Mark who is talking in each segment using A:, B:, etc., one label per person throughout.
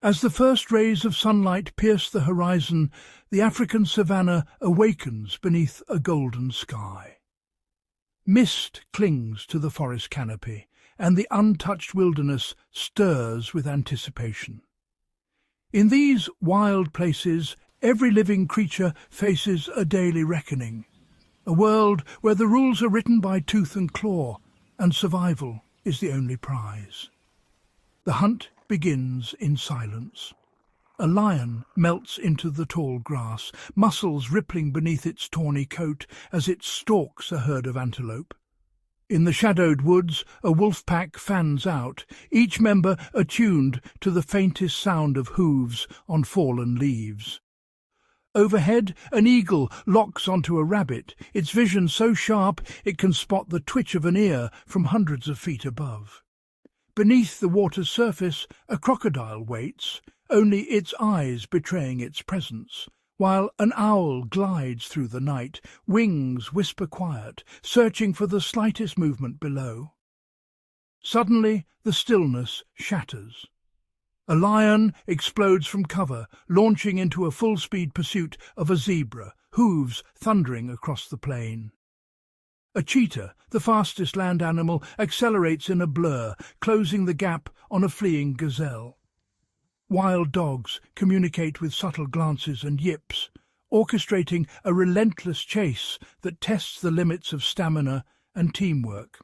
A: As the first rays of sunlight pierce the horizon, the African savanna awakens beneath a golden sky. Mist clings to the forest canopy, and the untouched wilderness stirs with anticipation. In these wild places, every living creature faces a daily reckoning, a world where the rules are written by tooth and claw, and survival is the only prize. The hunt begins in silence. A lion melts into the tall grass, muscles rippling beneath its tawny coat as it stalks a herd of antelope. In the shadowed woods, a wolf pack fans out, each member attuned to the faintest sound of hooves on fallen leaves. Overhead, an eagle locks onto a rabbit, its vision so sharp it can spot the twitch of an ear from hundreds of feet above. Beneath the water's surface, a crocodile waits, only its eyes betraying its presence, while an owl glides through the night, wings whisper quiet, searching for the slightest movement below. Suddenly, the stillness shatters. A lion explodes from cover, launching into a full-speed pursuit of a zebra, hooves thundering across the plain. A cheetah, the fastest land animal, accelerates in a blur, closing the gap on a fleeing gazelle. Wild dogs communicate with subtle glances and yips, orchestrating a relentless chase that tests the limits of stamina and teamwork.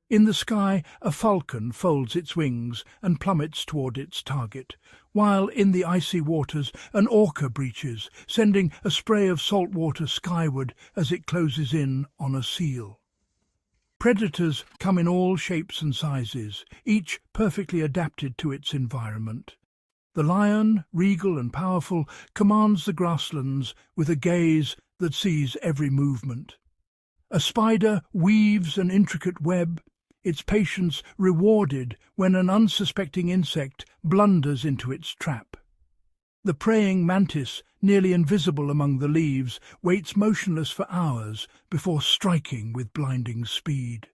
A: In the sky, a falcon folds its wings and plummets toward its target, while in the icy waters an orca breaches, sending a spray of salt water skyward as it closes in on a seal. Predators come in all shapes and sizes, each perfectly adapted to its environment. The lion, regal and powerful, commands the grasslands with a gaze that sees every movement. A spider weaves an intricate web, its patience rewarded when an unsuspecting insect blunders into its trap. The praying mantis, nearly invisible among the leaves, waits motionless for hours before striking with blinding speed.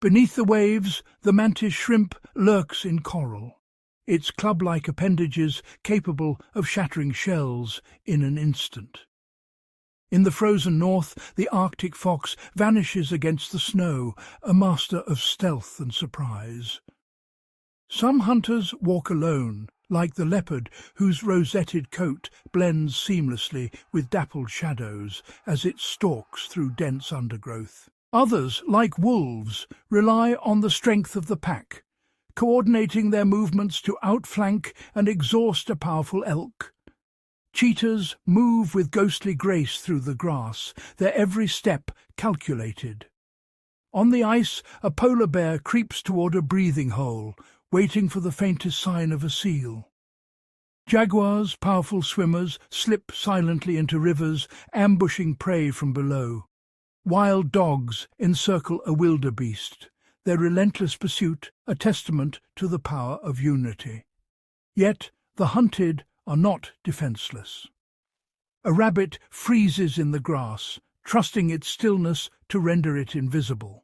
A: Beneath the waves, the mantis shrimp lurks in coral, its club-like appendages capable of shattering shells in an instant. In the frozen north, the Arctic fox vanishes against the snow, a master of stealth and surprise. Some hunters walk alone, like the leopard whose rosetted coat blends seamlessly with dappled shadows as it stalks through dense undergrowth. Others, like wolves, rely on the strength of the pack, coordinating their movements to outflank and exhaust a powerful elk. Cheetahs move with ghostly grace through the grass, their every step calculated. On the ice, a polar bear creeps toward a breathing hole, waiting for the faintest sign of a seal. Jaguars, powerful swimmers, slip silently into rivers, ambushing prey from below. Wild dogs encircle a wildebeest, their relentless pursuit a testament to the power of unity. Yet the hunted are not defenseless. A rabbit freezes in the grass, trusting its stillness to render it invisible.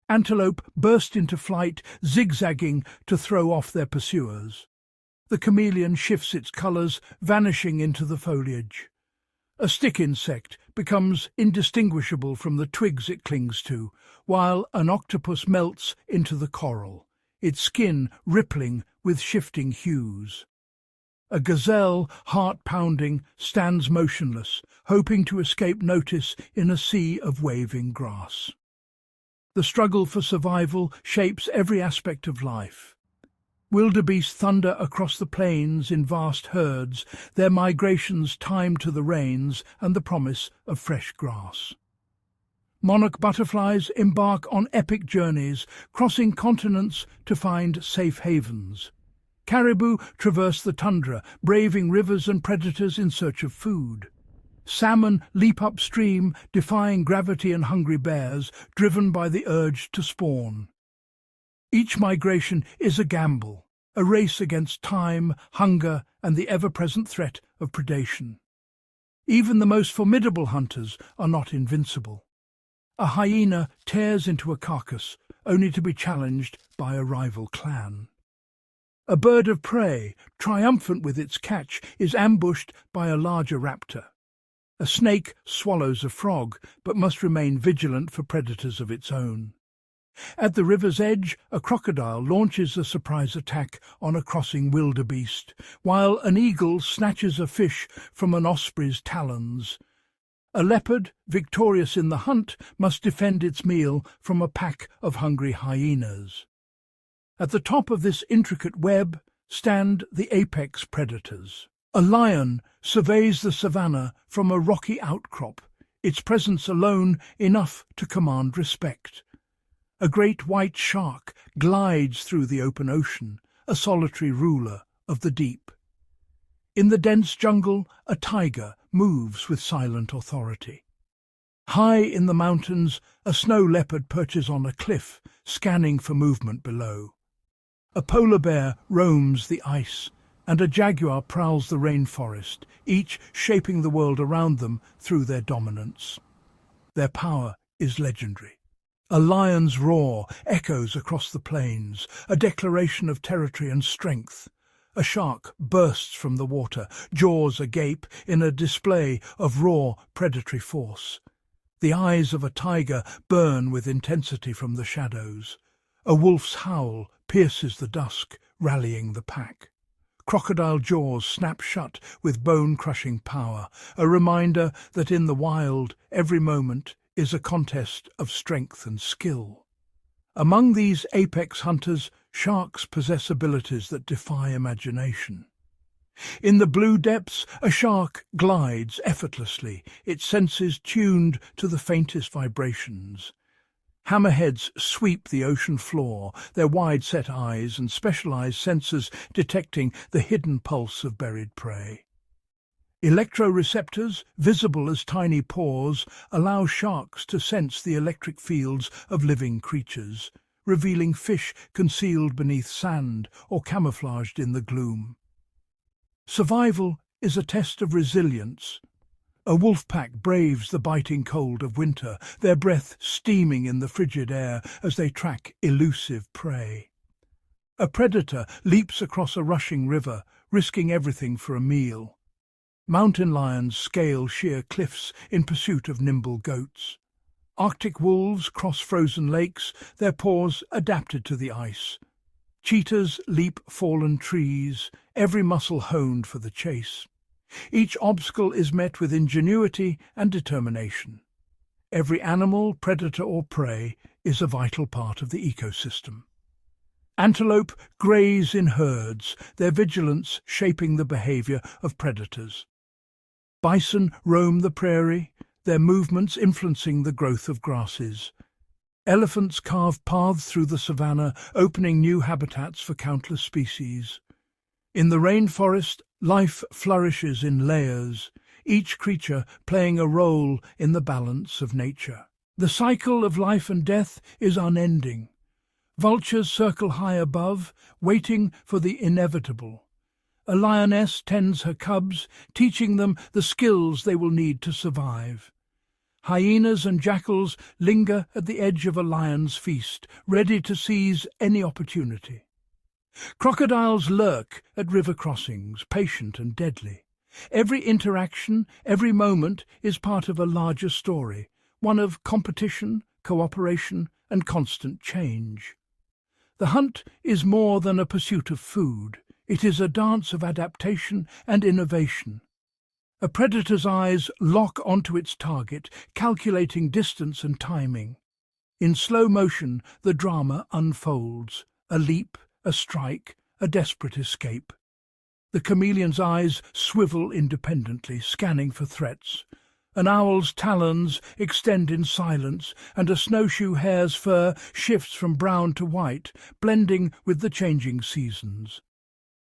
A: Antelope burst into flight, zigzagging to throw off their pursuers. The chameleon shifts its colours, vanishing into the foliage. A stick insect becomes indistinguishable from the twigs it clings to, while an octopus melts into the coral, its skin rippling with shifting hues. A gazelle, heart-pounding, stands motionless, hoping to escape notice in a sea of waving grass. The struggle for survival shapes every aspect of life. Wildebeest thunder across the plains in vast herds, their migrations timed to the rains and the promise of fresh grass. Monarch butterflies embark on epic journeys, crossing continents to find safe havens. Caribou traverse the tundra, braving rivers and predators in search of food. Salmon leap upstream, defying gravity and hungry bears, driven by the urge to spawn. Each migration is a gamble, a race against time, hunger, and the ever-present threat of predation. Even the most formidable hunters are not invincible. A hyena tears into a carcass, only to be challenged by a rival clan. A bird of prey, triumphant with its catch, is ambushed by a larger raptor. A snake swallows a frog, but must remain vigilant for predators of its own. At the river's edge, a crocodile launches a surprise attack on a crossing wildebeest, while an eagle snatches a fish from an osprey's talons. A leopard, victorious in the hunt, must defend its meal from a pack of hungry hyenas. At the top of this intricate web stand the apex predators. A lion surveys the savannah from a rocky outcrop, its presence alone enough to command respect. A great white shark glides through the open ocean, a solitary ruler of the deep. In the dense jungle, a tiger moves with silent authority. High in the mountains, a snow leopard perches on a cliff, scanning for movement below. A polar bear roams the ice, and a jaguar prowls the rainforest, each shaping the world around them through their dominance. Their power is legendary. A lion's roar echoes across the plains, a declaration of territory and strength. A shark bursts from the water, jaws agape in a display of raw predatory force. The eyes of a tiger burn with intensity from the shadows. A wolf's howl pierces the dusk, rallying the pack. Crocodile jaws snap shut with bone-crushing power, a reminder that in the wild, every moment is a contest of strength and skill. Among these apex hunters, sharks possess abilities that defy imagination. In the blue depths, a shark glides effortlessly, its senses tuned to the faintest vibrations. Hammerheads sweep the ocean floor, their wide-set eyes and specialized sensors detecting the hidden pulse of buried prey. Electroreceptors, visible as tiny pores, allow sharks to sense the electric fields of living creatures, revealing fish concealed beneath sand or camouflaged in the gloom. Survival is a test of resilience. A wolf pack braves the biting cold of winter, their breath steaming in the frigid air as they track elusive prey. A predator leaps across a rushing river, risking everything for a meal. Mountain lions scale sheer cliffs in pursuit of nimble goats. Arctic wolves cross frozen lakes, their paws adapted to the ice. Cheetahs leap fallen trees, every muscle honed for the chase. Each obstacle is met with ingenuity and determination. Every animal, predator or prey, is a vital part of the ecosystem. Antelope graze in herds, their vigilance shaping the behavior of predators. Bison roam the prairie, their movements influencing the growth of grasses. Elephants carve paths through the savanna, opening new habitats for countless species. In the rainforest, life flourishes in layers, each creature playing a role in the balance of nature. The cycle of life and death is unending. Vultures circle high above, waiting for the inevitable. A lioness tends her cubs, teaching them the skills they will need to survive. Hyenas and jackals linger at the edge of a lion's feast, ready to seize any opportunity. Crocodiles lurk at river crossings, patient and deadly. Every interaction, every moment is part of a larger story, one of competition, cooperation, and constant change. The hunt is more than a pursuit of food. It is a dance of adaptation and innovation. A predator's eyes lock onto its target, calculating distance and timing. In slow motion, the drama unfolds. A leap, a strike, a desperate escape. The chameleon's eyes swivel independently, scanning for threats. An owl's talons extend in silence, and a snowshoe hare's fur shifts from brown to white, blending with the changing seasons.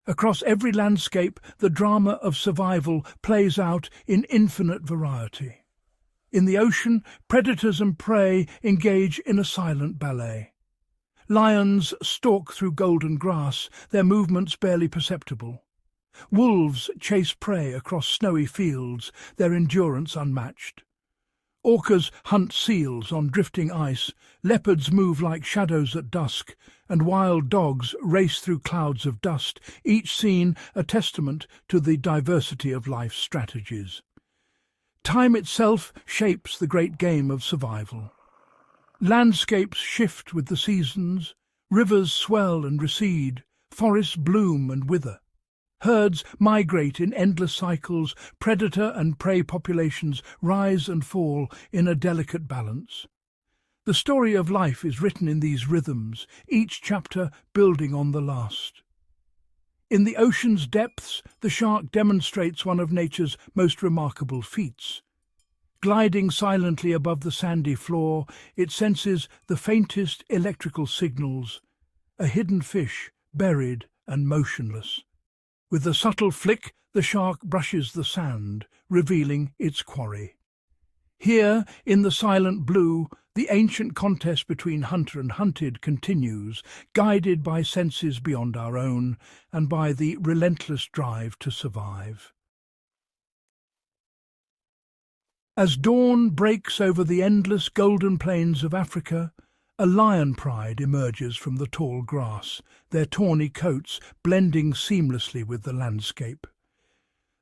A: Across every landscape, the drama of survival plays out in infinite variety. In the ocean, predators and prey engage in a silent ballet. Lions stalk through golden grass, their movements barely perceptible. Wolves chase prey across snowy fields, their endurance unmatched. Orcas hunt seals on drifting ice, leopards move like shadows at dusk, and wild dogs race through clouds of dust, each scene a testament to the diversity of life's strategies. Time itself shapes the great game of survival. Landscapes shift with the seasons, rivers swell and recede, forests bloom and wither. Herds migrate in endless cycles, predator and prey populations rise and fall in a delicate balance. The story of life is written in these rhythms, each chapter building on the last. In the ocean's depths, the shark demonstrates one of nature's most remarkable feats. Gliding silently above the sandy floor, it senses the faintest electrical signals, a hidden fish buried and motionless. With a subtle flick, the shark brushes the sand, revealing its quarry. Here, in the silent blue, the ancient contest between hunter and hunted continues, guided by senses beyond our own and by the relentless drive to survive. As dawn breaks over the endless golden plains of Africa, a lion pride emerges from the tall grass, their tawny coats blending seamlessly with the landscape.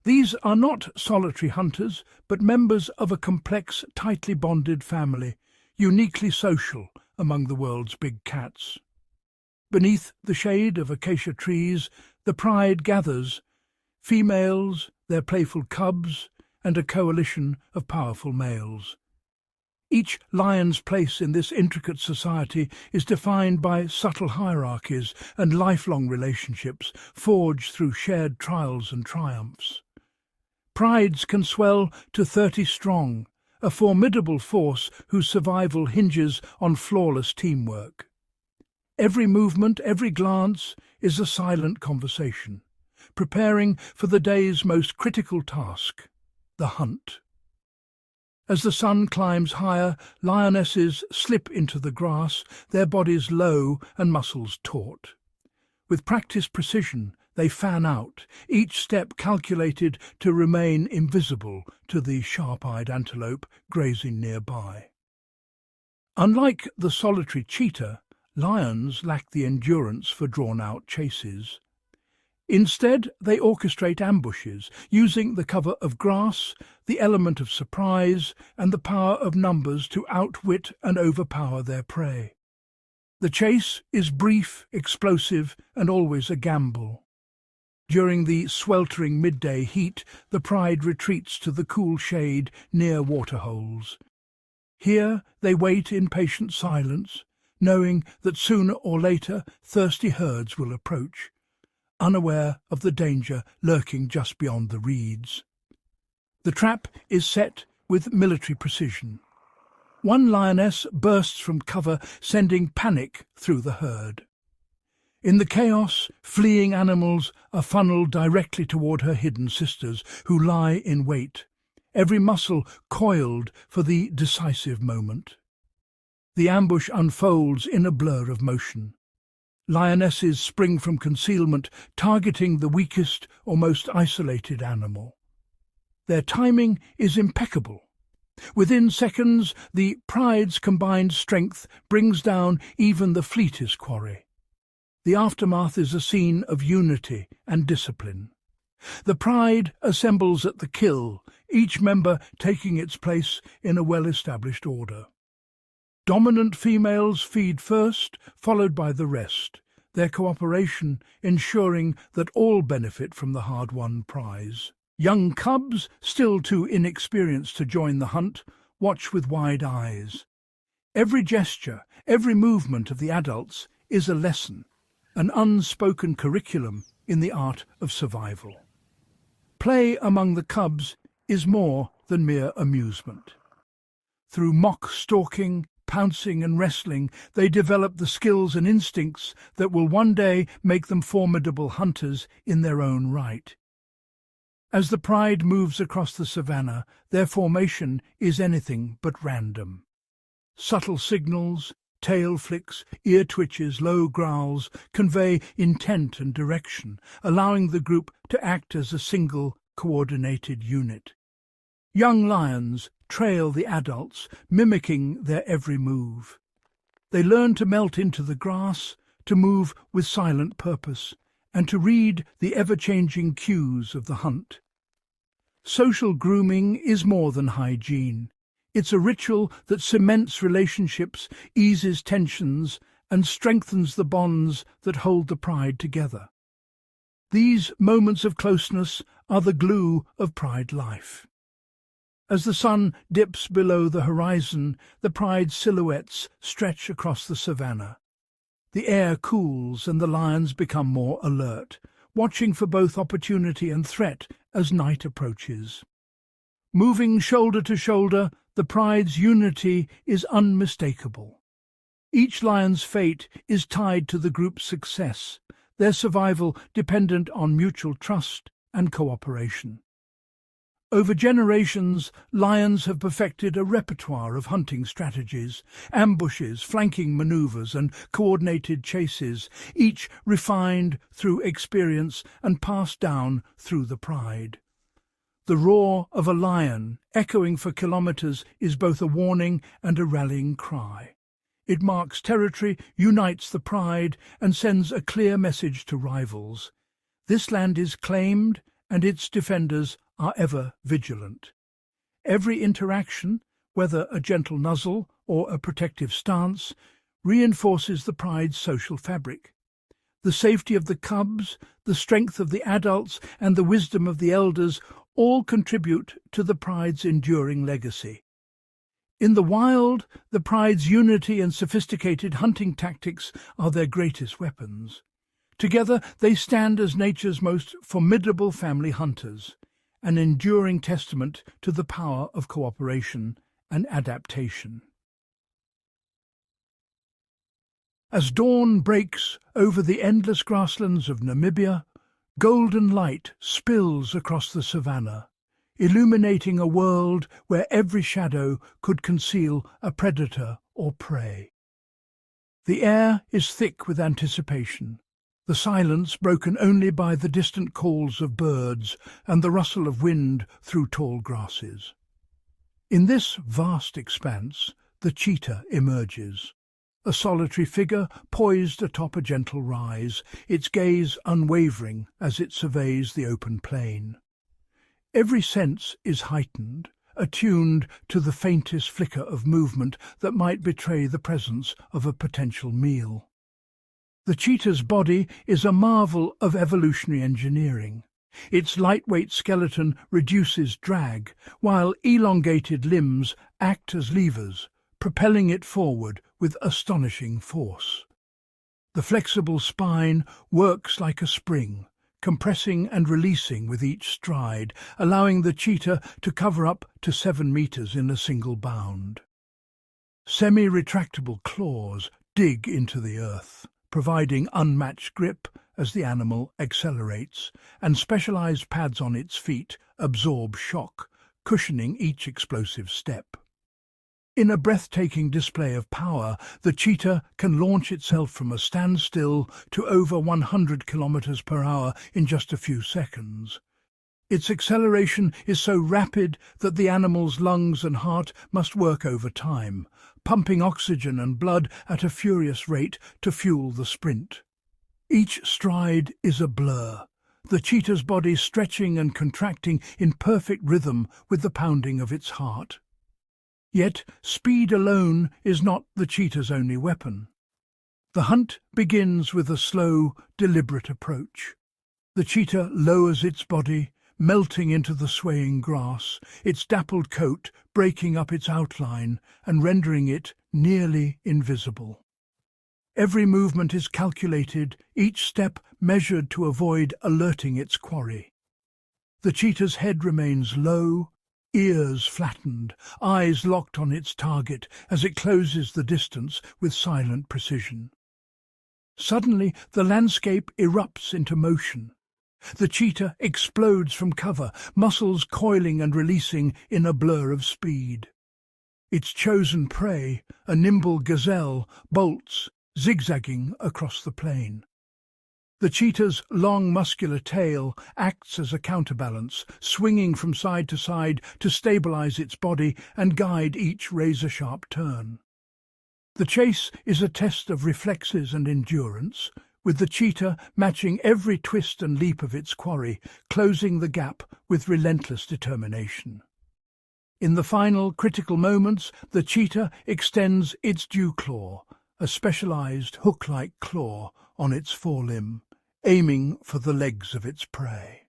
A: These are not solitary hunters, but members of a complex, tightly bonded family, uniquely social among the world's big cats. Beneath the shade of acacia trees, the pride gathers, females, their playful cubs, and a coalition of powerful males. Each lion's place in this intricate society is defined by subtle hierarchies and lifelong relationships forged through shared trials and triumphs. Prides can swell to 30 strong, a formidable force whose survival hinges on flawless teamwork. Every movement, every glance is a silent conversation, preparing for the day's most critical task, the hunt. As the sun climbs higher, lionesses slip into the grass, their bodies low and muscles taut. With practiced precision, they fan out, each step calculated to remain invisible to the sharp-eyed antelope grazing nearby. Unlike the solitary cheetah, lions lack the endurance for drawn-out chases. Instead, they orchestrate ambushes, using the cover of grass, the element of surprise, and the power of numbers to outwit and overpower their prey. The chase is brief, explosive, and always a gamble. During the sweltering midday heat, the pride retreats to the cool shade near waterholes. Here they wait in patient silence, knowing that sooner or later thirsty herds will approach, unaware of the danger lurking just beyond the reeds. The trap is set with military precision. One lioness bursts from cover, sending panic through the herd. In the chaos, fleeing animals are funneled directly toward her hidden sisters, who lie in wait, every muscle coiled for the decisive moment. The ambush unfolds in a blur of motion. Lionesses spring from concealment, targeting the weakest or most isolated animal. Their timing is impeccable. Within seconds, the pride's combined strength brings down even the fleetest quarry. The aftermath is a scene of unity and discipline. The pride assembles at the kill, each member taking its place in a well-established order. Dominant females feed first, followed by the rest, their cooperation ensuring that all benefit from the hard-won prize. Young cubs, still too inexperienced to join the hunt, watch with wide eyes. Every gesture, every movement of the adults is a lesson, an unspoken curriculum in the art of survival. Play among the cubs is more than mere amusement. Through mock stalking, pouncing and wrestling, they develop the skills and instincts that will one day make them formidable hunters in their own right. As the pride moves across the savannah, their formation is anything but random. Subtle signals, tail flicks, ear twitches, low growls convey intent and direction, allowing the group to act as a single, coordinated unit. Young lions, trail the adults, mimicking their every move. They learn to melt into the grass, to move with silent purpose, and to read the ever-changing cues of the hunt. Social grooming is more than hygiene. It's a ritual that cements relationships, eases tensions, and strengthens the bonds that hold the pride together. These moments of closeness are the glue of pride life. As the sun dips below the horizon, the pride's silhouettes stretch across the savannah. The air cools and the lions become more alert, watching for both opportunity and threat as night approaches. Moving shoulder to shoulder, the pride's unity is unmistakable. Each lion's fate is tied to the group's success, their survival dependent on mutual trust and cooperation. Over generations, lions have perfected a repertoire of hunting strategies, ambushes, flanking maneuvers, and coordinated chases, each refined through experience and passed down through the pride. The roar of a lion, echoing for kilometers, is both a warning and a rallying cry. It marks territory, unites the pride, and sends a clear message to rivals. This land is claimed, and its defenders are ever vigilant. Every interaction, whether a gentle nuzzle or a protective stance, reinforces the pride's social fabric. The safety of the cubs, the strength of the adults, and the wisdom of the elders all contribute to the pride's enduring legacy. In the wild, the pride's unity and sophisticated hunting tactics are their greatest weapons. Together, they stand as nature's most formidable family hunters, an enduring testament to the power of cooperation and adaptation. As dawn breaks over the endless grasslands of Namibia, golden light spills across the savannah, illuminating a world where every shadow could conceal a predator or prey. The air is thick with anticipation, the silence broken only by the distant calls of birds and the rustle of wind through tall grasses. In this vast expanse, the cheetah emerges, a solitary figure poised atop a gentle rise, its gaze unwavering as it surveys the open plain. Every sense is heightened, attuned to the faintest flicker of movement that might betray the presence of a potential meal. The cheetah's body is a marvel of evolutionary engineering. Its lightweight skeleton reduces drag, while elongated limbs act as levers, propelling it forward with astonishing force. The flexible spine works like a spring, compressing and releasing with each stride, allowing the cheetah to cover up to 7 meters in a single bound. Semi-retractable claws dig into the earth, providing unmatched grip as the animal accelerates, and specialized pads on its feet absorb shock, cushioning each explosive step. In a breathtaking display of power, the cheetah can launch itself from a standstill to over 100 kilometers per hour in just a few seconds. Its acceleration is so rapid that the animal's lungs and heart must work overtime, pumping oxygen and blood at a furious rate to fuel the sprint. Each stride is a blur, the cheetah's body stretching and contracting in perfect rhythm with the pounding of its heart. Yet speed alone is not the cheetah's only weapon. The hunt begins with a slow, deliberate approach. The cheetah lowers its body, melting into the swaying grass, its dappled coat breaking up its outline and rendering it nearly invisible. Every movement is calculated, each step measured to avoid alerting its quarry. The cheetah's head remains low, ears flattened, eyes locked on its target as it closes the distance with silent precision. Suddenly, the landscape erupts into motion. The cheetah explodes from cover, muscles coiling and releasing in a blur of speed. Its chosen prey, a nimble gazelle, bolts, zigzagging across the plain. The cheetah's long muscular tail acts as a counterbalance, swinging from side to stabilize its body and guide each razor-sharp turn. The chase is a test of reflexes and endurance, with the cheetah matching every twist and leap of its quarry, closing the gap with relentless determination. In the final critical moments, the cheetah extends its dew claw, a specialized hook-like claw on its forelimb, aiming for the legs of its prey.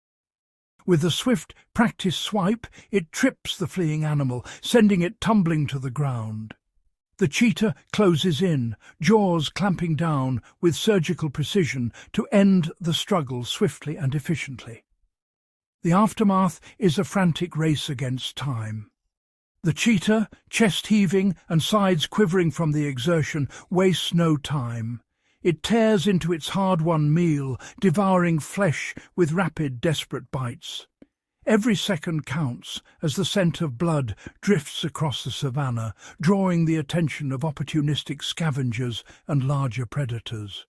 A: With a swift, practiced swipe, it trips the fleeing animal, sending it tumbling to the ground. The cheetah closes in, jaws clamping down with surgical precision to end the struggle swiftly and efficiently. The aftermath is a frantic race against time. The cheetah, chest heaving and sides quivering from the exertion, wastes no time. It tears into its hard-won meal, devouring flesh with rapid, desperate bites. Every second counts as the scent of blood drifts across the savannah, drawing the attention of opportunistic scavengers and larger predators.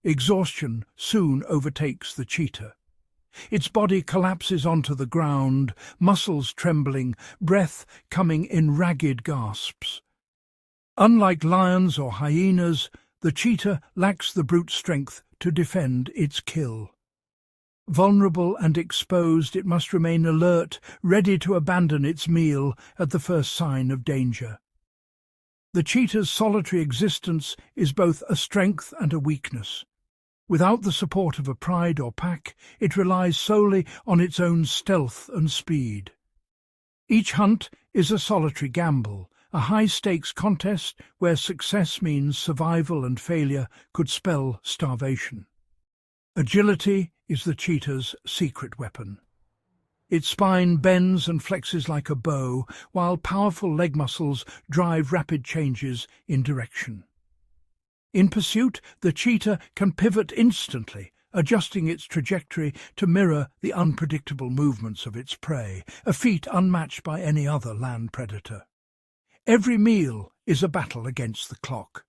A: Exhaustion soon overtakes the cheetah. Its body collapses onto the ground, muscles trembling, breath coming in ragged gasps. Unlike lions or hyenas, the cheetah lacks the brute strength to defend its kill. Vulnerable and exposed, it must remain alert, ready to abandon its meal at the first sign of danger. The cheetah's solitary existence is both a strength and a weakness. Without the support of a pride or pack, it relies solely on its own stealth and speed. Each hunt is a solitary gamble, a high-stakes contest where success means survival and failure could spell starvation. Agility is the cheetah's secret weapon. Its spine bends and flexes like a bow, while powerful leg muscles drive rapid changes in direction. In pursuit, the cheetah can pivot instantly, adjusting its trajectory to mirror the unpredictable movements of its prey, a feat unmatched by any other land predator. Every meal is a battle against the clock.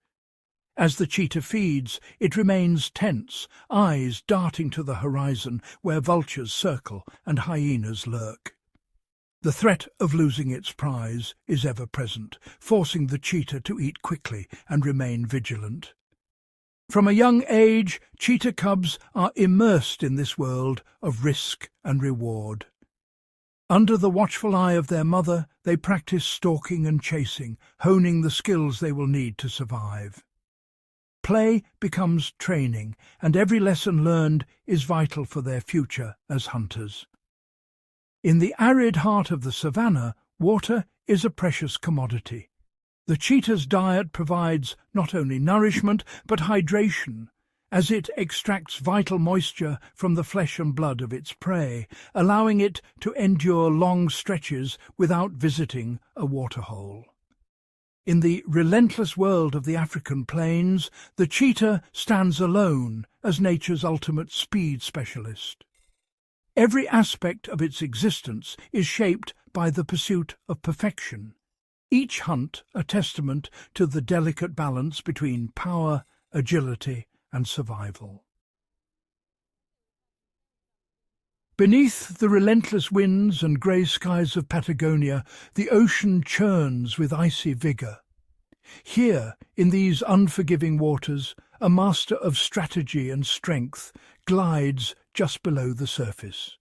A: As the cheetah feeds, it remains tense, eyes darting to the horizon where vultures circle and hyenas lurk. The threat of losing its prize is ever present, forcing the cheetah to eat quickly and remain vigilant. From a young age, cheetah cubs are immersed in this world of risk and reward. Under the watchful eye of their mother, they practice stalking and chasing, honing the skills they will need to survive. Play becomes training, and every lesson learned is vital for their future as hunters. In the arid heart of the savannah, water is a precious commodity. The cheetah's diet provides not only nourishment but hydration, as it extracts vital moisture from the flesh and blood of its prey, allowing it to endure long stretches without visiting a waterhole. In the relentless world of the African plains, the cheetah stands alone as nature's ultimate speed specialist. Every aspect of its existence is shaped by the pursuit of perfection, each hunt a testament to the delicate balance between power, agility, and survival. Beneath the relentless winds and grey skies of Patagonia, the ocean churns with icy vigour. Here, in these unforgiving waters, a master of strategy and strength glides just below the surface.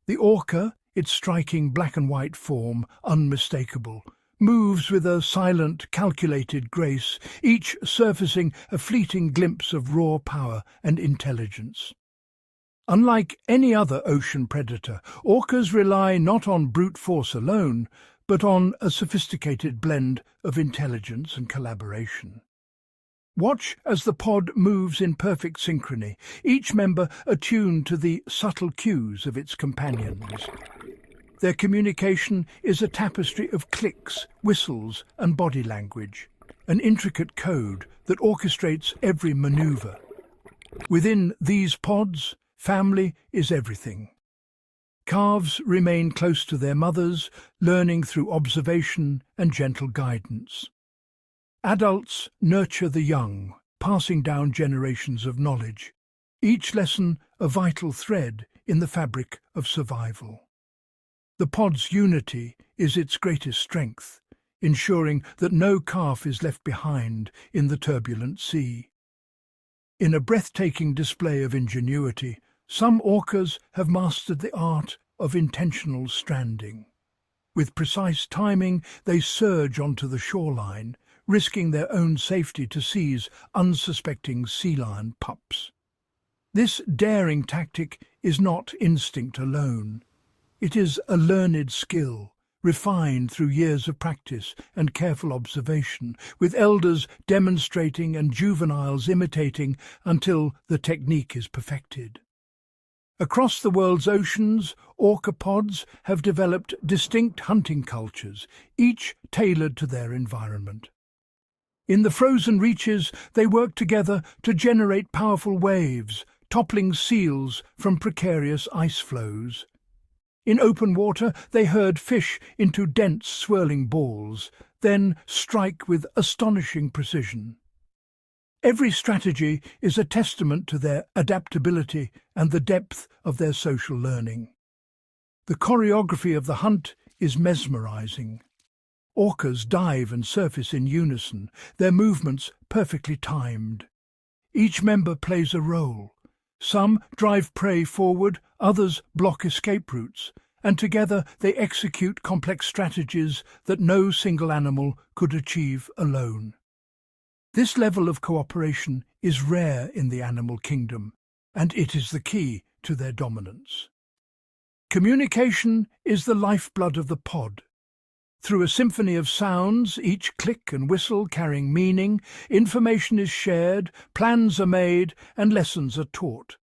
A: The orca, its striking black and white form unmistakable, moves with a silent, calculated grace, each surfacing a fleeting glimpse of raw power and intelligence. Unlike any other ocean predator, orcas rely not on brute force alone, but on a sophisticated blend of intelligence and collaboration. Watch as the pod moves in perfect synchrony, each member attuned to the subtle cues of its companions. Their communication is a tapestry of clicks, whistles, and body language, an intricate code that orchestrates every maneuver. Within these pods, family is everything. Calves remain close to their mothers, learning through observation and gentle guidance. Adults nurture the young, passing down generations of knowledge. each lesson a vital thread in the fabric of survival. The pod's unity is its greatest strength, ensuring that no calf is left behind in the turbulent sea. In a breathtaking display of ingenuity, some orcas have mastered the art of intentional stranding. With precise timing, they surge onto the shoreline, risking their own safety to seize unsuspecting sea lion pups. This daring tactic is not instinct alone. It is a learned skill, refined through years of practice and careful observation, with elders demonstrating and juveniles imitating until the technique is perfected. Across the world's oceans, orca pods have developed distinct hunting cultures, each tailored to their environment. In the frozen reaches, they work together to generate powerful waves, toppling seals from precarious ice flows. In open water, they herd fish into dense, swirling balls, then strike with astonishing precision. Every strategy is a testament to their adaptability and the depth of their social learning. The choreography of the hunt is mesmerizing. Orcas dive and surface in unison, their movements perfectly timed. Each member plays a role. Some drive prey forward, others block escape routes, and together they execute complex strategies that no single animal could achieve alone. This level of cooperation is rare in the animal kingdom, and it is the key to their dominance. Communication is the lifeblood of the pod. Through a symphony of sounds, each click and whistle carrying meaning, information is shared, plans are made, and lessons are taught.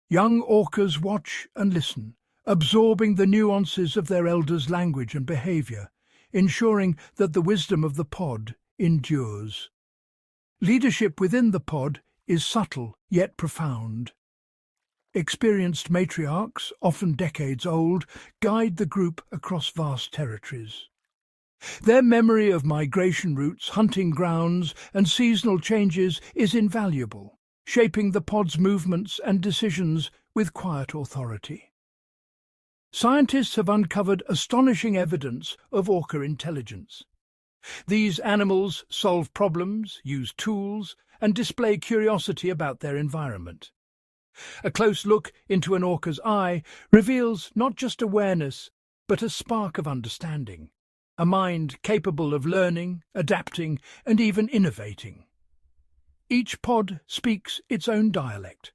A: Young orcas watch and listen, absorbing the nuances of their elders' language and behavior, ensuring that the wisdom of the pod endures. Leadership within the pod is subtle yet profound. Experienced matriarchs, often decades old, guide the group across vast territories. Their memory of migration routes, hunting grounds, and seasonal changes is invaluable, shaping the pod's movements and decisions with quiet authority. Scientists have uncovered astonishing evidence of orca intelligence. These animals solve problems, use tools, and display curiosity about their environment. A close look into an orca's eye reveals not just awareness, but a spark of understanding, a mind capable of learning, adapting, and even innovating. Each pod speaks its own dialect,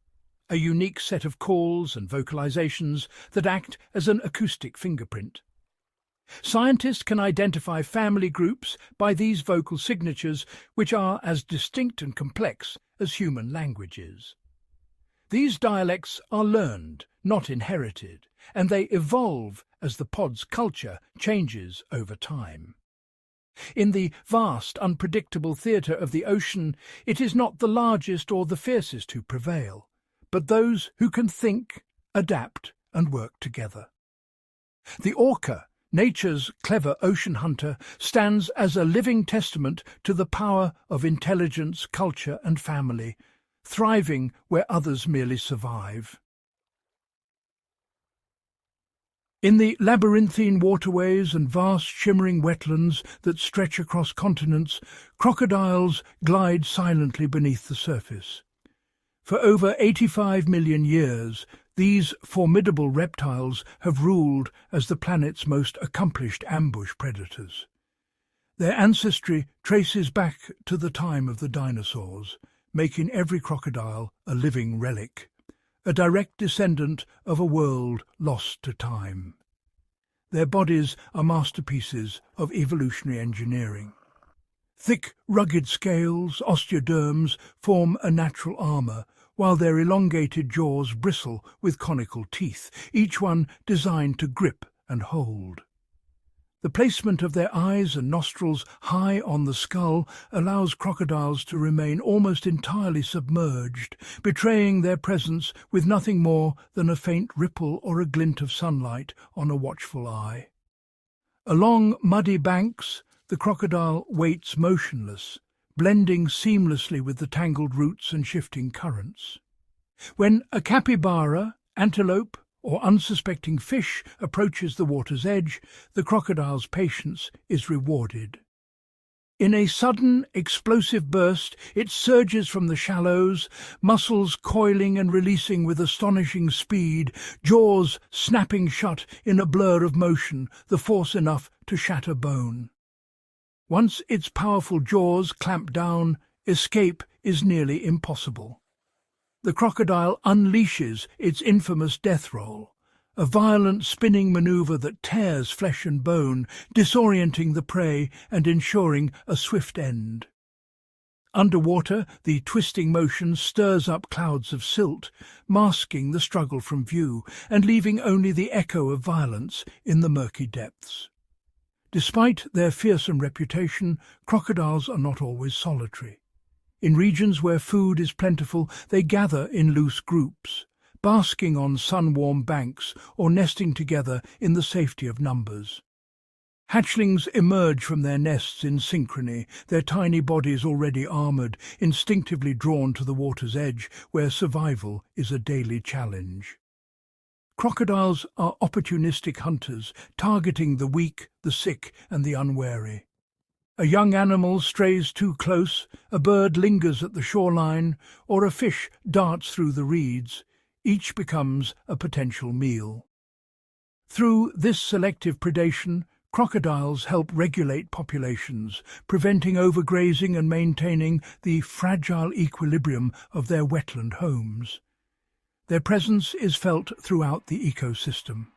A: a unique set of calls and vocalizations that act as an acoustic fingerprint. Scientists can identify family groups by these vocal signatures, which are as distinct and complex as human languages. These dialects are learned, not inherited, and they evolve as the pod's culture changes over time. In the vast, unpredictable theatre of the ocean, it is not the largest or the fiercest who prevail, but those who can think, adapt, and work together. The orca, nature's clever ocean hunter, stands as a living testament to the power of intelligence, culture, and family, thriving where others merely survive. In the labyrinthine waterways and vast shimmering wetlands that stretch across continents, crocodiles glide silently beneath the surface. For over 85 million years, these formidable reptiles have ruled as the planet's most accomplished ambush predators. Their ancestry traces back to the time of the dinosaurs, making every crocodile a living relic, a direct descendant of a world lost to time. Their bodies are masterpieces of evolutionary engineering. Thick, rugged scales, osteoderms, form a natural armour, while their elongated jaws bristle with conical teeth, each one designed to grip and hold. The placement of their eyes and nostrils high on the skull allows crocodiles to remain almost entirely submerged, betraying their presence with nothing more than a faint ripple or a glint of sunlight on a watchful eye. Along muddy banks, the crocodile waits motionless, blending seamlessly with the tangled roots and shifting currents. When a capybara, antelope, or unsuspecting fish approaches the water's edge, the crocodile's patience is rewarded. In a sudden, explosive burst, it surges from the shallows, muscles coiling and releasing with astonishing speed, jaws snapping shut in a blur of motion, the force enough to shatter bone. Once its powerful jaws clamp down, escape is nearly impossible. The crocodile unleashes its infamous death roll, a violent spinning maneuver that tears flesh and bone, disorienting the prey and ensuring a swift end. Underwater, the twisting motion stirs up clouds of silt, masking the struggle from view and leaving only the echo of violence in the murky depths. Despite their fearsome reputation, crocodiles are not always solitary. In regions where food is plentiful, they gather in loose groups, basking on sun-warm banks or nesting together in the safety of numbers. Hatchlings emerge from their nests in synchrony, their tiny bodies already armoured, instinctively drawn to the water's edge, where survival is a daily challenge. Crocodiles are opportunistic hunters, targeting the weak, the sick, and the unwary. A young animal strays too close, a bird lingers at the shoreline, or a fish darts through the reeds. Each becomes a potential meal. Through this selective predation, crocodiles help regulate populations, preventing overgrazing and maintaining the fragile equilibrium of their wetland homes. Their presence is felt throughout the ecosystem.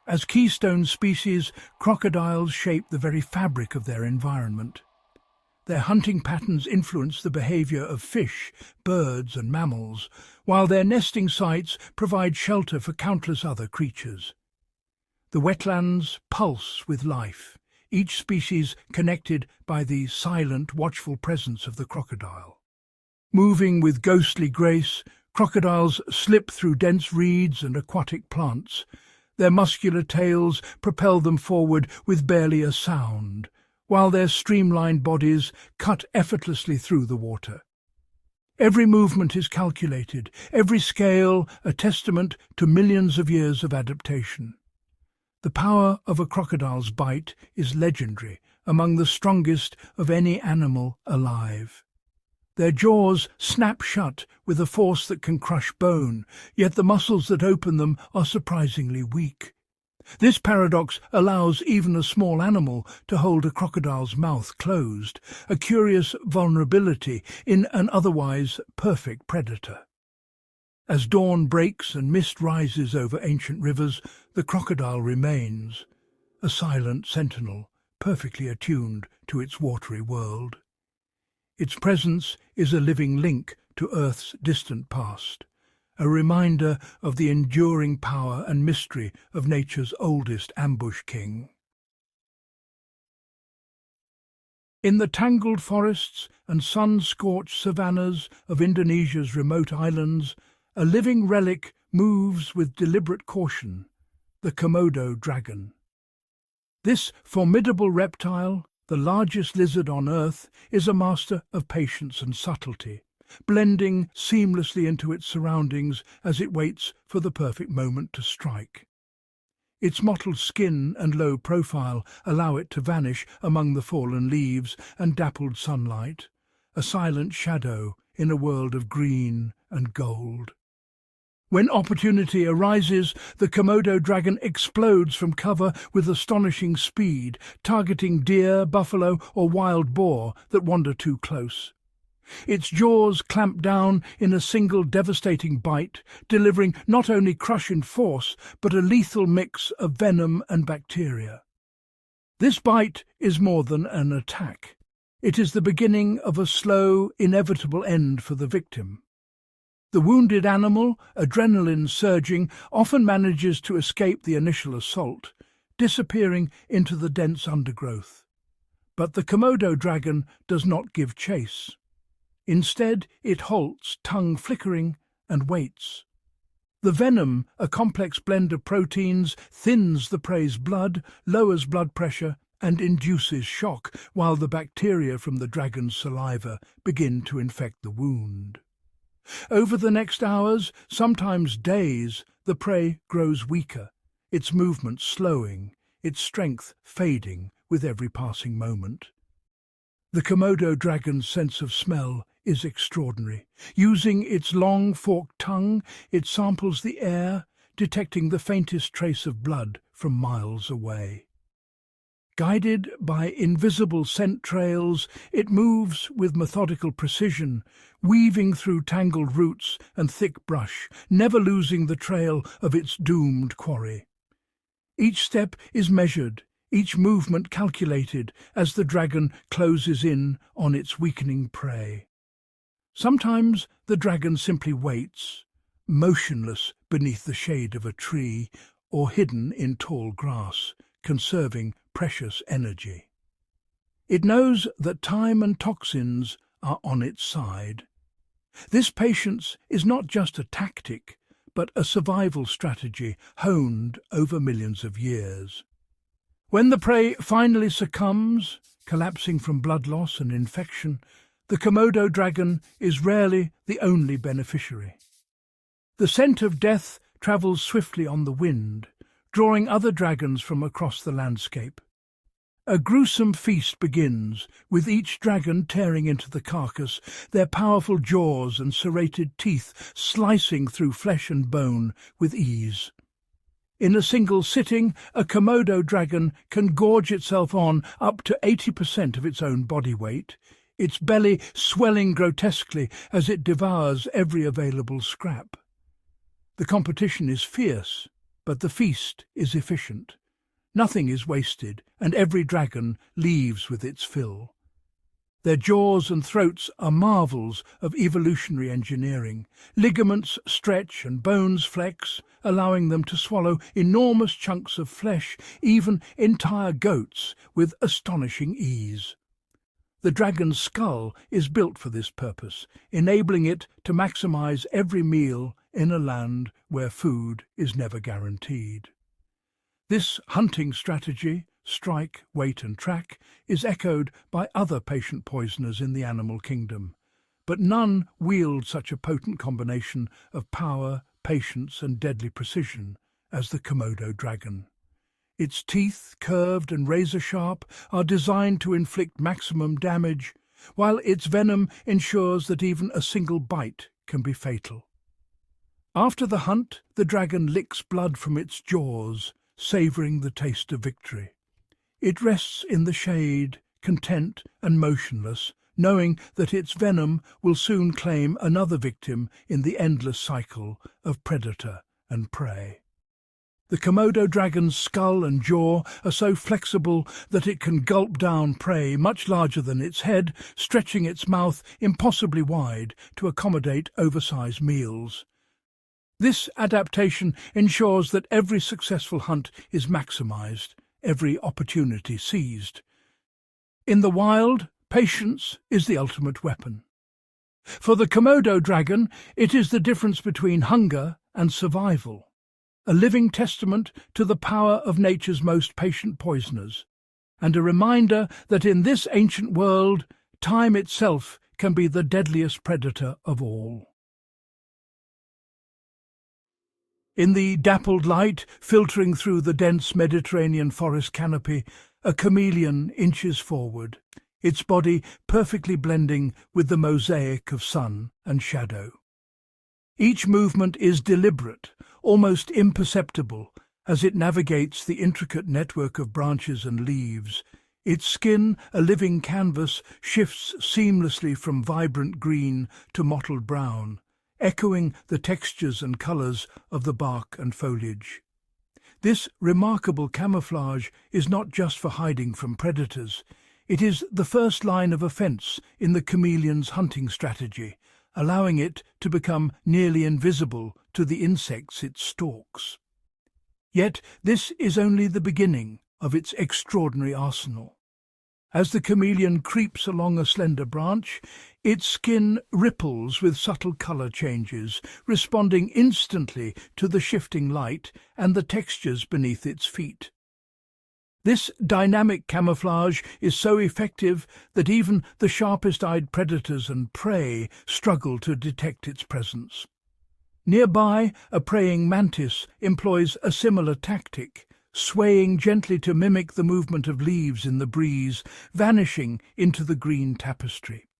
A: As keystone species, crocodiles shape the very fabric of their environment. Their hunting patterns influence the behavior of fish, birds, and mammals, while their nesting sites provide shelter for countless other creatures. The wetlands pulse with life, each species connected by the silent, watchful presence of the crocodile. Moving with ghostly grace, crocodiles slip through dense reeds and aquatic plants. Their muscular tails propel them forward with barely a sound, while their streamlined bodies cut effortlessly through the water. Every movement is calculated, every scale a testament to millions of years of adaptation. The power of a crocodile's bite is legendary, among the strongest of any animal alive. Their jaws snap shut with a force that can crush bone, yet the muscles that open them are surprisingly weak. This paradox allows even a small animal to hold a crocodile's mouth closed, a curious vulnerability in an otherwise perfect predator. As dawn breaks and mist rises over ancient rivers, the crocodile remains, a silent sentinel, perfectly attuned to its watery world. Its presence is a living link to Earth's distant past, a reminder of the enduring power and mystery of nature's oldest ambush king. In the tangled forests and sun-scorched savannas of Indonesia's remote islands, a living relic moves with deliberate caution, the Komodo dragon. This formidable reptile, the largest lizard on Earth, is a master of patience and subtlety, blending seamlessly into its surroundings as it waits for the perfect moment to strike. Its mottled skin and low profile allow it to vanish among the fallen leaves and dappled sunlight, a silent shadow in a world of green and gold. When opportunity arises, the Komodo dragon explodes from cover with astonishing speed, targeting deer, buffalo, or wild boar that wander too close. Its jaws clamp down in a single devastating bite, delivering not only crushing force, but a lethal mix of venom and bacteria. This bite is more than an attack. It is the beginning of a slow, inevitable end for the victim. The wounded animal, adrenaline surging, often manages to escape the initial assault, disappearing into the dense undergrowth. But the Komodo dragon does not give chase. Instead, it halts, tongue flickering, and waits. The venom, a complex blend of proteins, thins the prey's blood, lowers blood pressure, and induces shock, while the bacteria from the dragon's saliva begin to infect the wound. Over the next hours, sometimes days, the prey grows weaker, its movement slowing, its strength fading with every passing moment. The Komodo dragon's sense of smell is extraordinary. Using its long, forked tongue, it samples the air, detecting the faintest trace of blood from miles away. Guided by invisible scent trails, it moves with methodical precision, weaving through tangled roots and thick brush, never losing the trail of its doomed quarry. Each step is measured, each movement calculated as the dragon closes in on its weakening prey. Sometimes the dragon simply waits, motionless beneath the shade of a tree or hidden in tall grass, conserving precious energy. It knows that time and toxins are on its side. This patience is not just a tactic, but a survival strategy honed over millions of years. When the prey finally succumbs, collapsing from blood loss and infection, the Komodo dragon is rarely the only beneficiary. The scent of death travels swiftly on the wind, drawing other dragons from across the landscape. A gruesome feast begins, with each dragon tearing into the carcass, their powerful jaws and serrated teeth slicing through flesh and bone with ease. In a single sitting, a Komodo dragon can gorge itself on up to 80% of its own body weight, its belly swelling grotesquely as it devours every available scrap. The competition is fierce, but the feast is efficient. Nothing is wasted, and every dragon leaves with its fill. Their jaws and throats are marvels of evolutionary engineering. Ligaments stretch and bones flex, allowing them to swallow enormous chunks of flesh, even entire goats, with astonishing ease. The dragon's skull is built for this purpose, enabling it to maximize every meal in a land where food is never guaranteed. This hunting strategy, strike, wait and track, is echoed by other patient poisoners in the animal kingdom, but none wield such a potent combination of power, patience and deadly precision as the Komodo dragon. Its teeth, curved and razor-sharp, are designed to inflict maximum damage, while its venom ensures that even a single bite can be fatal. After the hunt, the dragon licks blood from its jaws, savouring the taste of victory. It rests in the shade, content and motionless, knowing that its venom will soon claim another victim in the endless cycle of predator and prey. The Komodo dragon's skull and jaw are so flexible that it can gulp down prey much larger than its head, stretching its mouth impossibly wide to accommodate oversized meals. This adaptation ensures that every successful hunt is maximized, every opportunity seized. In the wild, patience is the ultimate weapon. For the Komodo dragon, it is the difference between hunger and survival, a living testament to the power of nature's most patient poisoners, and a reminder that in this ancient world, time itself can be the deadliest predator of all. In the dappled light filtering through the dense Mediterranean forest canopy, a chameleon inches forward, its body perfectly blending with the mosaic of sun and shadow. Each movement is deliberate, almost imperceptible, as it navigates the intricate network of branches and leaves. Its skin, a living canvas, shifts seamlessly from vibrant green to mottled brown, echoing the textures and colours of the bark and foliage. This remarkable camouflage is not just for hiding from predators. It is the first line of offence in the chameleon's hunting strategy, allowing it to become nearly invisible to the insects it stalks. Yet this is only the beginning of its extraordinary arsenal. As the chameleon creeps along a slender branch, its skin ripples with subtle colour changes, responding instantly to the shifting light and the textures beneath its feet. This dynamic camouflage is so effective that even the sharpest-eyed predators and prey struggle to detect its presence. Nearby, a praying mantis employs a similar tactic, swaying gently to mimic the movement of leaves in the breeze, vanishing into the green tapestry.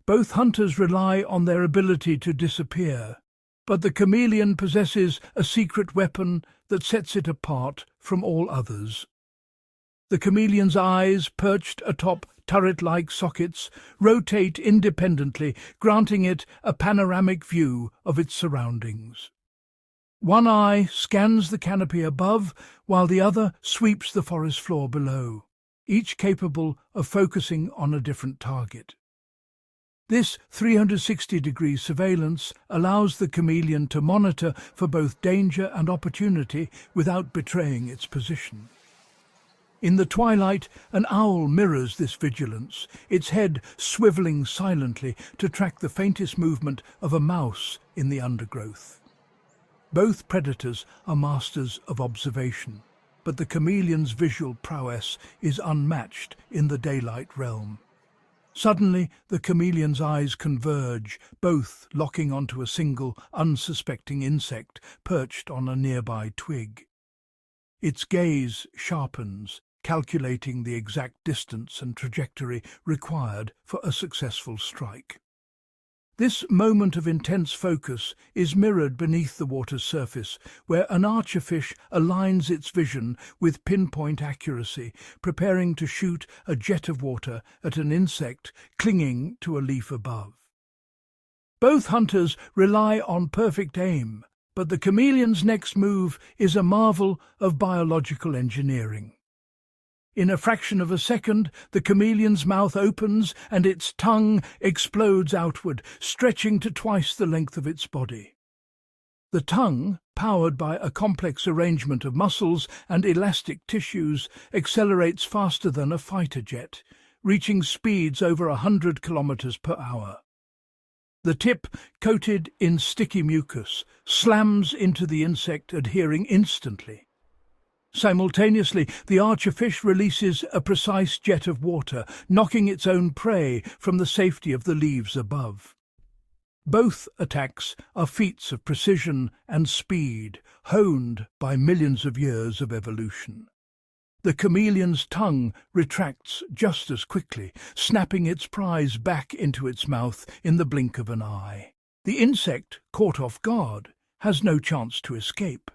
A: Both hunters rely on their ability to disappear, but the chameleon possesses a secret weapon that sets it apart from all others. The chameleon's eyes, perched atop turret-like sockets, rotate independently, granting it a panoramic view of its surroundings. One eye scans the canopy above, while the other sweeps the forest floor below, each capable of focusing on a different target. This 360-degree surveillance allows the chameleon to monitor for both danger and opportunity without betraying its position. In the twilight, an owl mirrors this vigilance, its head swiveling silently to track the faintest movement of a mouse in the undergrowth. Both predators are masters of observation, but the chameleon's visual prowess is unmatched in the daylight realm. Suddenly, the chameleon's eyes converge, both locking onto a single, unsuspecting insect perched on a nearby twig. Its gaze sharpens, calculating the exact distance and trajectory required for a successful strike. This moment of intense focus is mirrored beneath the water's surface, where an archerfish aligns its vision with pinpoint accuracy, preparing to shoot a jet of water at an insect clinging to a leaf above. Both hunters rely on perfect aim, but the chameleon's next move is a marvel of biological engineering. In a fraction of a second, the chameleon's mouth opens and its tongue explodes outward, stretching to twice the length of its body. The tongue, powered by a complex arrangement of muscles and elastic tissues, accelerates faster than a fighter jet, reaching speeds over 100 kilometers per hour. The tip, coated in sticky mucus, slams into the insect, adhering instantly. Simultaneously, the archerfish releases a precise jet of water, knocking its own prey from the safety of the leaves above. Both attacks are feats of precision and speed, honed by millions of years of evolution. The chameleon's tongue retracts just as quickly, snapping its prize back into its mouth in the blink of an eye. The insect, caught off guard, has no chance to escape.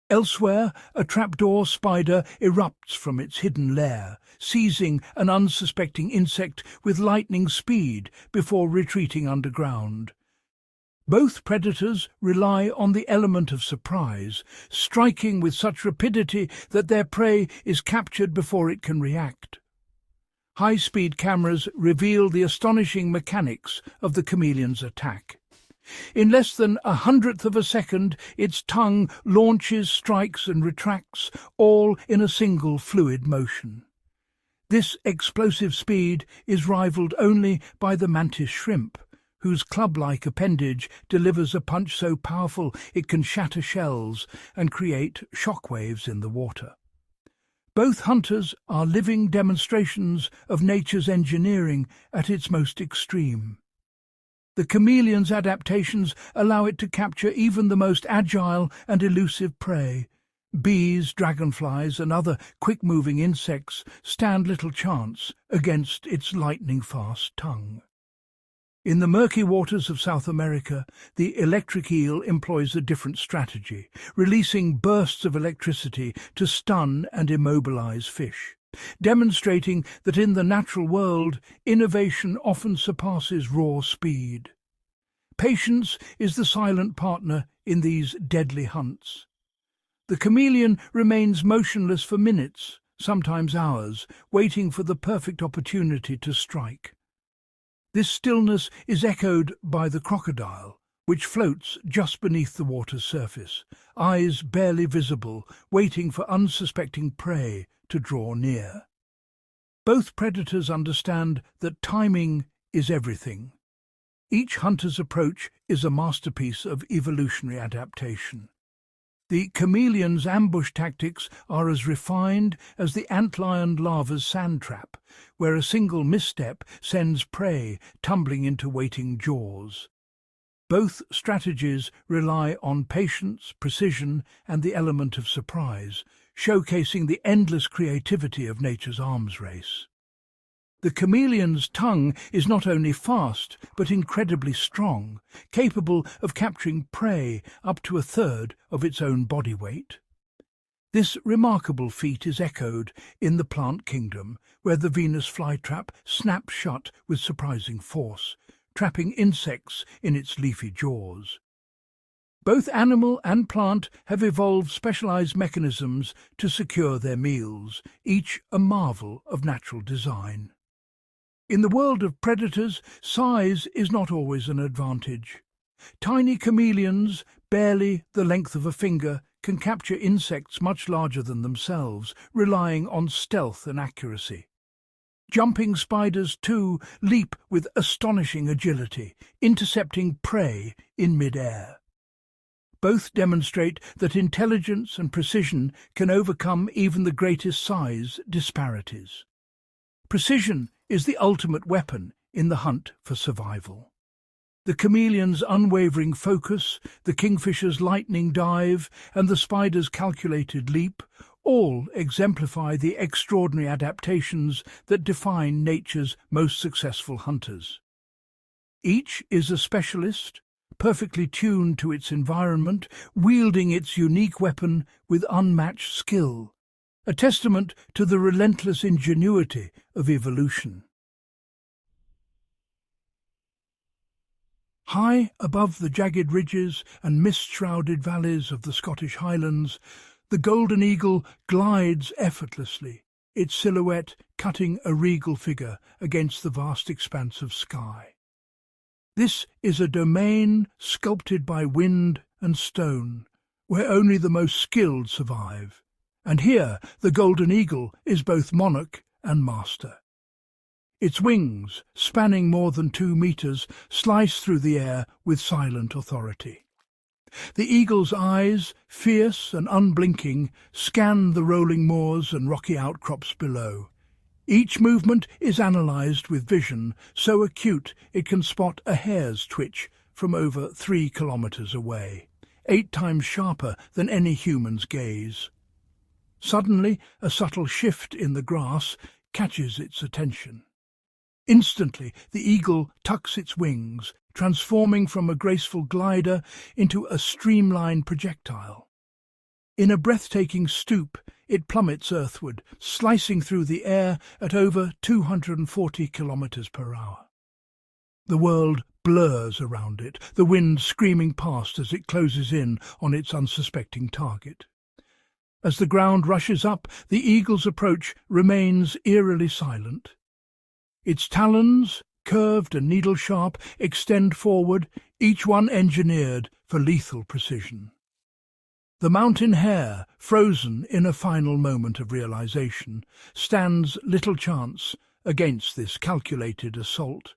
A: Elsewhere, a trapdoor spider erupts from its hidden lair, seizing an unsuspecting insect with lightning speed before retreating underground. Both predators rely on the element of surprise, striking with such rapidity that their prey is captured before it can react. High-speed cameras reveal the astonishing mechanics of the chameleon's attack. In less than 1/100th of a second, its tongue launches, strikes and retracts, all in a single fluid motion. This explosive speed is rivaled only by the mantis shrimp, whose club-like appendage delivers a punch so powerful it can shatter shells and create shockwaves in the water. Both hunters are living demonstrations of nature's engineering at its most extreme. The chameleon's adaptations allow it to capture even the most agile and elusive prey. Bees, dragonflies, and other quick-moving insects stand little chance against its lightning-fast tongue. In the murky waters of South America, the electric eel employs a different strategy, releasing bursts of electricity to stun and immobilize fish, demonstrating that in the natural world, innovation often surpasses raw speed. Patience is the silent partner in these deadly hunts. The chameleon remains motionless for minutes, sometimes hours, waiting for the perfect opportunity to strike. This stillness is echoed by the crocodile, which floats just beneath the water's surface, eyes barely visible, waiting for unsuspecting prey to draw near. Both predators understand that timing is everything. Each hunter's approach is a masterpiece of evolutionary adaptation. The chameleon's ambush tactics are as refined as the antlion larva's sand trap, where a single misstep sends prey tumbling into waiting jaws. Both strategies rely on patience, precision, and the element of surprise, showcasing the endless creativity of nature's arms race. The chameleon's tongue is not only fast, but incredibly strong, capable of capturing prey up to a third of its own body weight. This remarkable feat is echoed in the plant kingdom, where the Venus flytrap snaps shut with surprising force, trapping insects in its leafy jaws. Both animal and plant have evolved specialized mechanisms to secure their meals, each a marvel of natural design. In the world of predators, size is not always an advantage. Tiny chameleons, barely the length of a finger, can capture insects much larger than themselves, relying on stealth and accuracy. Jumping spiders, too, leap with astonishing agility, intercepting prey in mid-air. Both demonstrate that intelligence and precision can overcome even the greatest size disparities. Precision is the ultimate weapon in the hunt for survival. The chameleon's unwavering focus, the kingfisher's lightning dive, and the spider's calculated leap all exemplify the extraordinary adaptations that define nature's most successful hunters. Each is a specialist, perfectly tuned to its environment, wielding its unique weapon with unmatched skill, a testament to the relentless ingenuity of evolution. High above the jagged ridges and mist-shrouded valleys of the Scottish Highlands, the golden eagle glides effortlessly, its silhouette cutting a regal figure against the vast expanse of sky. This is a domain sculpted by wind and stone, where only the most skilled survive. And here the golden eagle is both monarch and master. Its wings, spanning more than 2 meters, slice through the air with silent authority. The eagle's eyes, fierce and unblinking, scan the rolling moors and rocky outcrops below. Each movement is analyzed with vision so acute it can spot a hair's twitch from over 3 kilometers away, 8 times sharper than any human's gaze. Suddenly, a subtle shift in the grass catches its attention. Instantly, the eagle tucks its wings, transforming from a graceful glider into a streamlined projectile. In a breathtaking stoop, it plummets earthward, slicing through the air at over 240 kilometers per hour. The world blurs around it, the wind screaming past as it closes in on its unsuspecting target. As the ground rushes up, the eagle's approach remains eerily silent. Its talons, curved and needle-sharp, extend forward, each one engineered for lethal precision. The mountain hare, frozen in a final moment of realization, stands little chance against this calculated assault.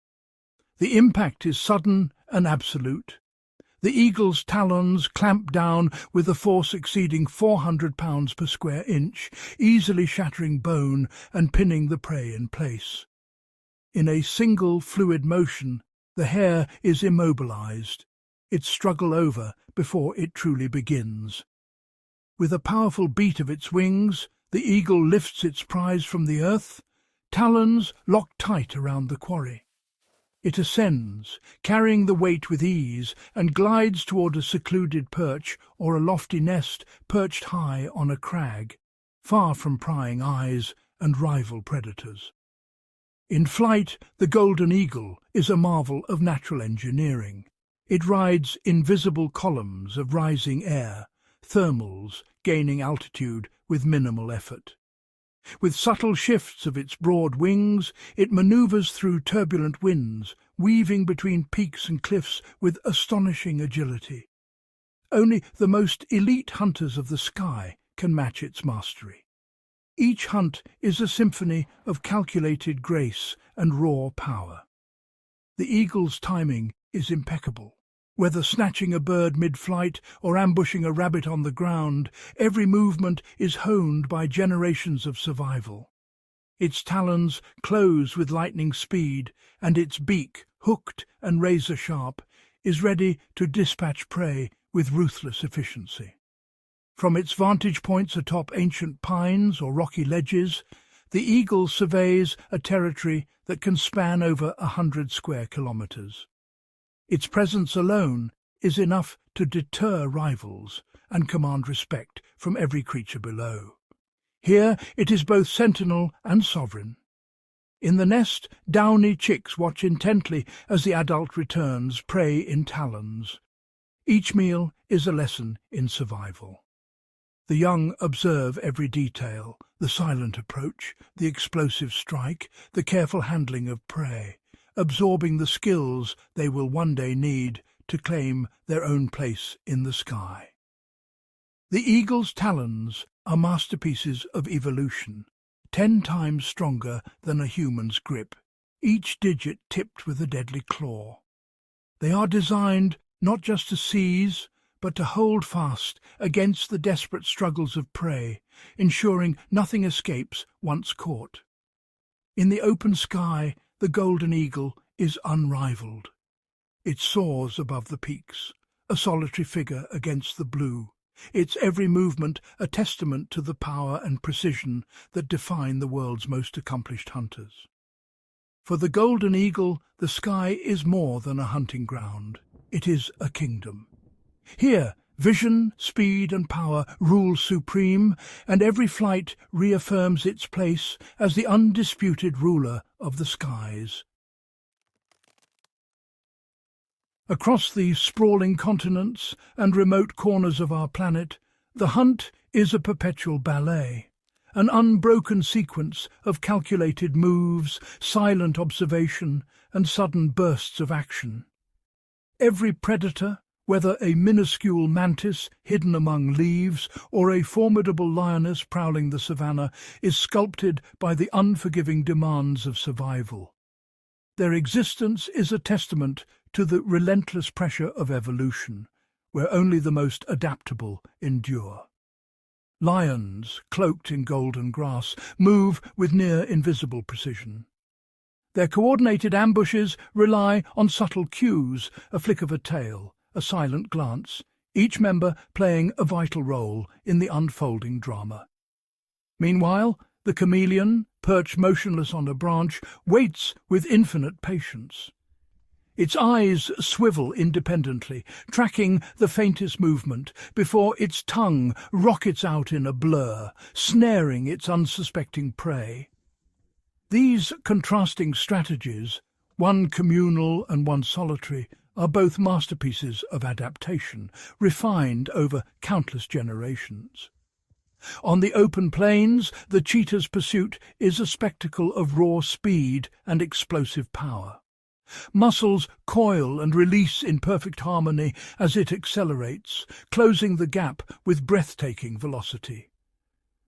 A: The impact is sudden and absolute. The eagle's talons clamp down with a force exceeding 400 pounds per square inch, easily shattering bone and pinning the prey in place. In a single fluid motion, the hare is immobilized, its struggle over before it truly begins. With a powerful beat of its wings, the eagle lifts its prize from the earth, talons locked tight around the quarry. It ascends, carrying the weight with ease, and glides toward a secluded perch or a lofty nest perched high on a crag, far from prying eyes and rival predators. In flight, the golden eagle is a marvel of natural engineering. It rides invisible columns of rising air, thermals gaining altitude with minimal effort. With subtle shifts of its broad wings, it maneuvers through turbulent winds, weaving between peaks and cliffs with astonishing agility. Only the most elite hunters of the sky can match its mastery. Each hunt is a symphony of calculated grace and raw power. The eagle's timing is impeccable. Whether snatching a bird mid-flight or ambushing a rabbit on the ground, every movement is honed by generations of survival. Its talons close with lightning speed, and its beak, hooked and razor-sharp, is ready to dispatch prey with ruthless efficiency. From its vantage points atop ancient pines or rocky ledges, the eagle surveys a territory that can span over 100 square kilometers. Its presence alone is enough to deter rivals and command respect from every creature below. Here it is both sentinel and sovereign. In the nest, downy chicks watch intently as the adult returns, prey in talons. Each meal is a lesson in survival. The young observe every detail, the silent approach, the explosive strike, the careful handling of prey, absorbing the skills they will one day need to claim their own place in the sky. The eagle's talons are masterpieces of evolution, 10 times stronger than a human's grip, each digit tipped with a deadly claw. They are designed not just to seize, but to hold fast against the desperate struggles of prey, ensuring nothing escapes once caught. In the open sky, the golden eagle is unrivaled. It soars above the peaks, a solitary figure against the blue, its every movement a testament to the power and precision that define the world's most accomplished hunters. For the golden eagle, the sky is more than a hunting ground. It is a kingdom. Here, vision, speed and power rule supreme, and every flight reaffirms its place as the undisputed ruler of the skies. Across the sprawling continents and remote corners of our planet, the hunt is a perpetual ballet, an unbroken sequence of calculated moves, silent observation, and sudden bursts of action. Every predator, whether a minuscule mantis hidden among leaves or a formidable lioness prowling the savannah, is sculpted by the unforgiving demands of survival. Their existence is a testament to the relentless pressure of evolution, where only the most adaptable endure. Lions, cloaked in golden grass, move with near-invisible precision. Their coordinated ambushes rely on subtle cues, a flick of a tail, a silent glance, each member playing a vital role in the unfolding drama. Meanwhile, the chameleon, perched motionless on a branch, waits with infinite patience. Its eyes swivel independently, tracking the faintest movement, before its tongue rockets out in a blur, snaring its unsuspecting prey. These contrasting strategies, one communal and one solitary, are both masterpieces of adaptation, refined over countless generations. On the open plains, the cheetah's pursuit is a spectacle of raw speed and explosive power. Muscles coil and release in perfect harmony as it accelerates, closing the gap with breathtaking velocity.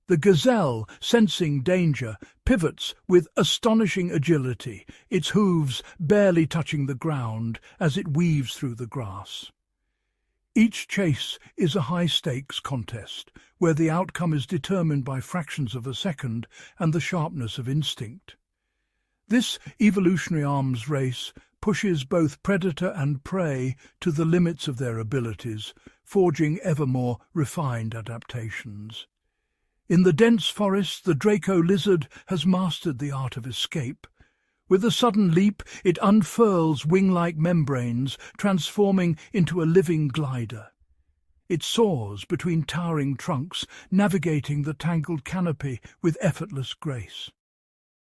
A: The gazelle, sensing danger, pivots with astonishing agility, its hooves barely touching the ground as it weaves through the grass. Each chase is a high-stakes contest, where the outcome is determined by fractions of a second and the sharpness of instinct. This evolutionary arms race pushes both predator and prey to the limits of their abilities, forging ever more refined adaptations. In the dense forest, the Draco lizard has mastered the art of escape. With a sudden leap, it unfurls wing-like membranes, transforming into a living glider. It soars between towering trunks, navigating the tangled canopy with effortless grace.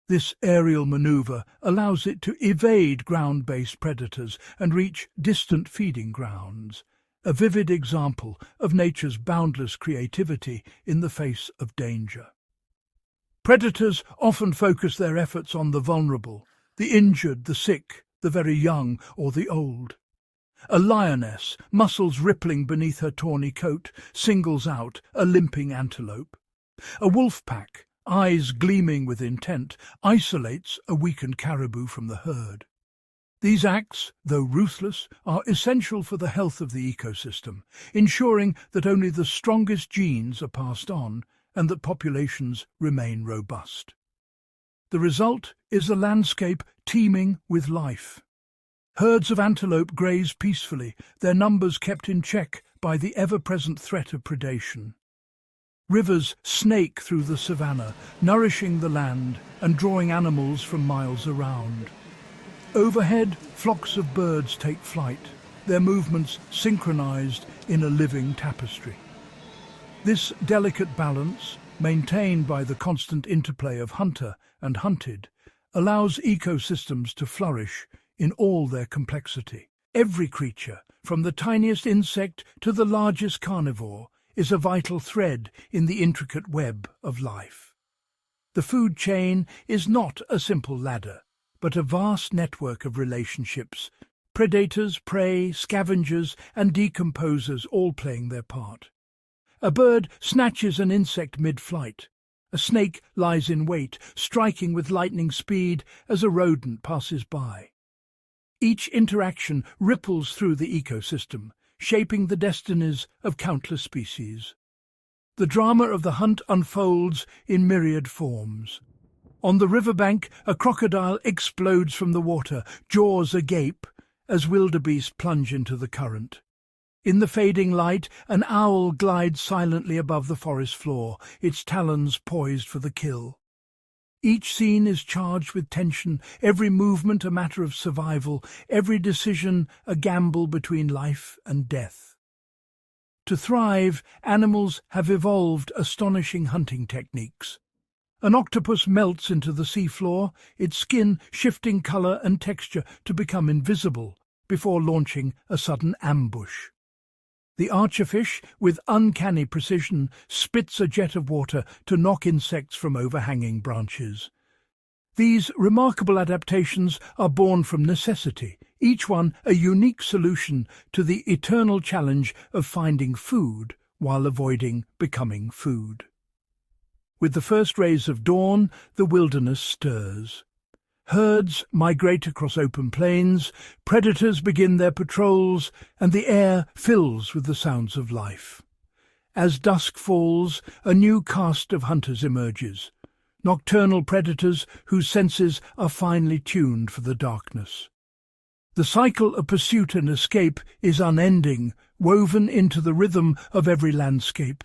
A: This aerial maneuver allows it to evade ground-based predators and reach distant feeding grounds, a vivid example of nature's boundless creativity in the face of danger. Predators often focus their efforts on the vulnerable, the injured, the sick, the very young or the old. A lioness, muscles rippling beneath her tawny coat, singles out a limping antelope. A wolf pack, eyes gleaming with intent, isolates a weakened caribou from the herd. These acts, though ruthless, are essential for the health of the ecosystem, ensuring that only the strongest genes are passed on and that populations remain robust. The result is a landscape teeming with life. Herds of antelope graze peacefully, their numbers kept in check by the ever-present threat of predation. Rivers snake through the savanna, nourishing the land and drawing animals from miles around. Overhead, flocks of birds take flight, their movements synchronized in a living tapestry. This delicate balance, maintained by the constant interplay of hunter and hunted, allows ecosystems to flourish in all their complexity. Every creature, from the tiniest insect to the largest carnivore, is a vital thread in the intricate web of life. The food chain is not a simple ladder, but a vast network of relationships, predators, prey, scavengers, and decomposers all playing their part. A bird snatches an insect mid-flight. A snake lies in wait, striking with lightning speed as a rodent passes by. Each interaction ripples through the ecosystem, shaping the destinies of countless species. The drama of the hunt unfolds in myriad forms. On the riverbank, a crocodile explodes from the water, jaws agape, as wildebeest plunge into the current. In the fading light, an owl glides silently above the forest floor, its talons poised for the kill. Each scene is charged with tension, every movement a matter of survival, every decision a gamble between life and death. To thrive, animals have evolved astonishing hunting techniques. An octopus melts into the seafloor, its skin shifting colour and texture to become invisible before launching a sudden ambush. The archerfish, with uncanny precision, spits a jet of water to knock insects from overhanging branches. These remarkable adaptations are born from necessity, each one a unique solution to the eternal challenge of finding food while avoiding becoming food. With the first rays of dawn, the wilderness stirs. Herds migrate across open plains, predators begin their patrols, and the air fills with the sounds of life. As dusk falls, a new caste of hunters emerges, nocturnal predators whose senses are finely tuned for the darkness. The cycle of pursuit and escape is unending, woven into the rhythm of every landscape.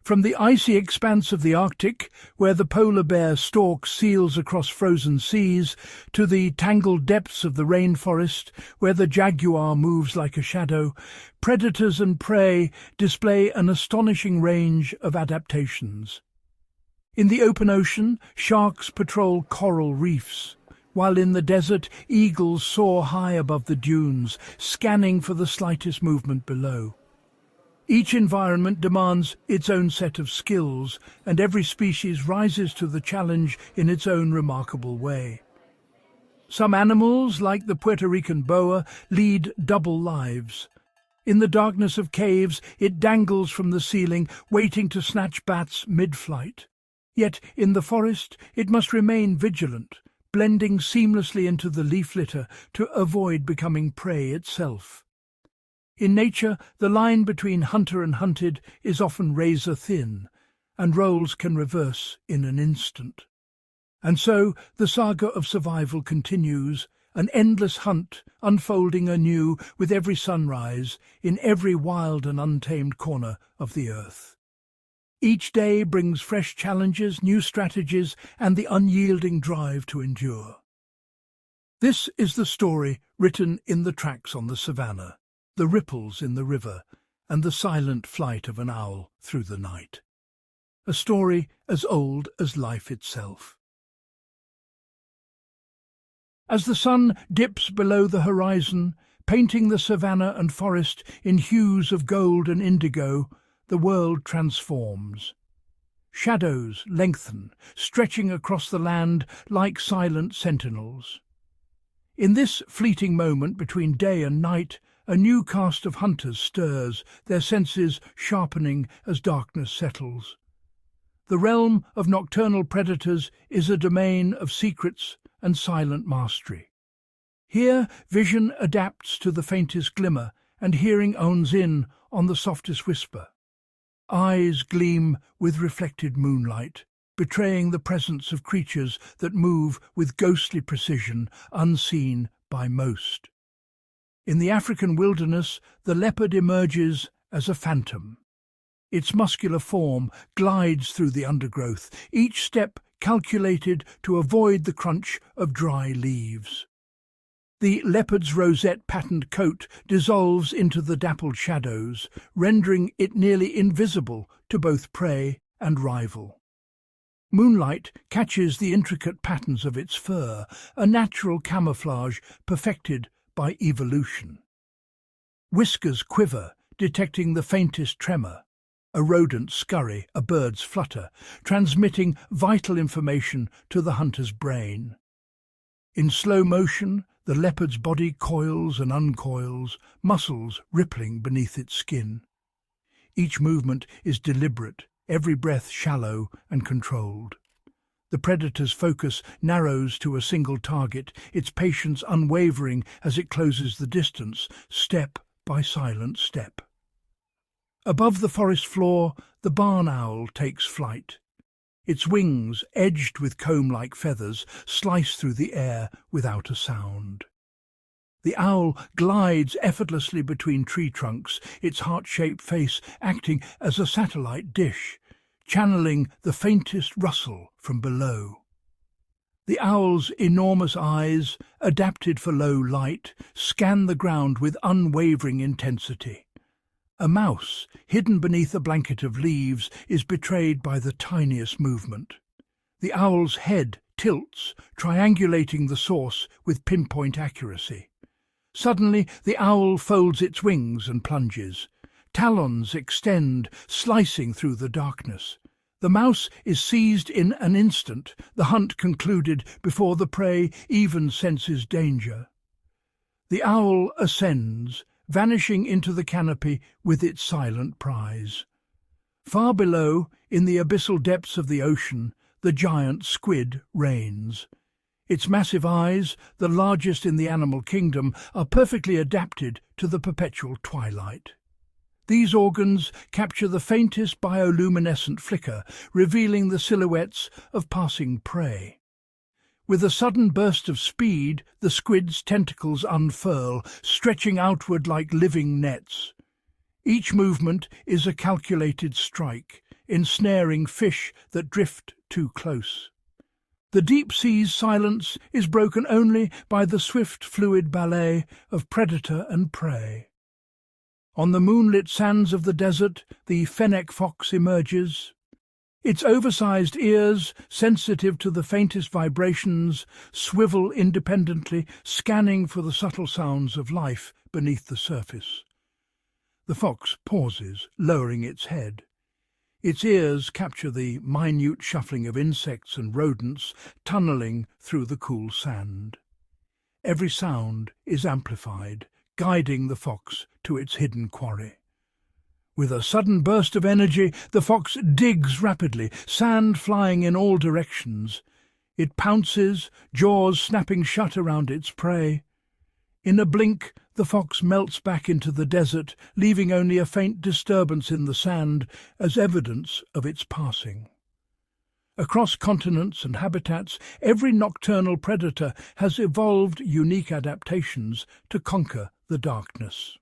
A: From the icy expanse of the Arctic, where the polar bear stalks seals across frozen seas, to the tangled depths of the rainforest, where the jaguar moves like a shadow, predators and prey display an astonishing range of adaptations. In the open ocean, sharks patrol coral reefs, while in the desert, eagles soar high above the dunes, scanning for the slightest movement below. Each environment demands its own set of skills, and every species rises to the challenge in its own remarkable way. Some animals, like the Puerto Rican boa, lead double lives. In the darkness of caves, it dangles from the ceiling, waiting to snatch bats mid-flight. Yet in the forest, it must remain vigilant, blending seamlessly into the leaf litter to avoid becoming prey itself. In nature, the line between hunter and hunted is often razor-thin, and roles can reverse in an instant. And so the saga of survival continues, an endless hunt unfolding anew with every sunrise in every wild and untamed corner of the earth. Each day brings fresh challenges, new strategies, and the unyielding drive to endure. This is the story written in the tracks on the savannah, the ripples in the river, and the silent flight of an owl through the night. A story as old as life itself. As the sun dips below the horizon, painting the savannah and forest in hues of gold and indigo, the world transforms. Shadows lengthen, stretching across the land like silent sentinels. In this fleeting moment between day and night, a new caste of hunters stirs, their senses sharpening as darkness settles. The realm of nocturnal predators is a domain of secrets and silent mastery. Here, vision adapts to the faintest glimmer, and hearing owns in on the softest whisper. Eyes gleam with reflected moonlight, betraying the presence of creatures that move with ghostly precision, unseen by most. In the African wilderness, the leopard emerges as a phantom. Its muscular form glides through the undergrowth, each step calculated to avoid the crunch of dry leaves. The leopard's rosette-patterned coat dissolves into the dappled shadows, rendering it nearly invisible to both prey and rival. Moonlight catches the intricate patterns of its fur, a natural camouflage perfected by evolution. Whiskers quiver, detecting the faintest tremor. A rodent scurry, a bird's flutter, transmitting vital information to the hunter's brain. In slow motion, the leopard's body coils and uncoils, muscles rippling beneath its skin. Each movement is deliberate, every breath shallow and controlled. The predator's focus narrows to a single target, its patience unwavering as it closes the distance, step by silent step. Above the forest floor, the barn owl takes flight. Its wings, edged with comb-like feathers, slice through the air without a sound. The owl glides effortlessly between tree trunks, its heart-shaped face acting as a satellite dish, channeling the faintest rustle from below. The owl's enormous eyes, adapted for low light, scan the ground with unwavering intensity. A mouse, hidden beneath a blanket of leaves, is betrayed by the tiniest movement. The owl's head tilts, triangulating the source with pinpoint accuracy. Suddenly, the owl folds its wings and plunges. Talons extend, slicing through the darkness. The mouse is seized in an instant, the hunt concluded before the prey even senses danger. The owl ascends, vanishing into the canopy with its silent prize. Far below, in the abyssal depths of the ocean, the giant squid reigns. Its massive eyes, the largest in the animal kingdom, are perfectly adapted to the perpetual twilight. These organs capture the faintest bioluminescent flicker, revealing the silhouettes of passing prey. With a sudden burst of speed, the squid's tentacles unfurl, stretching outward like living nets. Each movement is a calculated strike, ensnaring fish that drift too close. The deep sea's silence is broken only by the swift, fluid ballet of predator and prey. On the moonlit sands of the desert, the fennec fox emerges. Its oversized ears, sensitive to the faintest vibrations, swivel independently, scanning for the subtle sounds of life beneath the surface. The fox pauses, lowering its head. Its ears capture the minute shuffling of insects and rodents tunneling through the cool sand. Every sound is amplified, guiding the fox to its hidden quarry. With a sudden burst of energy, the fox digs rapidly, sand flying in all directions. It pounces, jaws snapping shut around its prey. In a blink, the fox melts back into the desert, leaving only a faint disturbance in the sand as evidence of its passing. Across continents and habitats, every nocturnal predator has evolved unique adaptations to conquer the darkness.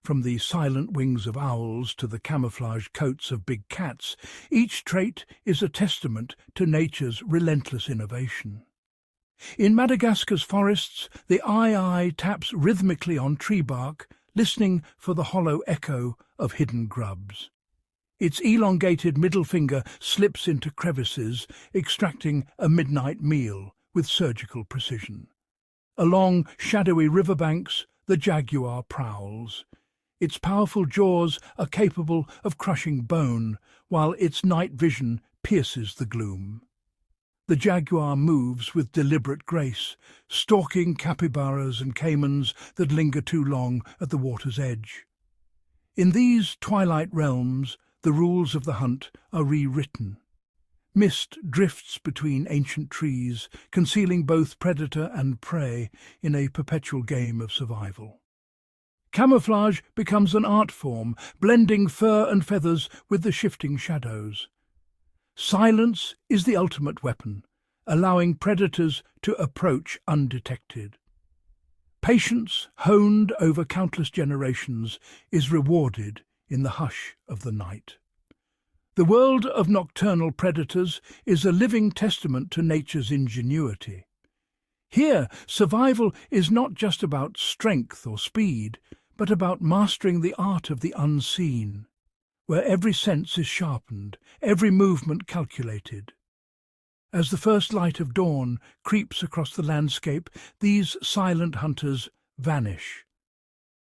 A: From the silent wings of owls to the camouflaged coats of big cats, each trait is a testament to nature's relentless innovation. In Madagascar's forests, the eye taps rhythmically on tree bark, listening for the hollow echo of hidden grubs. Its elongated middle finger slips into crevices, extracting a midnight meal with surgical precision. Along shadowy riverbanks, the jaguar prowls. Its powerful jaws are capable of crushing bone, while its night vision pierces the gloom. The jaguar moves with deliberate grace, stalking capybaras and caimans that linger too long at the water's edge. In these twilight realms, the rules of the hunt are rewritten. Mist drifts between ancient trees, concealing both predator and prey in a perpetual game of survival. Camouflage becomes an art form, blending fur and feathers with the shifting shadows. Silence is the ultimate weapon, allowing predators to approach undetected. Patience, honed over countless generations, is rewarded in the hush of the night. The world of nocturnal predators is a living testament to nature's ingenuity. Here, survival is not just about strength or speed, but about mastering the art of the unseen, where every sense is sharpened, every movement calculated. As the first light of dawn creeps across the landscape, these silent hunters vanish.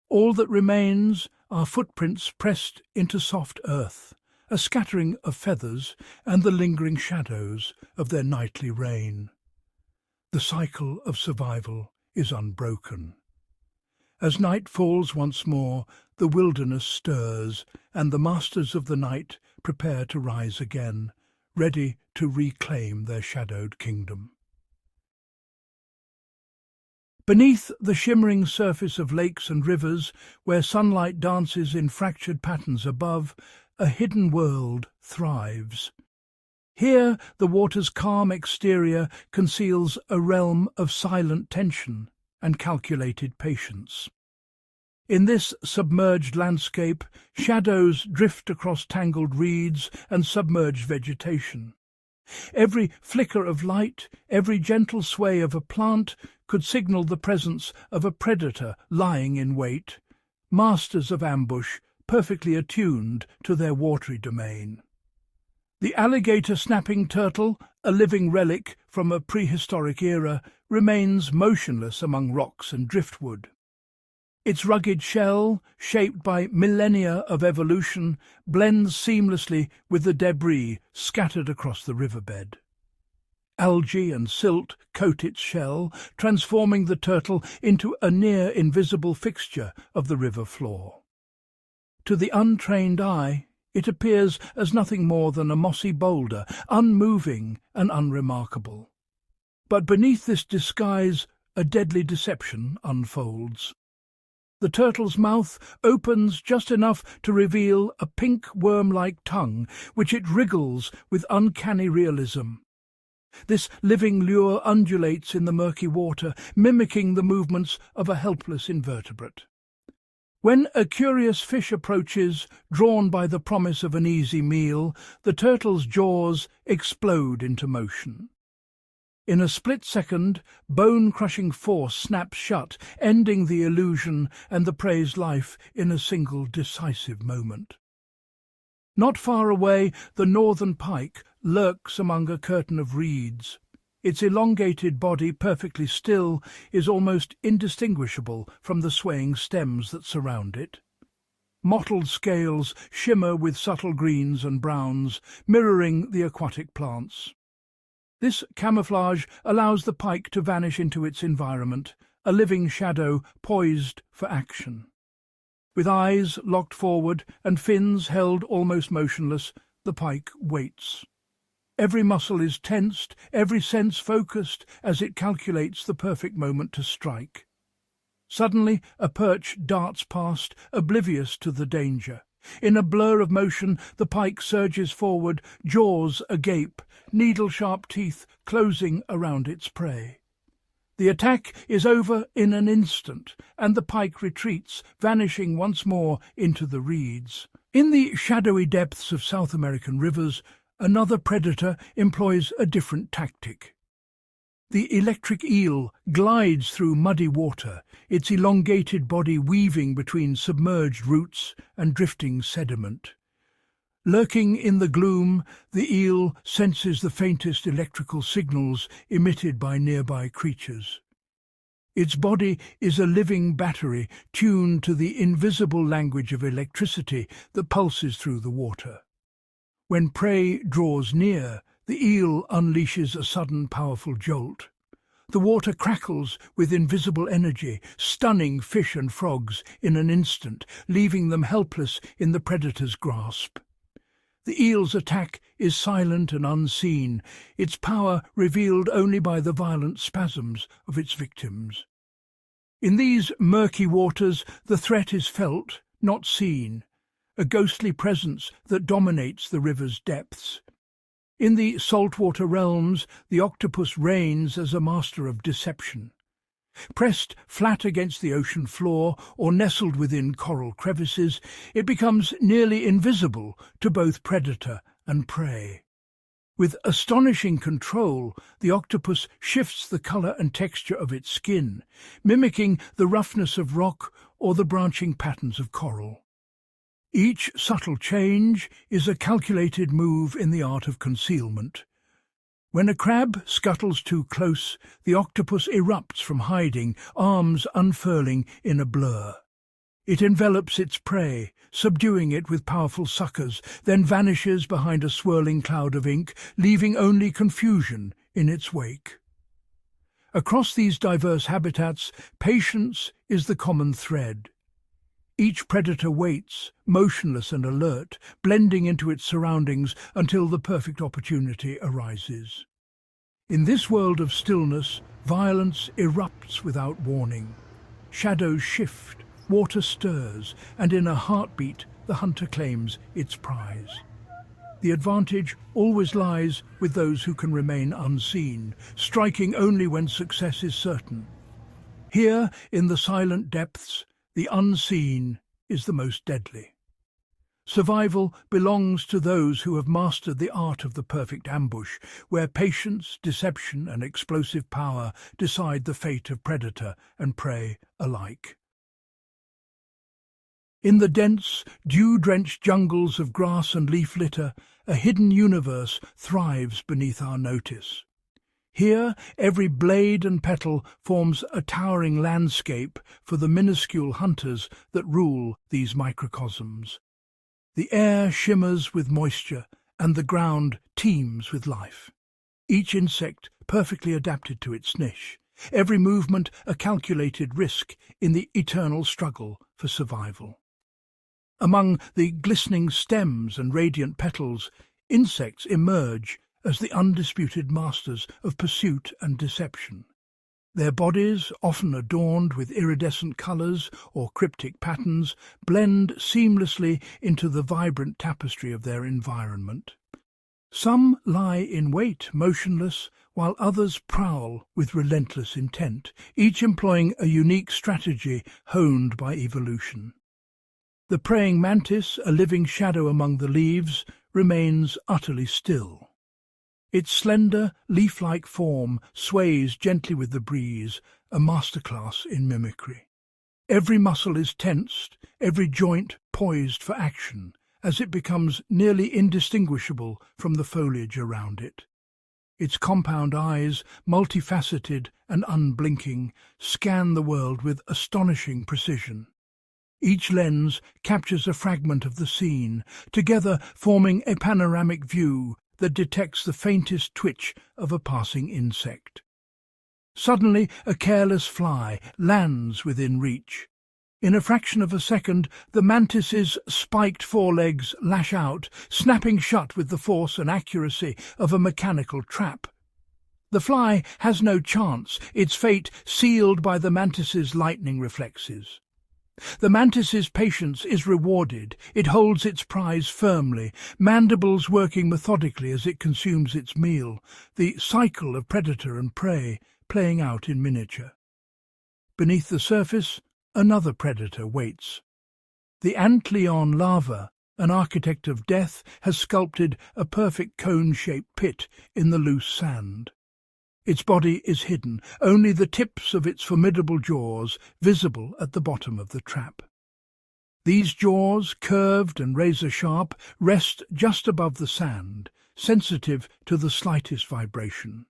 A: All that remains are footprints pressed into soft earth, a scattering of feathers and the lingering shadows of their nightly reign. The cycle of survival is unbroken. As night falls once more, the wilderness stirs, and the masters of the night prepare to rise again, ready to reclaim their shadowed kingdom. Beneath the shimmering surface of lakes and rivers, where sunlight dances in fractured patterns above, a hidden world thrives. Here, the water's calm exterior conceals a realm of silent tension and calculated patience. In this submerged landscape, shadows drift across tangled reeds and submerged vegetation. Every flicker of light, every gentle sway of a plant could signal the presence of a predator lying in wait, masters of ambush, perfectly attuned to their watery domain. The alligator snapping turtle, a living relic from a prehistoric era, remains motionless among rocks and driftwood. Its rugged shell, shaped by millennia of evolution, blends seamlessly with the debris scattered across the riverbed. Algae and silt coat its shell, transforming the turtle into a near-invisible fixture of the river floor. To the untrained eye, it appears as nothing more than a mossy boulder, unmoving and unremarkable. But beneath this disguise, a deadly deception unfolds. The turtle's mouth opens just enough to reveal a pink worm-like tongue, which it wriggles with uncanny realism. This living lure undulates in the murky water, mimicking the movements of a helpless invertebrate. When a curious fish approaches, drawn by the promise of an easy meal, the turtle's jaws explode into motion. In a split second, bone-crushing force snaps shut, ending the illusion and the prey's life in a single decisive moment. Not far away, the northern pike lurks among a curtain of reeds. Its elongated body, perfectly still, is almost indistinguishable from the swaying stems that surround it. Mottled scales shimmer with subtle greens and browns, mirroring the aquatic plants. This camouflage allows the pike to vanish into its environment, a living shadow poised for action. With eyes locked forward and fins held almost motionless, the pike waits. Every muscle is tensed, every sense focused as it calculates the perfect moment to strike. Suddenly, a perch darts past, oblivious to the danger. In a blur of motion, the pike surges forward, jaws agape, needle-sharp teeth closing around its prey. The attack is over in an instant, and the pike retreats, vanishing once more into the reeds. In the shadowy depths of South American rivers, another predator employs a different tactic. The electric eel glides through muddy water, its elongated body weaving between submerged roots and drifting sediment. Lurking in the gloom, the eel senses the faintest electrical signals emitted by nearby creatures. Its body is a living battery tuned to the invisible language of electricity that pulses through the water. When prey draws near, the eel unleashes a sudden powerful jolt. The water crackles with invisible energy, stunning fish and frogs in an instant, leaving them helpless in the predator's grasp. The eel's attack is silent and unseen, its power revealed only by the violent spasms of its victims. In these murky waters, the threat is felt, not seen, a ghostly presence that dominates the river's depths. In the saltwater realms, the octopus reigns as a master of deception. Pressed flat against the ocean floor or nestled within coral crevices, it becomes nearly invisible to both predator and prey. With astonishing control, the octopus shifts the colour and texture of its skin, mimicking the roughness of rock or the branching patterns of coral. Each subtle change is a calculated move in the art of concealment. When a crab scuttles too close, the octopus erupts from hiding, arms unfurling in a blur. It envelops its prey, subduing it with powerful suckers, then vanishes behind a swirling cloud of ink, leaving only confusion in its wake. Across these diverse habitats, patience is the common thread. Each predator waits, motionless and alert, blending into its surroundings until the perfect opportunity arises. In this world of stillness, violence erupts without warning. Shadows shift, water stirs, and in a heartbeat the hunter claims its prize. The advantage always lies with those who can remain unseen, striking only when success is certain. Here, in the silent depths, the unseen is the most deadly. Survival belongs to those who have mastered the art of the perfect ambush, where patience, deception, and explosive power decide the fate of predator and prey alike. In the dense, dew-drenched jungles of grass and leaf litter, a hidden universe thrives beneath our notice. Here, every blade and petal forms a towering landscape for the minuscule hunters that rule these microcosms. The air shimmers with moisture, and the ground teems with life. Each insect perfectly adapted to its niche, every movement a calculated risk in the eternal struggle for survival. Among the glistening stems and radiant petals, insects emerge as the undisputed masters of pursuit and deception. Their bodies, often adorned with iridescent colours or cryptic patterns, blend seamlessly into the vibrant tapestry of their environment. Some lie in wait, motionless, while others prowl with relentless intent, each employing a unique strategy honed by evolution. The praying mantis, a living shadow among the leaves, remains utterly still. Its slender, leaf-like form sways gently with the breeze, a masterclass in mimicry. Every muscle is tensed, every joint poised for action, as it becomes nearly indistinguishable from the foliage around it. Its compound eyes, multifaceted and unblinking, scan the world with astonishing precision. Each lens captures a fragment of the scene, together forming a panoramic view that detects the faintest twitch of a passing insect. Suddenly, a careless fly lands within reach. In a fraction of a second, the mantis's spiked forelegs lash out, snapping shut with the force and accuracy of a mechanical trap. The fly has no chance, its fate sealed by the mantis's lightning reflexes. The mantis's patience is rewarded. It holds its prize firmly, mandibles working methodically as it consumes its meal, the cycle of predator and prey playing out in miniature. Beneath the surface, another predator waits. The antlion larva, an architect of death, has sculpted a perfect cone-shaped pit in the loose sand. Its body is hidden, only the tips of its formidable jaws visible at the bottom of the trap. These jaws, curved and razor-sharp, rest just above the sand, sensitive to the slightest vibration.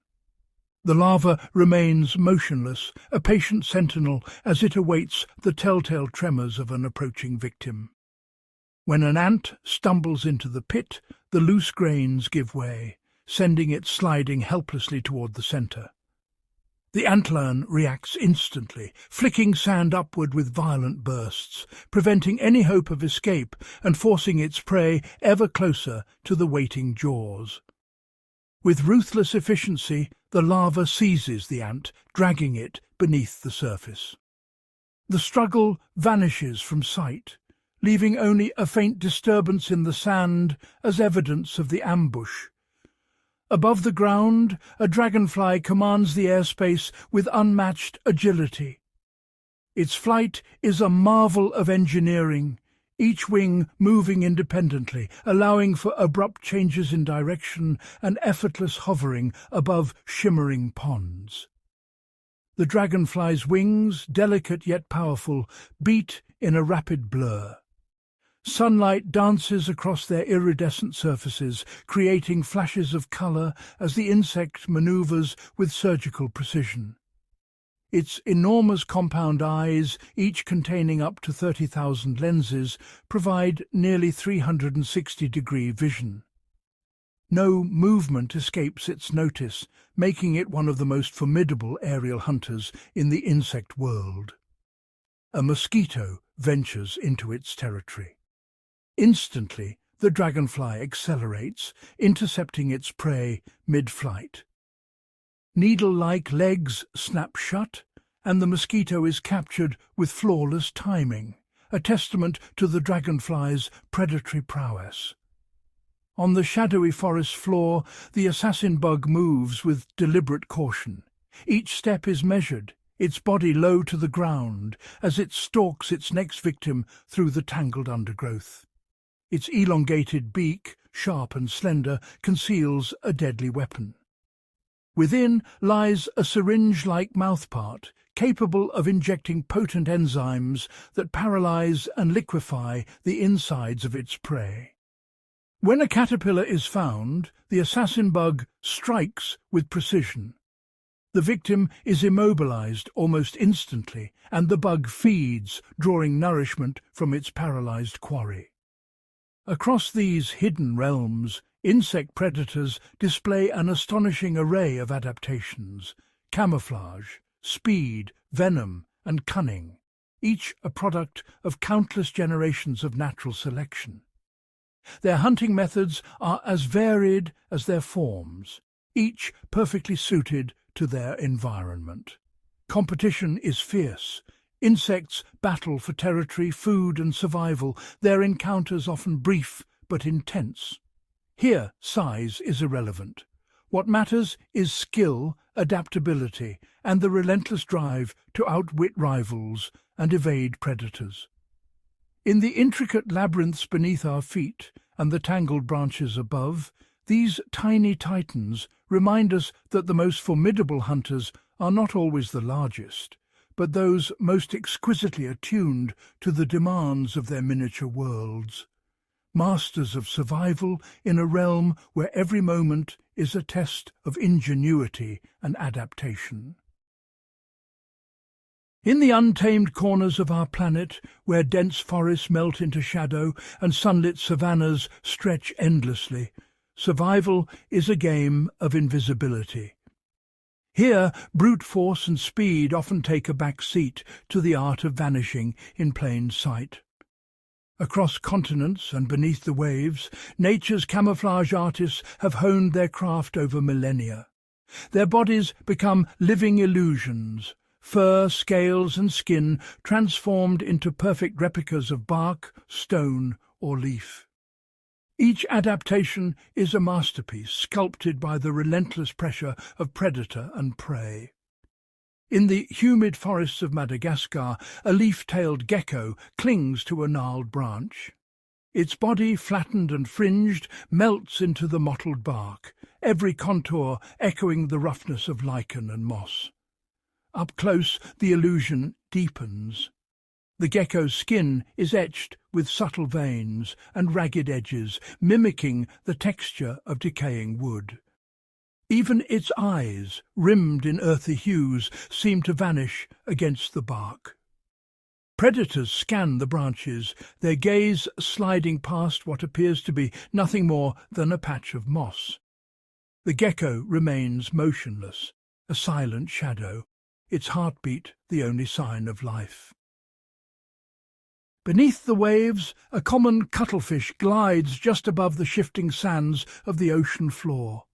A: The larva remains motionless, a patient sentinel as it awaits the telltale tremors of an approaching victim. When an ant stumbles into the pit, the loose grains give way, sending it sliding helplessly toward the centre. The antlion reacts instantly, flicking sand upward with violent bursts, preventing any hope of escape and forcing its prey ever closer to the waiting jaws. With ruthless efficiency, the larva seizes the ant, dragging it beneath the surface. The struggle vanishes from sight, leaving only a faint disturbance in the sand as evidence of the ambush. Above the ground, a dragonfly commands the airspace with unmatched agility. Its flight is a marvel of engineering, each wing moving independently, allowing for abrupt changes in direction and effortless hovering above shimmering ponds. The dragonfly's wings, delicate yet powerful, beat in a rapid blur. Sunlight dances across their iridescent surfaces, creating flashes of colour as the insect manoeuvres with surgical precision. Its enormous compound eyes, each containing up to 30,000 lenses, provide nearly 360-degree vision. No movement escapes its notice, making it one of the most formidable aerial hunters in the insect world. A mosquito ventures into its territory. Instantly, the dragonfly accelerates, intercepting its prey mid-flight. Needle-like legs snap shut, and the mosquito is captured with flawless timing, a testament to the dragonfly's predatory prowess. On the shadowy forest floor, the assassin bug moves with deliberate caution. Each step is measured, its body low to the ground, as it stalks its next victim through the tangled undergrowth. Its elongated beak, sharp and slender, conceals a deadly weapon. Within lies a syringe-like mouthpart, capable of injecting potent enzymes that paralyze and liquefy the insides of its prey. When a caterpillar is found, the assassin bug strikes with precision. The victim is immobilized almost instantly, and the bug feeds, drawing nourishment from its paralyzed quarry. Across these hidden realms, insect predators display an astonishing array of adaptations: camouflage, speed, venom, and cunning, each a product of countless generations of natural selection. Their hunting methods are as varied as their forms, each perfectly suited to their environment. Competition is fierce. Insects battle for territory, food, and survival, their encounters often brief but intense. Here, size is irrelevant. What matters is skill, adaptability, and the relentless drive to outwit rivals and evade predators. In the intricate labyrinths beneath our feet and the tangled branches above, these tiny titans remind us that the most formidable hunters are not always the largest, but those most exquisitely attuned to the demands of their miniature worlds. Masters of survival in a realm where every moment is a test of ingenuity and adaptation. In the untamed corners of our planet, where dense forests melt into shadow and sunlit savannas stretch endlessly, survival is a game of invisibility. Here, brute force and speed often take a back seat to the art of vanishing in plain sight. Across continents and beneath the waves, nature's camouflage artists have honed their craft over millennia. Their bodies become living illusions, fur, scales and skin transformed into perfect replicas of bark, stone or leaf. Each adaptation is a masterpiece sculpted by the relentless pressure of predator and prey. In the humid forests of Madagascar, a leaf-tailed gecko clings to a gnarled branch. Its body, flattened and fringed, melts into the mottled bark, every contour echoing the roughness of lichen and moss. Up close, the illusion deepens. The gecko's skin is etched with subtle veins and ragged edges, mimicking the texture of decaying wood. Even its eyes, rimmed in earthy hues, seem to vanish against the bark. Predators scan the branches, their gaze sliding past what appears to be nothing more than a patch of moss. The gecko remains motionless, a silent shadow, its heartbeat the only sign of life. Beneath the waves, a common cuttlefish glides just above the shifting sands of the ocean floor.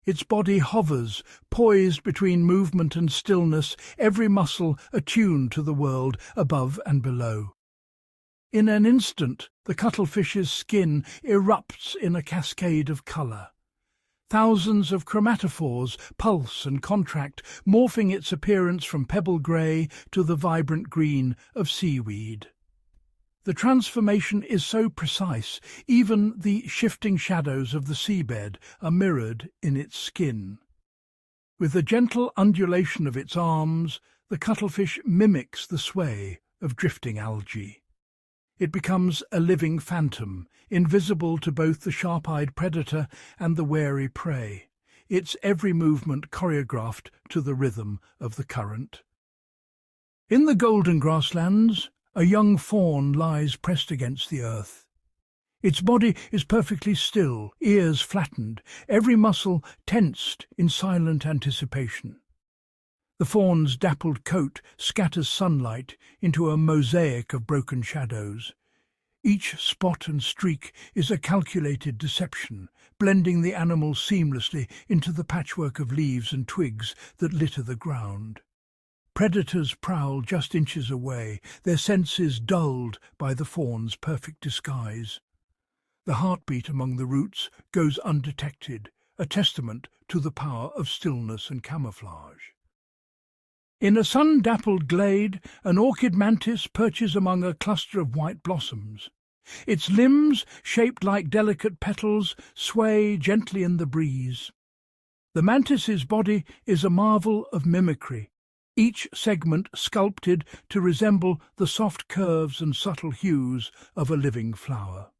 A: Its body hovers, poised between movement and stillness, every muscle attuned to the world above and below. In an instant, the cuttlefish's skin erupts in a cascade of colour. Thousands of chromatophores pulse and contract, morphing its appearance from pebble grey to the vibrant green of seaweed. The transformation is so precise, even the shifting shadows of the seabed are mirrored in its skin. With the gentle undulation of its arms, the cuttlefish mimics the sway of drifting algae. It becomes a living phantom, invisible to both the sharp-eyed predator and the wary prey, its every movement choreographed to the rhythm of the current. In the golden grasslands, a young fawn lies pressed against the earth. Its body is perfectly still, ears flattened, every muscle tensed in silent anticipation. The fawn's dappled coat scatters sunlight into a mosaic of broken shadows. Each spot and streak is a calculated deception, blending the animal seamlessly into the patchwork of leaves and twigs that litter the ground. Predators prowl just inches away, their senses dulled by the fawn's perfect disguise. The heartbeat among the roots goes undetected, a testament to the power of stillness and camouflage. In a sun-dappled glade, an orchid mantis perches among a cluster of white blossoms. Its limbs, shaped like delicate petals, sway gently in the breeze. The mantis's body is a marvel of mimicry, each segment sculpted to resemble the soft curves and subtle hues of a living flower.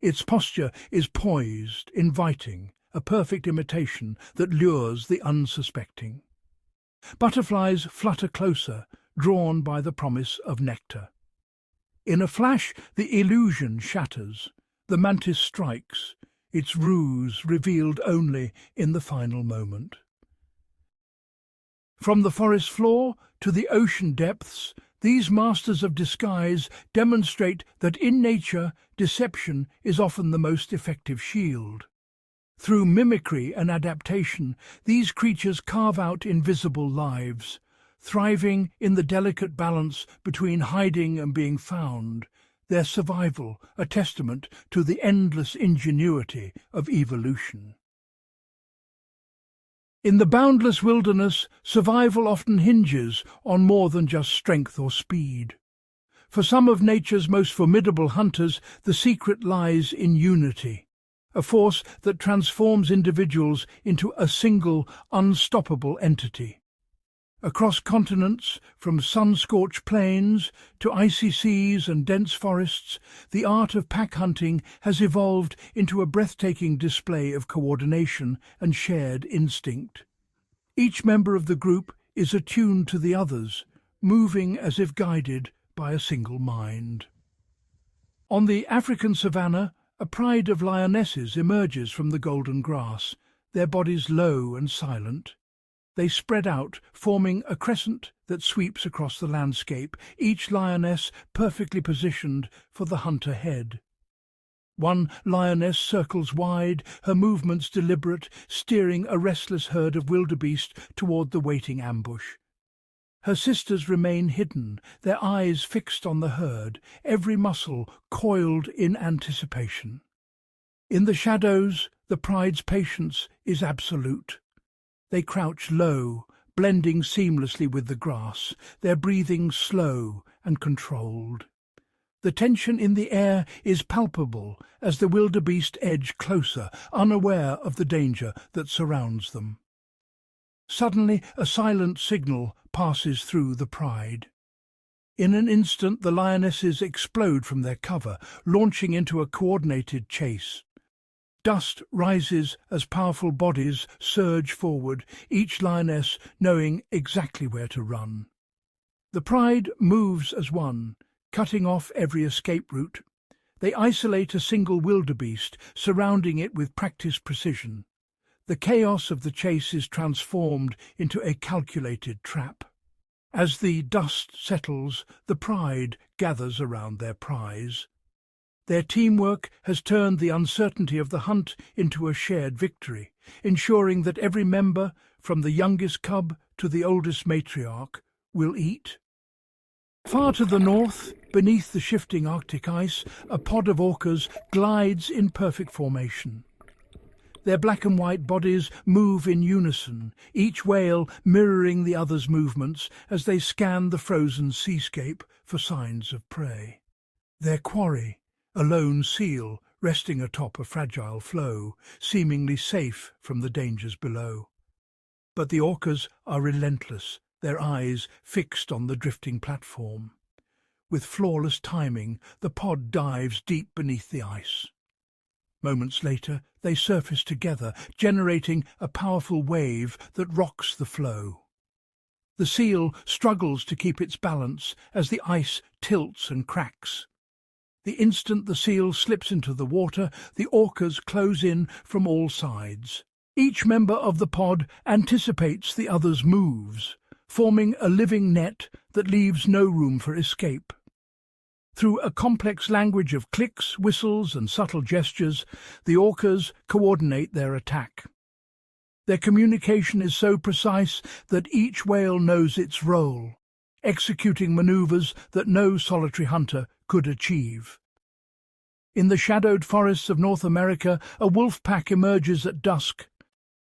A: Its posture is poised, inviting, a perfect imitation that lures the unsuspecting. Butterflies flutter closer, drawn by the promise of nectar. In a flash, the illusion shatters. The mantis strikes, its ruse revealed only in the final moment. From the forest floor to the ocean depths, these masters of disguise demonstrate that in nature, deception is often the most effective shield. Through mimicry and adaptation, these creatures carve out invisible lives, thriving in the delicate balance between hiding and being found, their survival a testament to the endless ingenuity of evolution. In the boundless wilderness, survival often hinges on more than just strength or speed. For some of nature's most formidable hunters, the secret lies in unity, a force that transforms individuals into a single, unstoppable entity. Across continents, from sun-scorched plains to icy seas and dense forests, the art of pack hunting has evolved into a breathtaking display of coordination and shared instinct. Each member of the group is attuned to the others, moving as if guided by a single mind. On the African savanna, a pride of lionesses emerges from the golden grass, their bodies low and silent. They spread out, forming a crescent that sweeps across the landscape, each lioness perfectly positioned for the hunt ahead. One lioness circles wide, her movements deliberate, steering a restless herd of wildebeest toward the waiting ambush. Her sisters remain hidden, their eyes fixed on the herd, every muscle coiled in anticipation. In the shadows, the pride's patience is absolute. They crouch low, blending seamlessly with the grass, their breathing slow and controlled. The tension in the air is palpable as the wildebeest edge closer, unaware of the danger that surrounds them. Suddenly, a silent signal passes through the pride. In an instant, the lionesses explode from their cover, launching into a coordinated chase. Dust rises as powerful bodies surge forward, each lioness knowing exactly where to run. The pride moves as one, cutting off every escape route. They isolate a single wildebeest, surrounding it with practiced precision. The chaos of the chase is transformed into a calculated trap. As the dust settles, the pride gathers around their prize. Their teamwork has turned the uncertainty of the hunt into a shared victory, ensuring that every member, from the youngest cub to the oldest matriarch, will eat. Far to the north, beneath the shifting Arctic ice, a pod of orcas glides in perfect formation. Their black and white bodies move in unison, each whale mirroring the other's movements as they scan the frozen seascape for signs of prey. Their quarry, a lone seal resting atop a fragile floe, seemingly safe from the dangers below. But the orcas are relentless, their eyes fixed on the drifting platform. With flawless timing, the pod dives deep beneath the ice. Moments later, they surface together, generating a powerful wave that rocks the floe. The seal struggles to keep its balance as the ice tilts and cracks. The instant the seal slips into the water, the orcas close in from all sides. Each member of the pod anticipates the other's moves, forming a living net that leaves no room for escape. Through a complex language of clicks, whistles, and subtle gestures, the orcas coordinate their attack. Their communication is so precise that each whale knows its role, executing maneuvers that no solitary hunter could achieve. In the shadowed forests of North America, a wolf pack emerges at dusk.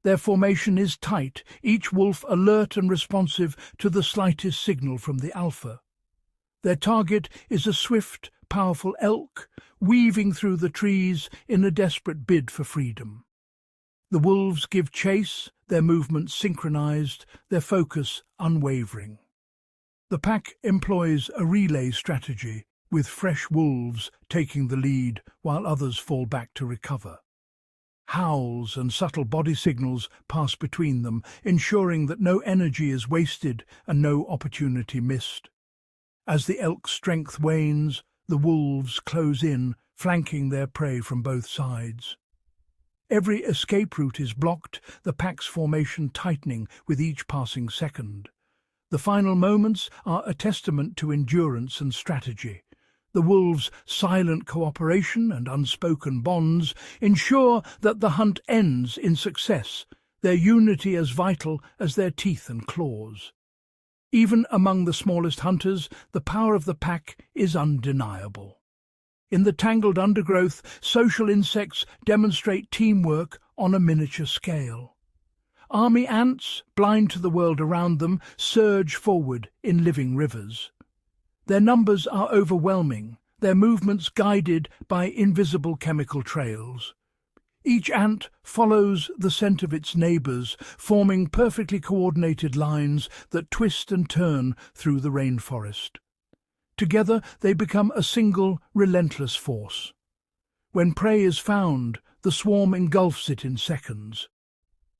A: Their formation is tight, each wolf alert and responsive to the slightest signal from the alpha. Their target is a swift, powerful elk, weaving through the trees in a desperate bid for freedom. The wolves give chase, their movements synchronized, their focus unwavering. The pack employs a relay strategy, with fresh wolves taking the lead while others fall back to recover. Howls and subtle body signals pass between them, ensuring that no energy is wasted and no opportunity missed. As the elk's strength wanes, the wolves close in, flanking their prey from both sides. Every escape route is blocked, the pack's formation tightening with each passing second. The final moments are a testament to endurance and strategy. The wolves' silent cooperation and unspoken bonds ensure that the hunt ends in success, their unity as vital as their teeth and claws. Even among the smallest hunters, the power of the pack is undeniable. In the tangled undergrowth, social insects demonstrate teamwork on a miniature scale. Army ants, blind to the world around them, surge forward in living rivers. Their numbers are overwhelming, their movements guided by invisible chemical trails. Each ant follows the scent of its neighbours, forming perfectly coordinated lines that twist and turn through the rainforest. Together they become a single, relentless force. When prey is found, the swarm engulfs it in seconds.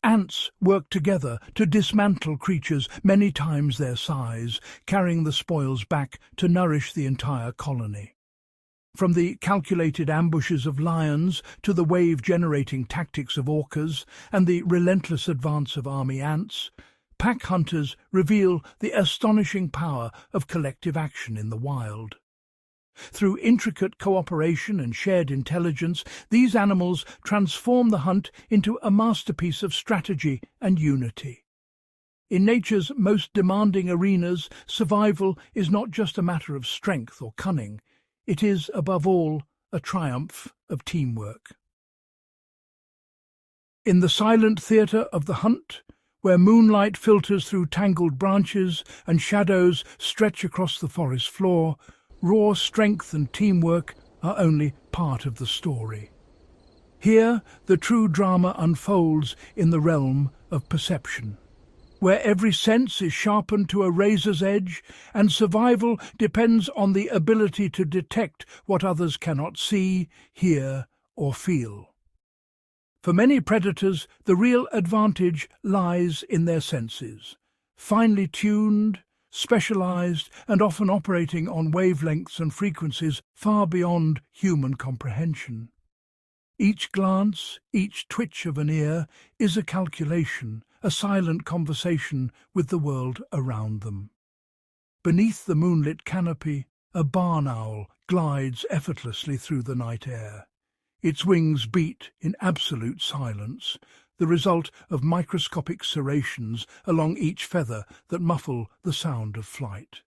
A: Ants work together to dismantle creatures many times their size, carrying the spoils back to nourish the entire colony. From the calculated ambushes of lions to the wave-generating tactics of orcas and the relentless advance of army ants, pack hunters reveal the astonishing power of collective action in the wild. Through intricate cooperation and shared intelligence, these animals transform the hunt into a masterpiece of strategy and unity. In nature's most demanding arenas, survival is not just a matter of strength or cunning. It is, above all, a triumph of teamwork. In the silent theatre of the hunt, where moonlight filters through tangled branches and shadows stretch across the forest floor, raw strength and teamwork are only part of the story. Here, the true drama unfolds in the realm of perception, where every sense is sharpened to a razor's edge, and survival depends on the ability to detect what others cannot see, hear, or feel. For many predators, the real advantage lies in their senses, finely tuned, specialized, and often operating on wavelengths and frequencies far beyond human comprehension. Each glance, each twitch of an ear is a calculation, a silent conversation with the world around them. Beneath the moonlit canopy, a barn owl glides effortlessly through the night air. Its wings beat in absolute silence, the result of microscopic serrations along each feather that muffle the sound of flight.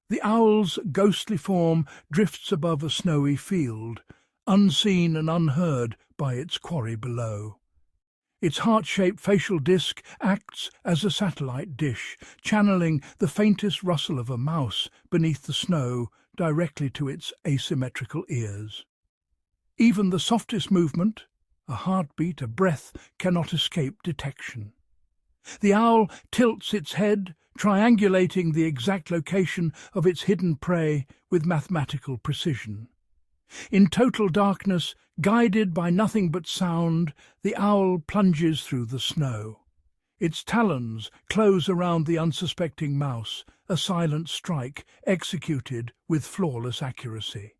A: The owl's ghostly form drifts above a snowy field, unseen and unheard by its quarry below. Its heart-shaped facial disc acts as a satellite dish, channeling the faintest rustle of a mouse beneath the snow directly to its asymmetrical ears. Even the softest movement, a heartbeat, a breath, cannot escape detection. The owl tilts its head, triangulating the exact location of its hidden prey with mathematical precision. In total darkness, guided by nothing but sound, the owl plunges through the snow. Its talons close around the unsuspecting mouse, a silent strike executed with flawless accuracy.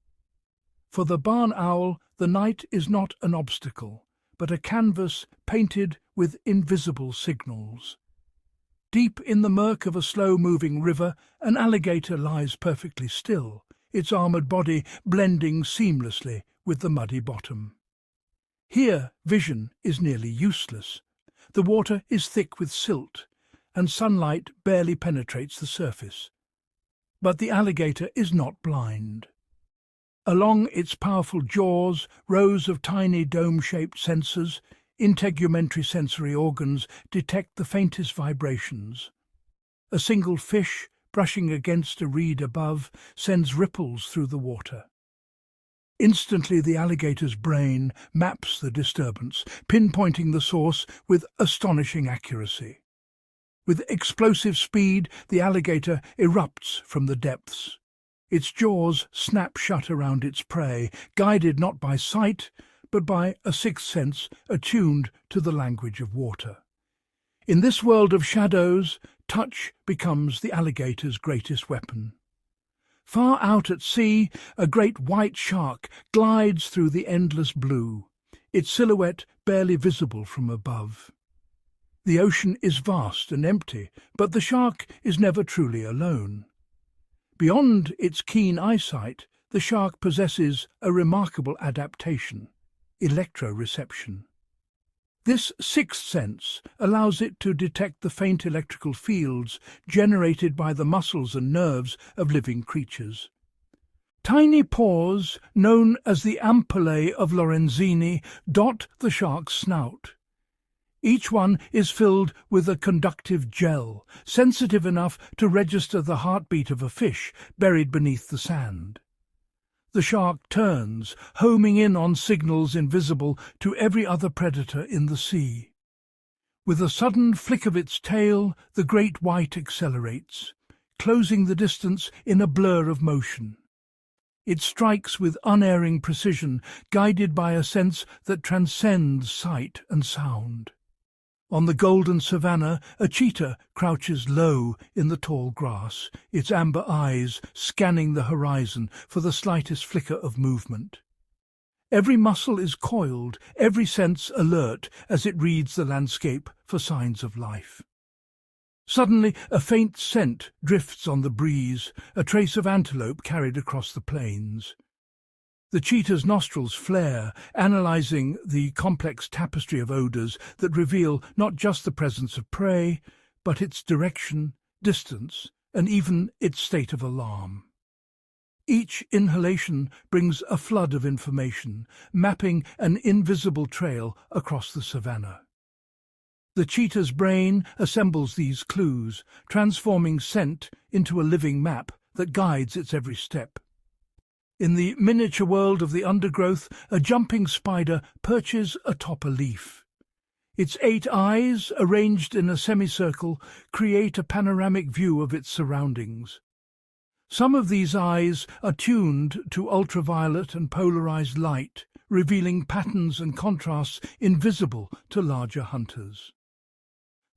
A: For the barn owl, the night is not an obstacle, but a canvas painted with invisible signals. Deep in the murk of a slow-moving river, an alligator lies perfectly still, its armoured body blending seamlessly with the muddy bottom. Here vision is nearly useless. The water is thick with silt, and sunlight barely penetrates the surface. But the alligator is not blind. Along its powerful jaws, rows of tiny dome-shaped sensors, integumentary sensory organs, detect the faintest vibrations. A single fish, brushing against a reed above, sends ripples through the water. Instantly the alligator's brain maps the disturbance, pinpointing the source with astonishing accuracy. With explosive speed, the alligator erupts from the depths. Its jaws snap shut around its prey, guided not by sight, but by a sixth sense attuned to the language of water. In this world of shadows, touch becomes the alligator's greatest weapon. Far out at sea, a great white shark glides through the endless blue, its silhouette barely visible from above. The ocean is vast and empty, but the shark is never truly alone. Beyond its keen eyesight, the shark possesses a remarkable adaptation: electroreception. This sixth sense allows it to detect the faint electrical fields generated by the muscles and nerves of living creatures. Tiny pores, known as the ampullae of Lorenzini, dot the shark's snout. Each one is filled with a conductive gel, sensitive enough to register the heartbeat of a fish buried beneath the sand. The shark turns, homing in on signals invisible to every other predator in the sea. With a sudden flick of its tail, the great white accelerates, closing the distance in a blur of motion. It strikes with unerring precision, guided by a sense that transcends sight and sound. On the golden savanna, a cheetah crouches low in the tall grass, its amber eyes scanning the horizon for the slightest flicker of movement. Every muscle is coiled, every sense alert as it reads the landscape for signs of life. Suddenly, a faint scent drifts on the breeze, a trace of antelope carried across the plains. The cheetah's nostrils flare, analyzing the complex tapestry of odours that reveal not just the presence of prey, but its direction, distance, and even its state of alarm. Each inhalation brings a flood of information, mapping an invisible trail across the savanna. The cheetah's brain assembles these clues, transforming scent into a living map that guides its every step. In the miniature world of the undergrowth, a jumping spider perches atop a leaf. Its 8 eyes, arranged in a semicircle, create a panoramic view of its surroundings. Some of these eyes are tuned to ultraviolet and polarized light, revealing patterns and contrasts invisible to larger hunters.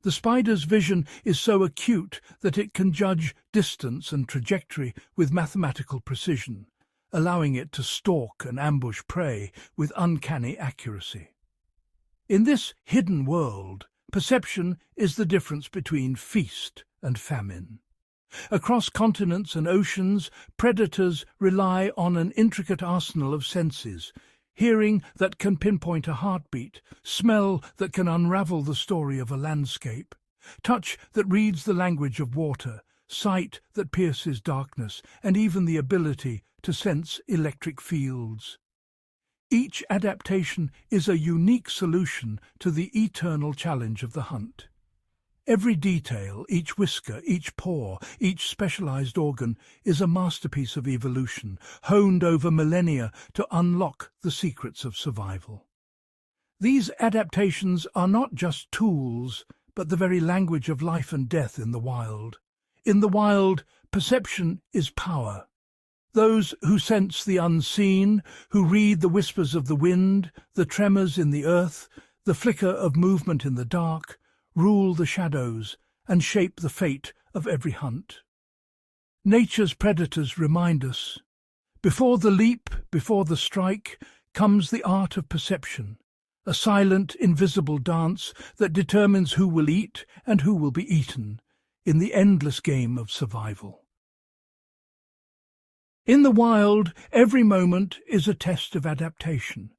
A: The spider's vision is so acute that it can judge distance and trajectory with mathematical precision, allowing it to stalk and ambush prey with uncanny accuracy. In this hidden world, perception is the difference between feast and famine. Across continents and oceans, predators rely on an intricate arsenal of senses: hearing that can pinpoint a heartbeat, smell that can unravel the story of a landscape, touch that reads the language of water, sight that pierces darkness, and even the ability to sense electric fields. Each adaptation is a unique solution to the eternal challenge of the hunt. Every detail, each whisker, each pore, each specialized organ is a masterpiece of evolution, honed over millennia to unlock the secrets of survival. These adaptations are not just tools, but the very language of life and death in the wild. In the wild, perception is power. Those who sense the unseen, who read the whispers of the wind, the tremors in the earth, the flicker of movement in the dark, rule the shadows and shape the fate of every hunt. Nature's predators remind us, before the leap, before the strike, comes the art of perception, a silent, invisible dance that determines who will eat and who will be eaten in the endless game of survival. In the wild, every moment is a test of adaptation,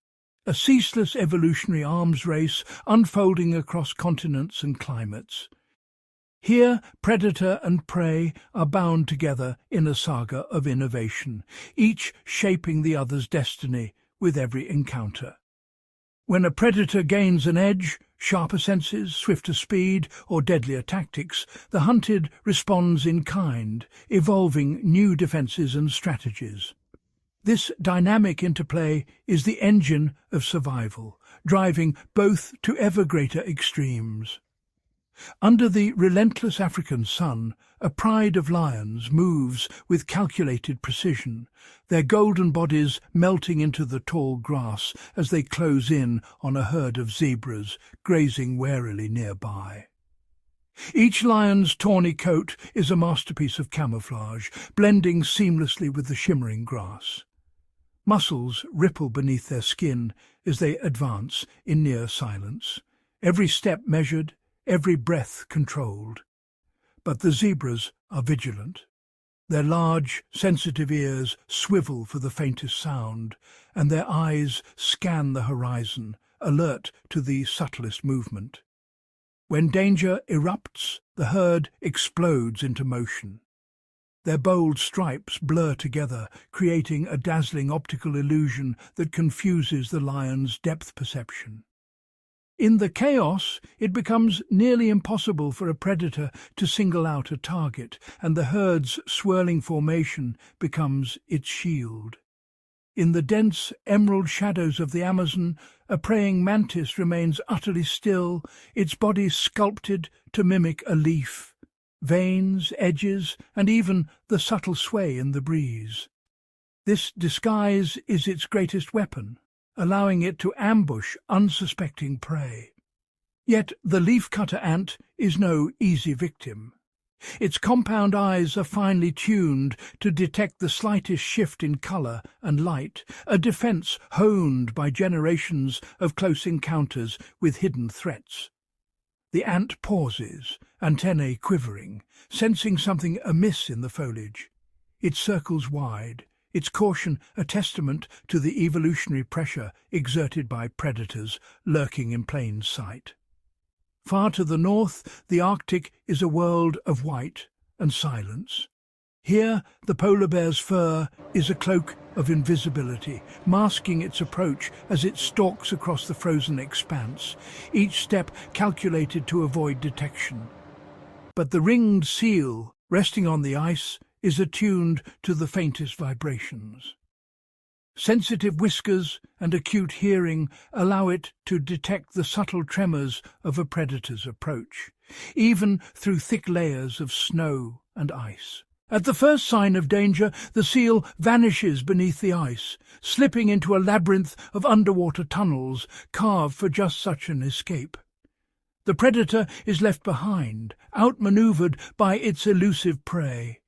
A: a ceaseless evolutionary arms race unfolding across continents and climates. Here, predator and prey are bound together in a saga of innovation, each shaping the other's destiny with every encounter. When a predator gains an edge, sharper senses, swifter speed, or deadlier tactics, the hunted responds in kind, evolving new defenses and strategies. This dynamic interplay is the engine of survival, driving both to ever greater extremes. Under the relentless African sun, a pride of lions moves with calculated precision, their golden bodies melting into the tall grass as they close in on a herd of zebras grazing warily nearby. Each lion's tawny coat is a masterpiece of camouflage, blending seamlessly with the shimmering grass. Muscles ripple beneath their skin as they advance in near silence, every step measured, every breath controlled. But the zebras are vigilant. Their large, sensitive ears swivel for the faintest sound, and their eyes scan the horizon, alert to the subtlest movement. When danger erupts, the herd explodes into motion. Their bold stripes blur together, creating a dazzling optical illusion that confuses the lion's depth perception. In the chaos, it becomes nearly impossible for a predator to single out a target, and the herd's swirling formation becomes its shield. In the dense emerald shadows of the Amazon, a praying mantis remains utterly still, its body sculpted to mimic a leaf, veins, edges, and even the subtle sway in the breeze. This disguise is its greatest weapon, allowing it to ambush unsuspecting prey. Yet the leafcutter ant is no easy victim. Its compound eyes are finely tuned to detect the slightest shift in colour and light, a defence honed by generations of close encounters with hidden threats. The ant pauses, antennae quivering, sensing something amiss in the foliage. It circles wide, its caution a testament to the evolutionary pressure exerted by predators lurking in plain sight. Far to the north, the Arctic is a world of white and silence. Here, the polar bear's fur is a cloak of invisibility, masking its approach as it stalks across the frozen expanse, each step calculated to avoid detection. But the ringed seal, resting on the ice, is attuned to the faintest vibrations. Sensitive whiskers and acute hearing allow it to detect the subtle tremors of a predator's approach, even through thick layers of snow and ice. At the first sign of danger, the seal vanishes beneath the ice, slipping into a labyrinth of underwater tunnels carved for just such an escape. The predator is left behind, outmaneuvered by its elusive prey.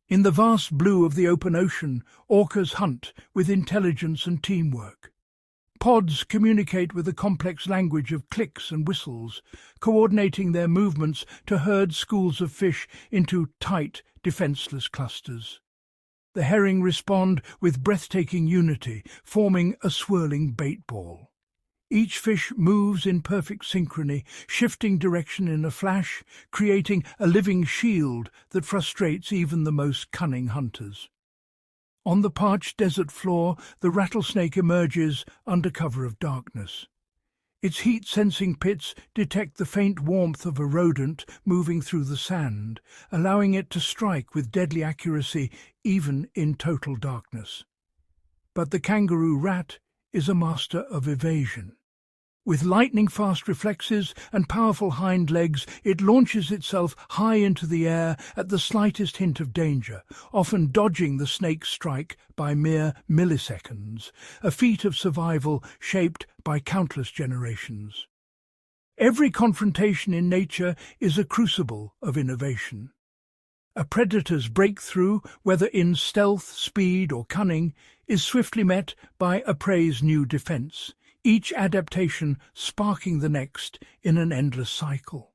A: In the vast blue of the open ocean, orcas hunt with intelligence and teamwork. Pods communicate with a complex language of clicks and whistles, coordinating their movements to herd schools of fish into tight, defenseless clusters. The herring respond with breathtaking unity, forming a swirling bait ball. Each fish moves in perfect synchrony, shifting direction in a flash, creating a living shield that frustrates even the most cunning hunters. On the parched desert floor, the rattlesnake emerges under cover of darkness. Its heat-sensing pits detect the faint warmth of a rodent moving through the sand, allowing it to strike with deadly accuracy even in total darkness. But the kangaroo rat is a master of evasion. With lightning-fast reflexes and powerful hind legs, it launches itself high into the air at the slightest hint of danger, often dodging the snake's strike by mere milliseconds, a feat of survival shaped by countless generations. Every confrontation in nature is a crucible of innovation. A predator's breakthrough, whether in stealth, speed, or cunning, is swiftly met by a prey's new defense, each adaptation sparking the next in an endless cycle.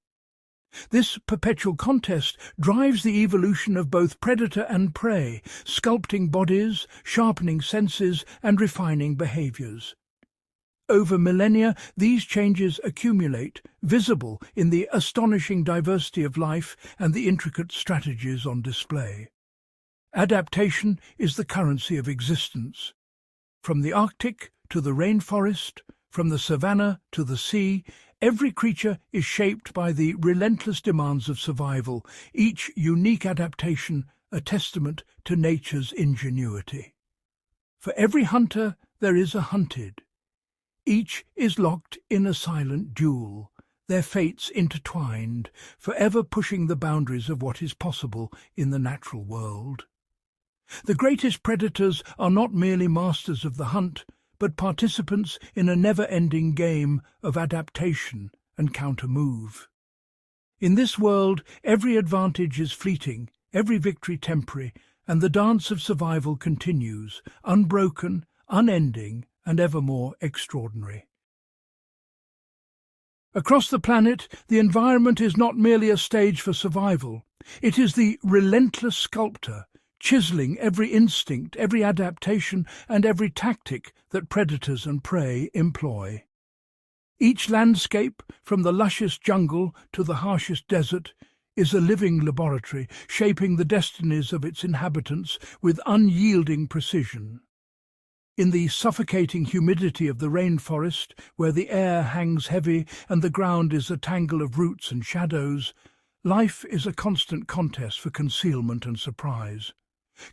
A: This perpetual contest drives the evolution of both predator and prey, sculpting bodies, sharpening senses, and refining behaviors. Over millennia, these changes accumulate, visible in the astonishing diversity of life and the intricate strategies on display. Adaptation is the currency of existence. From the Arctic to the rainforest, from the savanna to the sea, every creature is shaped by the relentless demands of survival, each unique adaptation a testament to nature's ingenuity. For every hunter there is a hunted. Each is locked in a silent duel, their fates intertwined, forever pushing the boundaries of what is possible in the natural world. The greatest predators are not merely masters of the hunt, but participants in a never-ending game of adaptation and countermove. In this world, every advantage is fleeting, every victory temporary, and the dance of survival continues, unbroken, unending, and ever more extraordinary. Across the planet, the environment is not merely a stage for survival. It is the relentless sculptor, chiseling every instinct, every adaptation, and every tactic that predators and prey employ. Each landscape, from the luscious jungle to the harshest desert, is a living laboratory, shaping the destinies of its inhabitants with unyielding precision. In the suffocating humidity of the rainforest, where the air hangs heavy and the ground is a tangle of roots and shadows, life is a constant contest for concealment and surprise.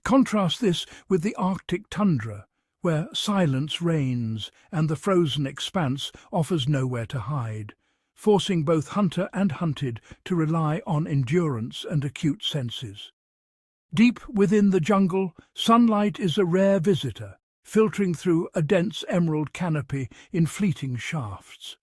A: Contrast this with the Arctic tundra, where silence reigns and the frozen expanse offers nowhere to hide, forcing both hunter and hunted to rely on endurance and acute senses. Deep within the jungle, sunlight is a rare visitor, filtering through a dense emerald canopy in fleeting shafts.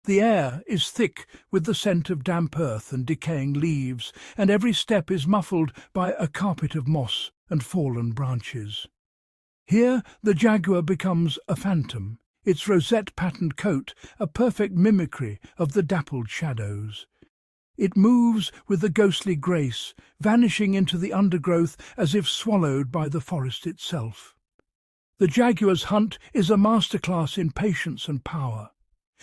A: The air is thick with the scent of damp earth and decaying leaves, and every step is muffled by a carpet of moss and fallen branches. Here the jaguar becomes a phantom, its rosette-patterned coat a perfect mimicry of the dappled shadows. It moves with a ghostly grace, vanishing into the undergrowth as if swallowed by the forest itself. The jaguar's hunt is a masterclass in patience and power.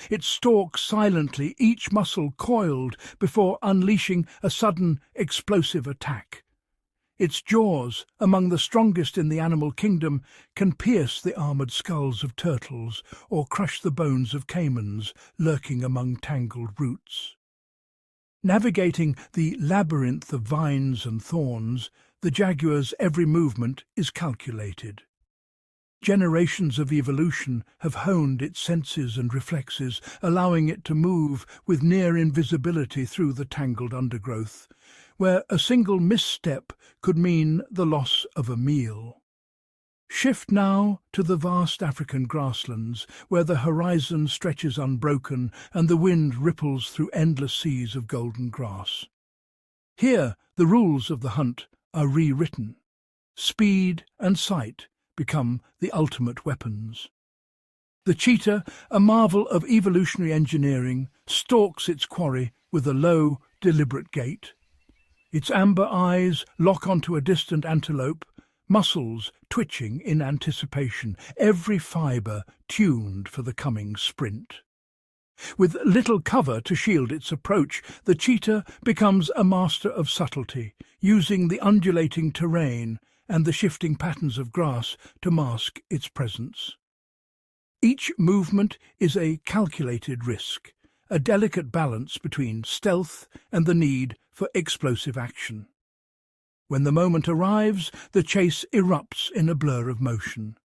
A: It stalks silently, each muscle coiled before unleashing a sudden, explosive attack. Its jaws, among the strongest in the animal kingdom, can pierce the armoured skulls of turtles or crush the bones of caimans lurking among tangled roots. Navigating the labyrinth of vines and thorns, the jaguar's every movement is calculated. Generations of evolution have honed its senses and reflexes, allowing it to move with near invisibility through the tangled undergrowth, where a single misstep could mean the loss of a meal. Shift now to the vast African grasslands, where the horizon stretches unbroken and the wind ripples through endless seas of golden grass. Here, the rules of the hunt are rewritten. Speed and sight become the ultimate weapons. The cheetah, a marvel of evolutionary engineering, stalks its quarry with a low, deliberate gait. Its amber eyes lock onto a distant antelope, muscles twitching in anticipation, every fibre tuned for the coming sprint. With little cover to shield its approach, the cheetah becomes a master of subtlety, using the undulating terrain and the shifting patterns of grass to mask its presence. Each movement is a calculated risk, a delicate balance between stealth and the need for explosive action. When the moment arrives, the chase erupts in a blur of motion.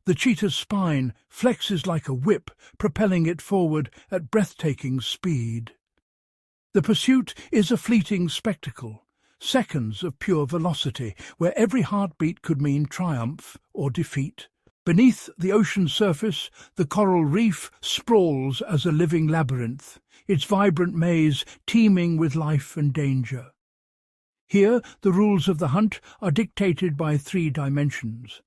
A: The cheetah's spine flexes like a whip, propelling it forward at breathtaking speed. The pursuit is a fleeting spectacle, seconds of pure velocity, where every heartbeat could mean triumph or defeat. Beneath the ocean's surface, the coral reef sprawls as a living labyrinth, its vibrant maze teeming with life and danger. Here, the rules of the hunt are dictated by 3 dimensions.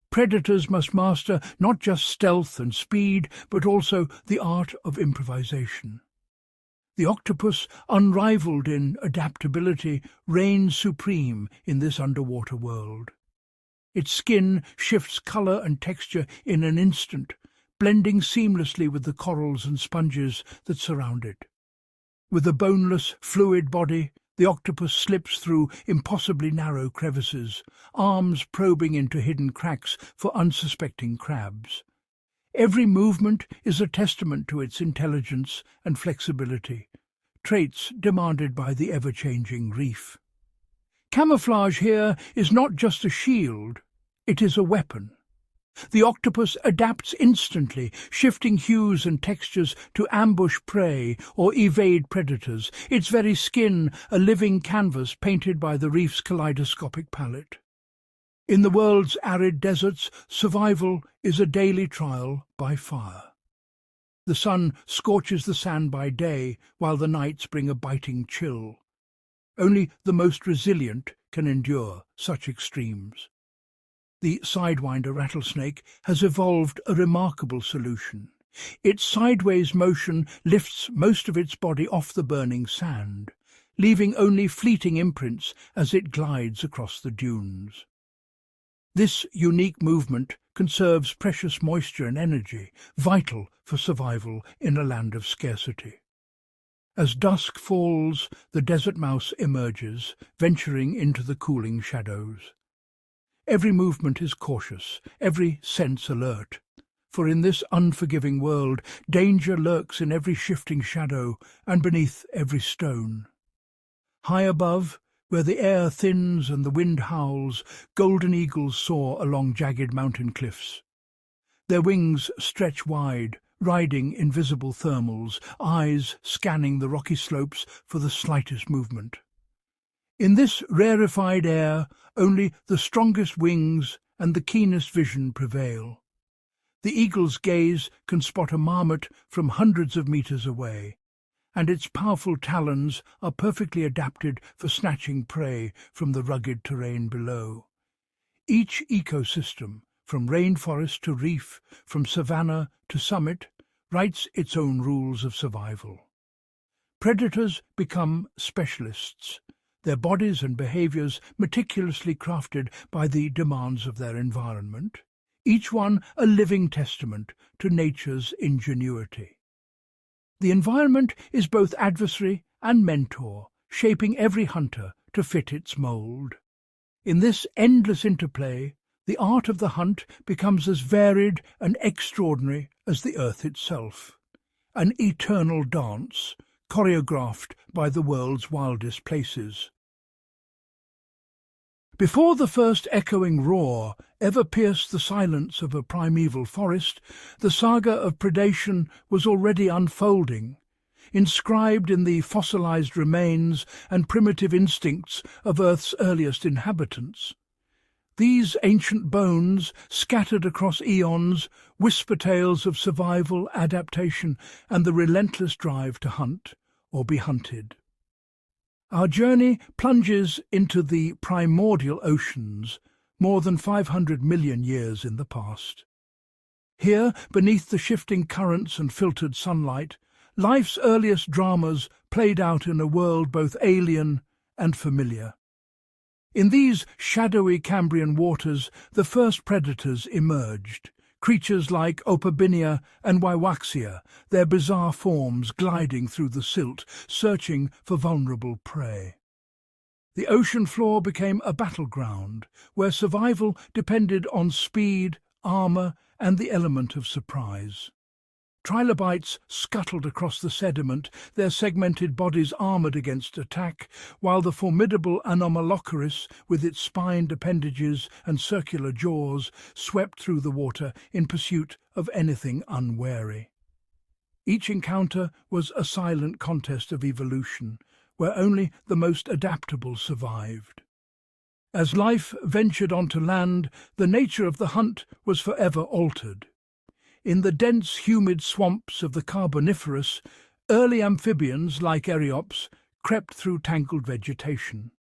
A: Predators must master not just stealth and speed, but also the art of improvisation. The octopus, unrivaled in adaptability, reigns supreme in this underwater world. Its skin shifts colour and texture in an instant, blending seamlessly with the corals and sponges that surround it. With a boneless, fluid body, the octopus slips through impossibly narrow crevices, arms probing into hidden cracks for unsuspecting crabs. Every movement is a testament to its intelligence and flexibility, traits demanded by the ever-changing reef. Camouflage here is not just a shield, it is a weapon. The octopus adapts instantly, shifting hues and textures to ambush prey or evade predators, its very skin a living canvas painted by the reef's kaleidoscopic palette. In the world's arid deserts, survival is a daily trial by fire. The sun scorches the sand by day, while the nights bring a biting chill. Only the most resilient can endure such extremes. The sidewinder rattlesnake has evolved a remarkable solution. Its sideways motion lifts most of its body off the burning sand, leaving only fleeting imprints as it glides across the dunes. This unique movement conserves precious moisture and energy, vital for survival in a land of scarcity. As dusk falls, the desert mouse emerges, venturing into the cooling shadows. Every movement is cautious, every sense alert, for in this unforgiving world, danger lurks in every shifting shadow and beneath every stone. High above, where the air thins and the wind howls, golden eagles soar along jagged mountain cliffs. Their wings stretch wide, riding invisible thermals, eyes scanning the rocky slopes for the slightest movement. In this rarefied air, only the strongest wings and the keenest vision prevail. The eagle's gaze can spot a marmot from hundreds of meters away, and its powerful talons are perfectly adapted for snatching prey from the rugged terrain below. Each ecosystem, from rainforest to reef, from savanna to summit, writes its own rules of survival. Predators become specialists, their bodies and behaviours meticulously crafted by the demands of their environment, each one a living testament to nature's ingenuity. The environment is both adversary and mentor, shaping every hunter to fit its mould. In this endless interplay, the art of the hunt becomes as varied and extraordinary as the earth itself, an eternal dance, choreographed by the world's wildest places. Before the first echoing roar ever pierced the silence of a primeval forest, the saga of predation was already unfolding, inscribed in the fossilized remains and primitive instincts of Earth's earliest inhabitants. These ancient bones, scattered across eons, whisper tales of survival, adaptation, and the relentless drive to hunt or be hunted. Our journey plunges into the primordial oceans, more than 500 million years in the past. Here, beneath the shifting currents and filtered sunlight, life's earliest dramas played out in a world both alien and familiar. In these shadowy Cambrian waters, the first predators emerged, creatures like Opabinia and Waiwaxia, their bizarre forms gliding through the silt, searching for vulnerable prey. The ocean floor became a battleground, where survival depended on speed, armor, and the element of surprise. Trilobites scuttled across the sediment, their segmented bodies armoured against attack, while the formidable Anomalocaris, with its spined appendages and circular jaws, swept through the water in pursuit of anything unwary. Each encounter was a silent contest of evolution, where only the most adaptable survived. As life ventured onto land, the nature of the hunt was forever altered. In the dense, humid swamps of the Carboniferous, early amphibians, like Eriops, crept through tangled vegetation.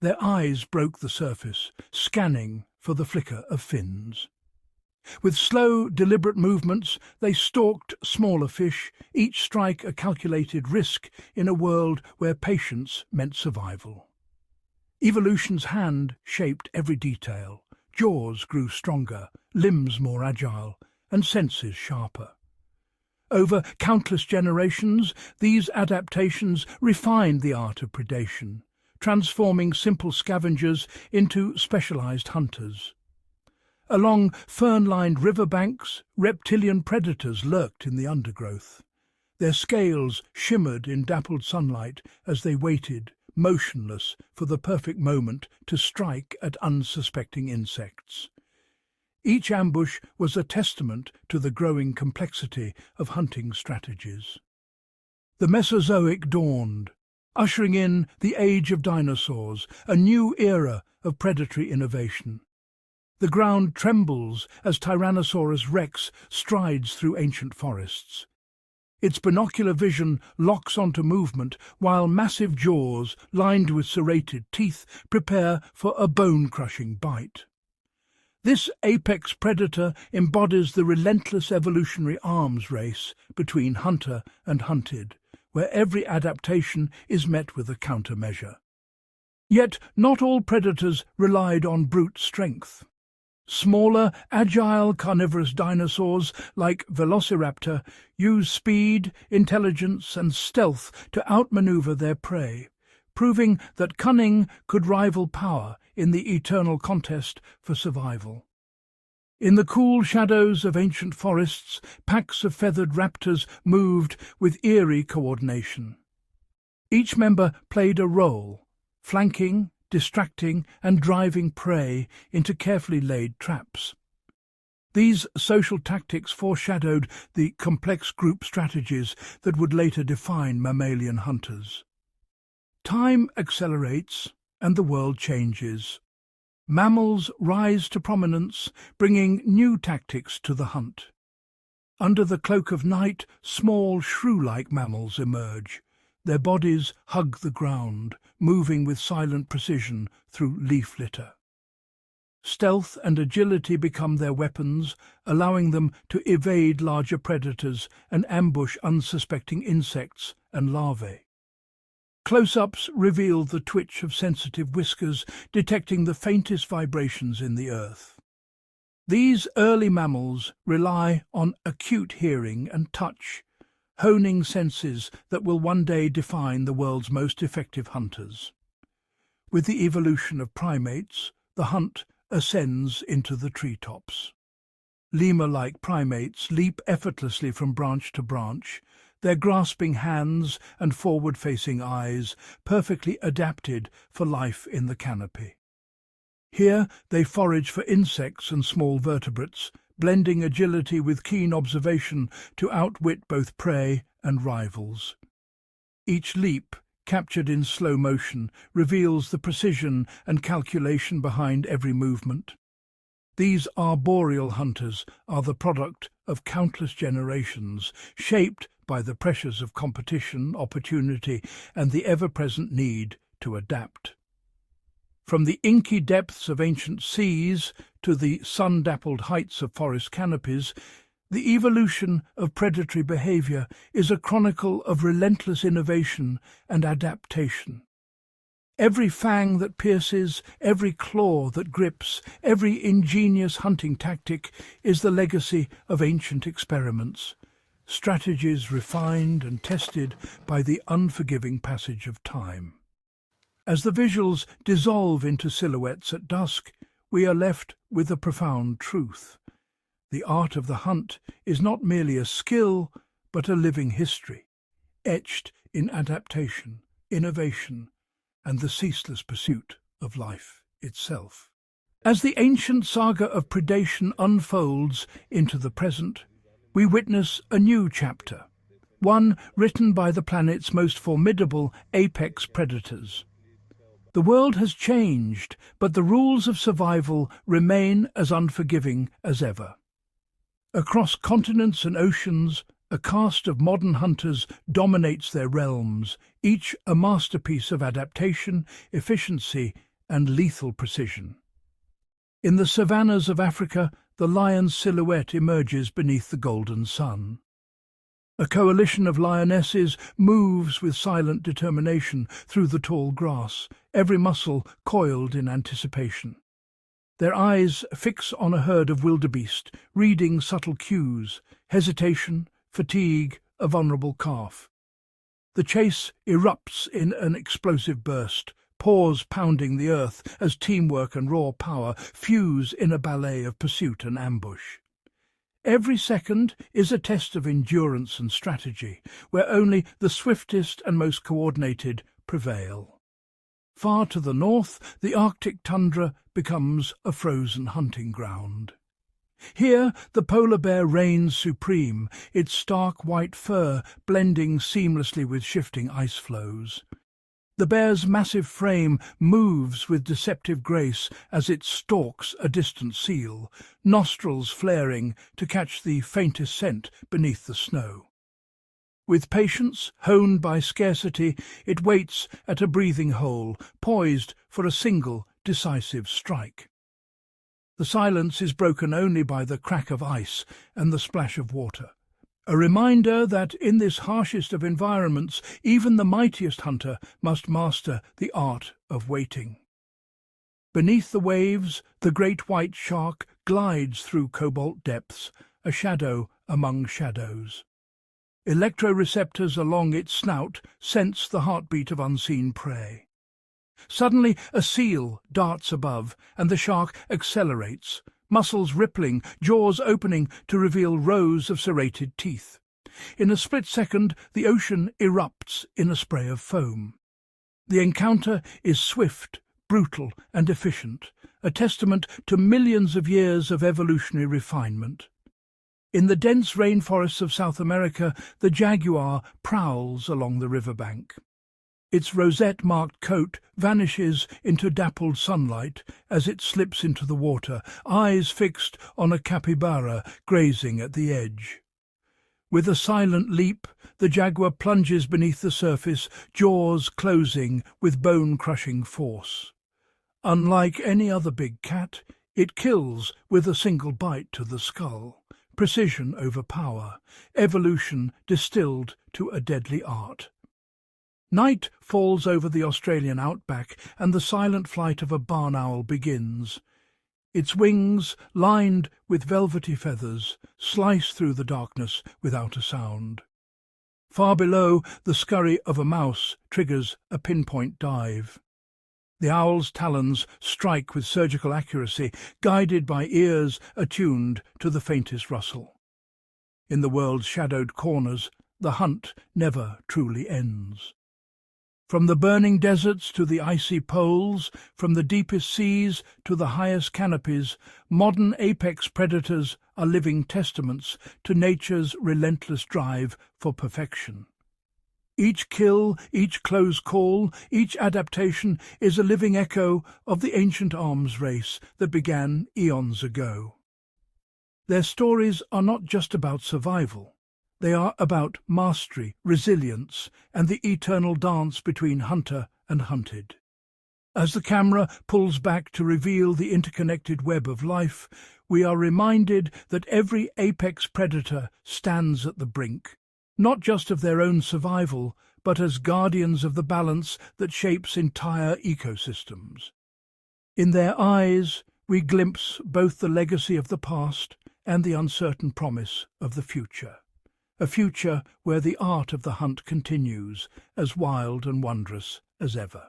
A: Their eyes broke the surface, scanning for the flicker of fins. With slow, deliberate movements, they stalked smaller fish, each strike a calculated risk in a world where patience meant survival. Evolution's hand shaped every detail. Jaws grew stronger, limbs more agile, and senses sharper. Over countless generations, these adaptations refined the art of predation, transforming simple scavengers into specialized hunters. Along fern-lined riverbanks, reptilian predators lurked in the undergrowth. Their scales shimmered in dappled sunlight as they waited, motionless, for the perfect moment to strike at unsuspecting insects. Each ambush was a testament to the growing complexity of hunting strategies. The Mesozoic dawned, ushering in the age of dinosaurs, a new era of predatory innovation. The ground trembles as Tyrannosaurus rex strides through ancient forests. Its binocular vision locks onto movement, while massive jaws, lined with serrated teeth, prepare for a bone-crushing bite. This apex predator embodies the relentless evolutionary arms race between hunter and hunted, where every adaptation is met with a countermeasure. Yet not all predators relied on brute strength. Smaller, agile carnivorous dinosaurs like Velociraptor use speed, intelligence, and stealth to outmaneuver their prey, proving that cunning could rival power in the eternal contest for survival. In the cool shadows of ancient forests, packs of feathered raptors moved with eerie coordination. Each member played a role, flanking, distracting, and driving prey into carefully laid traps. These social tactics foreshadowed the complex group strategies that would later define mammalian hunters. Time accelerates, and the world changes. Mammals rise to prominence, bringing new tactics to the hunt. Under the cloak of night, small, shrew-like mammals emerge. Their bodies hug the ground, moving with silent precision through leaf litter. Stealth and agility become their weapons, allowing them to evade larger predators and ambush unsuspecting insects and larvae. Close-ups reveal the twitch of sensitive whiskers, detecting the faintest vibrations in the earth. These early mammals rely on acute hearing and touch, honing senses that will one day define the world's most effective hunters. With the evolution of primates, the hunt ascends into the treetops. Lemur-like primates leap effortlessly from branch to branch, their grasping hands and forward-facing eyes perfectly adapted for life in the canopy. Here they forage for insects and small vertebrates, blending agility with keen observation to outwit both prey and rivals. Each leap, captured in slow motion, reveals the precision and calculation behind every movement. These arboreal hunters are the product of countless generations, shaped by the pressures of competition, opportunity, and the ever-present need to adapt. From the inky depths of ancient seas to the sun-dappled heights of forest canopies, the evolution of predatory behavior is a chronicle of relentless innovation and adaptation. Every fang that pierces, every claw that grips, every ingenious hunting tactic is the legacy of ancient experiments, strategies refined and tested by the unforgiving passage of time. As the visuals dissolve into silhouettes at dusk, we are left with a profound truth. The art of the hunt is not merely a skill, but a living history, etched in adaptation, innovation, and the ceaseless pursuit of life itself. As the ancient saga of predation unfolds into the present, we witness a new chapter, one written by the planet's most formidable apex predators. The world has changed, but the rules of survival remain as unforgiving as ever. Across continents and oceans, a caste of modern hunters dominates their realms, each a masterpiece of adaptation, efficiency, and lethal precision. In the savannas of Africa, the lion's silhouette emerges beneath the golden sun. A coalition of lionesses moves with silent determination through the tall grass, every muscle coiled in anticipation. Their eyes fix on a herd of wildebeest, reading subtle cues, hesitation, fatigue, a vulnerable calf. The chase erupts in an explosive burst, paws pounding the earth as teamwork and raw power fuse in a ballet of pursuit and ambush. Every second is a test of endurance and strategy, where only the swiftest and most coordinated prevail. Far to the north, the Arctic tundra becomes a frozen hunting ground. Here the polar bear reigns supreme, its stark white fur blending seamlessly with shifting ice flows. The bear's massive frame moves with deceptive grace as it stalks a distant seal, nostrils flaring to catch the faintest scent beneath the snow. With patience, honed by scarcity, it waits at a breathing hole, poised for a single, decisive strike. The silence is broken only by the crack of ice and the splash of water. A reminder that in this harshest of environments, even the mightiest hunter must master the art of waiting. Beneath the waves, the great white shark glides through cobalt depths, a shadow among shadows. Electroreceptors along its snout sense the heartbeat of unseen prey. Suddenly a seal darts above, and the shark accelerates, muscles rippling, jaws opening to reveal rows of serrated teeth. In a split second, the ocean erupts in a spray of foam. The encounter is swift, brutal, and efficient, a testament to millions of years of evolutionary refinement. In the dense rainforests of South America, the jaguar prowls along the riverbank. Its rosette-marked coat vanishes into dappled sunlight as it slips into the water, eyes fixed on a capybara grazing at the edge. With a silent leap, the jaguar plunges beneath the surface, jaws closing with bone-crushing force. Unlike any other big cat, it kills with a single bite to the skull. Precision over power, evolution distilled to a deadly art. Night falls over the Australian outback, and the silent flight of a barn owl begins. Its wings, lined with velvety feathers, slice through the darkness without a sound. Far below, the scurry of a mouse triggers a pinpoint dive. The owl's talons strike with surgical accuracy, guided by ears attuned to the faintest rustle. In the world's shadowed corners, the hunt never truly ends. From the burning deserts to the icy poles, from the deepest seas to the highest canopies, modern apex predators are living testaments to nature's relentless drive for perfection. Each kill, each close call, each adaptation is a living echo of the ancient arms race that began eons ago. Their stories are not just about survival. They are about mastery, resilience, and the eternal dance between hunter and hunted. As the camera pulls back to reveal the interconnected web of life, we are reminded that every apex predator stands at the brink, not just of their own survival, but as guardians of the balance that shapes entire ecosystems. In their eyes, we glimpse both the legacy of the past and the uncertain promise of the future. A future where the art of the hunt continues, as wild and wondrous as ever.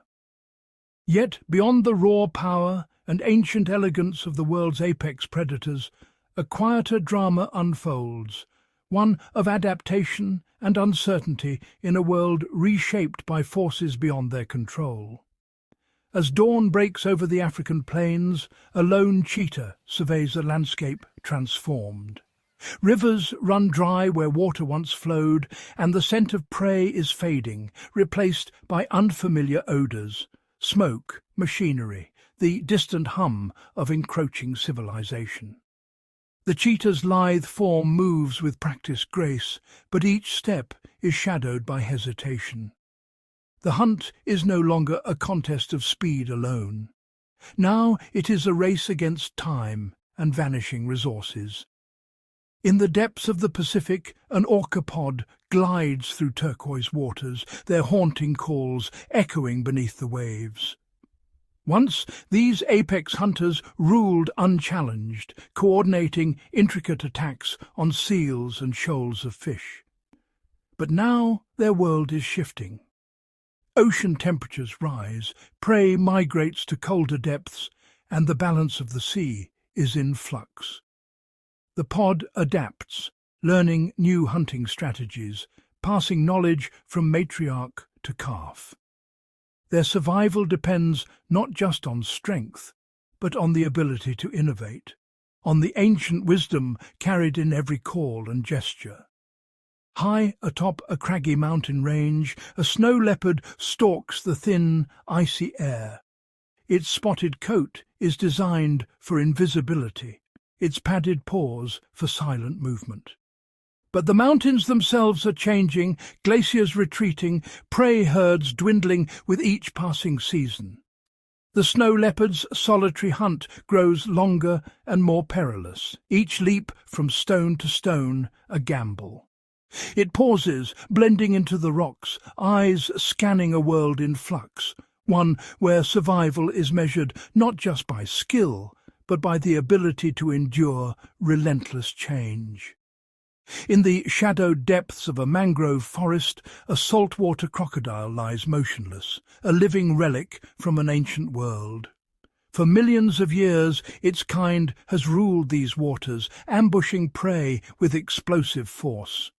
A: Yet, beyond the raw power and ancient elegance of the world's apex predators, a quieter drama unfolds, one of adaptation and uncertainty in a world reshaped by forces beyond their control. As dawn breaks over the African plains, a lone cheetah surveys a landscape transformed. Rivers run dry where water once flowed, and the scent of prey is fading, replaced by unfamiliar odours, smoke, machinery, the distant hum of encroaching civilization. The cheetah's lithe form moves with practiced grace, but each step is shadowed by hesitation. The hunt is no longer a contest of speed alone. Now it is a race against time and vanishing resources. In the depths of the Pacific, an orca pod glides through turquoise waters, their haunting calls echoing beneath the waves. Once, these apex hunters ruled unchallenged, coordinating intricate attacks on seals and shoals of fish. But now their world is shifting. Ocean temperatures rise, prey migrates to colder depths, and the balance of the sea is in flux. The pod adapts, learning new hunting strategies, passing knowledge from matriarch to calf. Their survival depends not just on strength, but on the ability to innovate, on the ancient wisdom carried in every call and gesture. High atop a craggy mountain range, a snow leopard stalks the thin, icy air. Its spotted coat is designed for invisibility, its padded paws for silent movement. But the mountains themselves are changing, glaciers retreating, prey herds dwindling with each passing season. The snow leopard's solitary hunt grows longer and more perilous, each leap from stone to stone a gamble. It pauses, blending into the rocks, eyes scanning a world in flux, one where survival is measured not just by skill, but by the ability to endure relentless change. In the shadowed depths of a mangrove forest, a saltwater crocodile lies motionless, a living relic from an ancient world. For millions of years, its kind has ruled these waters, ambushing prey with explosive force.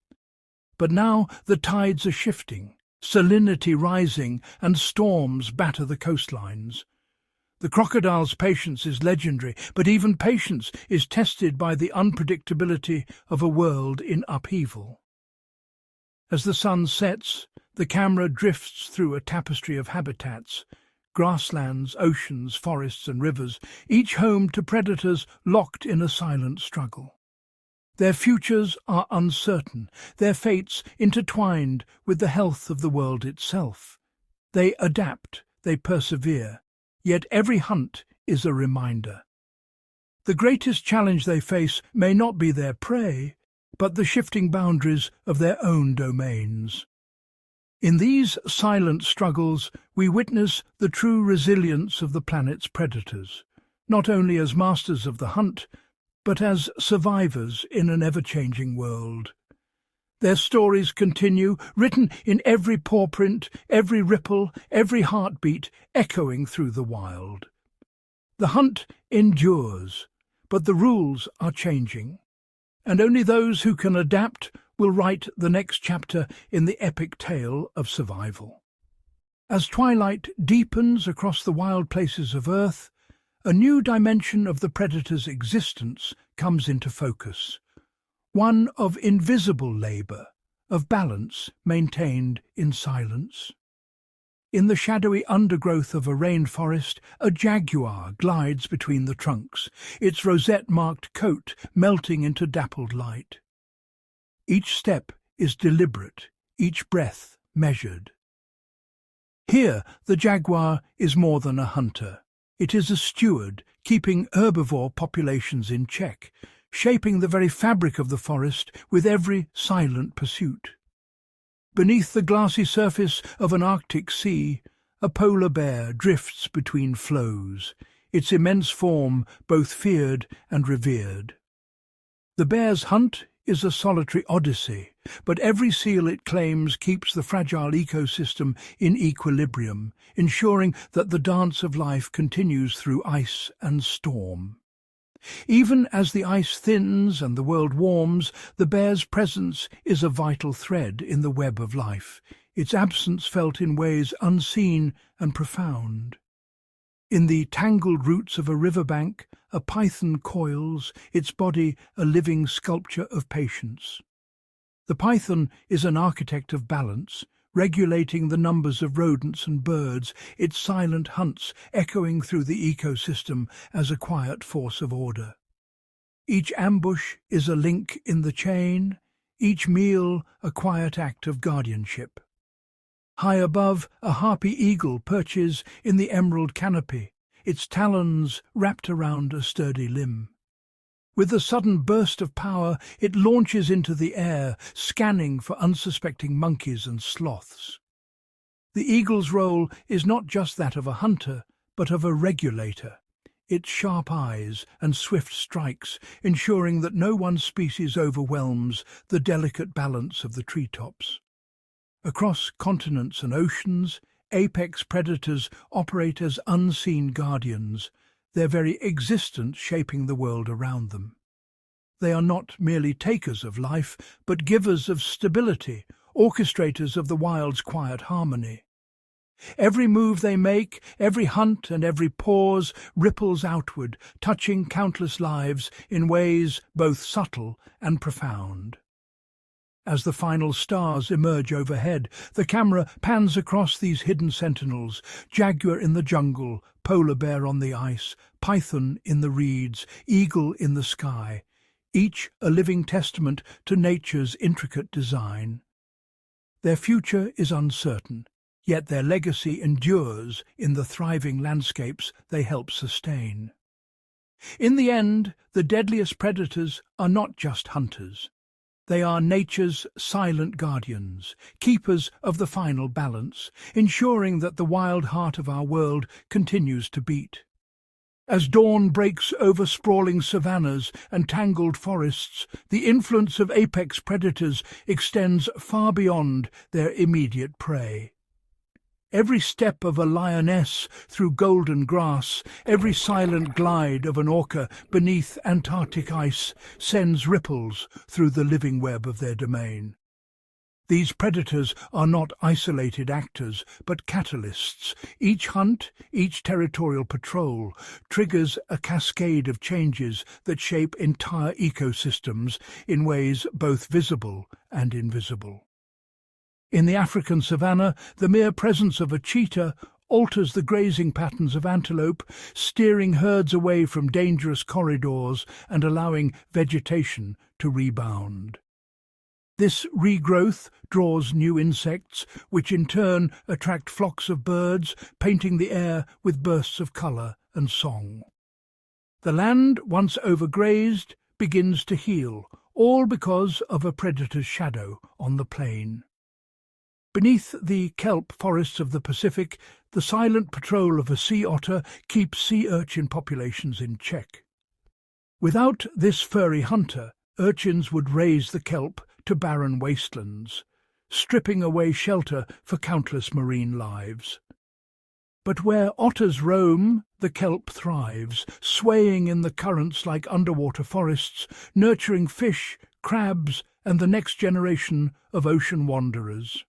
A: But now the tides are shifting, salinity rising, and storms batter the coastlines. The crocodile's patience is legendary, but even patience is tested by the unpredictability of a world in upheaval. As the sun sets, the camera drifts through a tapestry of habitats, grasslands, oceans, forests and rivers, each home to predators locked in a silent struggle. Their futures are uncertain, their fates intertwined with the health of the world itself. They adapt, they persevere, yet every hunt is a reminder. The greatest challenge they face may not be their prey, but the shifting boundaries of their own domains. In these silent struggles, we witness the true resilience of the planet's predators, not only as masters of the hunt, but as survivors in an ever-changing world. Their stories continue, written in every paw print, every ripple, every heartbeat, echoing through the wild. The hunt endures, but the rules are changing, and only those who can adapt will write the next chapter in the epic tale of survival. As twilight deepens across the wild places of Earth, a new dimension of the predator's existence comes into focus. One of invisible labour, of balance maintained in silence. In the shadowy undergrowth of a rainforest, a jaguar glides between the trunks, its rosette-marked coat melting into dappled light. Each step is deliberate, each breath measured. Here, the jaguar is more than a hunter. It is a steward, keeping herbivore populations in check, shaping the very fabric of the forest with every silent pursuit. Beneath the glassy surface of an Arctic sea, a polar bear drifts between flows, its immense form both feared and revered. The bear's hunt is a solitary odyssey, but every seal it claims keeps the fragile ecosystem in equilibrium, ensuring that the dance of life continues through ice and storm. Even as the ice thins and the world warms, the bear's presence is a vital thread in the web of life, its absence felt in ways unseen and profound. In the tangled roots of a riverbank, a python coils, its body a living sculpture of patience. The python is an architect of balance, regulating the numbers of rodents and birds, its silent hunts echoing through the ecosystem as a quiet force of order. Each ambush is a link in the chain, each meal a quiet act of guardianship. High above, a harpy eagle perches in the emerald canopy, its talons wrapped around a sturdy limb. With a sudden burst of power, it launches into the air, scanning for unsuspecting monkeys and sloths. The eagle's role is not just that of a hunter, but of a regulator, its sharp eyes and swift strikes ensuring that no one species overwhelms the delicate balance of the treetops. Across continents and oceans, apex predators operate as unseen guardians, their very existence shaping the world around them. They are not merely takers of life, but givers of stability, orchestrators of the wild's quiet harmony. Every move they make, every hunt and every pause ripples outward, touching countless lives in ways both subtle and profound. As the final stars emerge overhead, the camera pans across these hidden sentinels, jaguar in the jungle, polar bear on the ice, python in the reeds, eagle in the sky, each a living testament to nature's intricate design. Their future is uncertain, yet their legacy endures in the thriving landscapes they help sustain. In the end, the deadliest predators are not just hunters. They are nature's silent guardians, keepers of the final balance, ensuring that the wild heart of our world continues to beat. As dawn breaks over sprawling savannas and tangled forests, the influence of apex predators extends far beyond their immediate prey. Every step of a lioness through golden grass, every silent glide of an orca beneath Antarctic ice sends ripples through the living web of their domain. These predators are not isolated actors, but catalysts. Each hunt, each territorial patrol, triggers a cascade of changes that shape entire ecosystems in ways both visible and invisible. In the African savanna, the mere presence of a cheetah alters the grazing patterns of antelope, steering herds away from dangerous corridors and allowing vegetation to rebound. This regrowth draws new insects, which in turn attract flocks of birds, painting the air with bursts of colour and song. The land, once overgrazed, begins to heal, all because of a predator's shadow on the plain. Beneath the kelp forests of the Pacific, the silent patrol of a sea otter keeps sea urchin populations in check. Without this furry hunter, urchins would raze the kelp to barren wastelands, stripping away shelter for countless marine lives. But where otters roam, the kelp thrives, swaying in the currents like underwater forests, nurturing fish, crabs, and the next generation of ocean wanderers.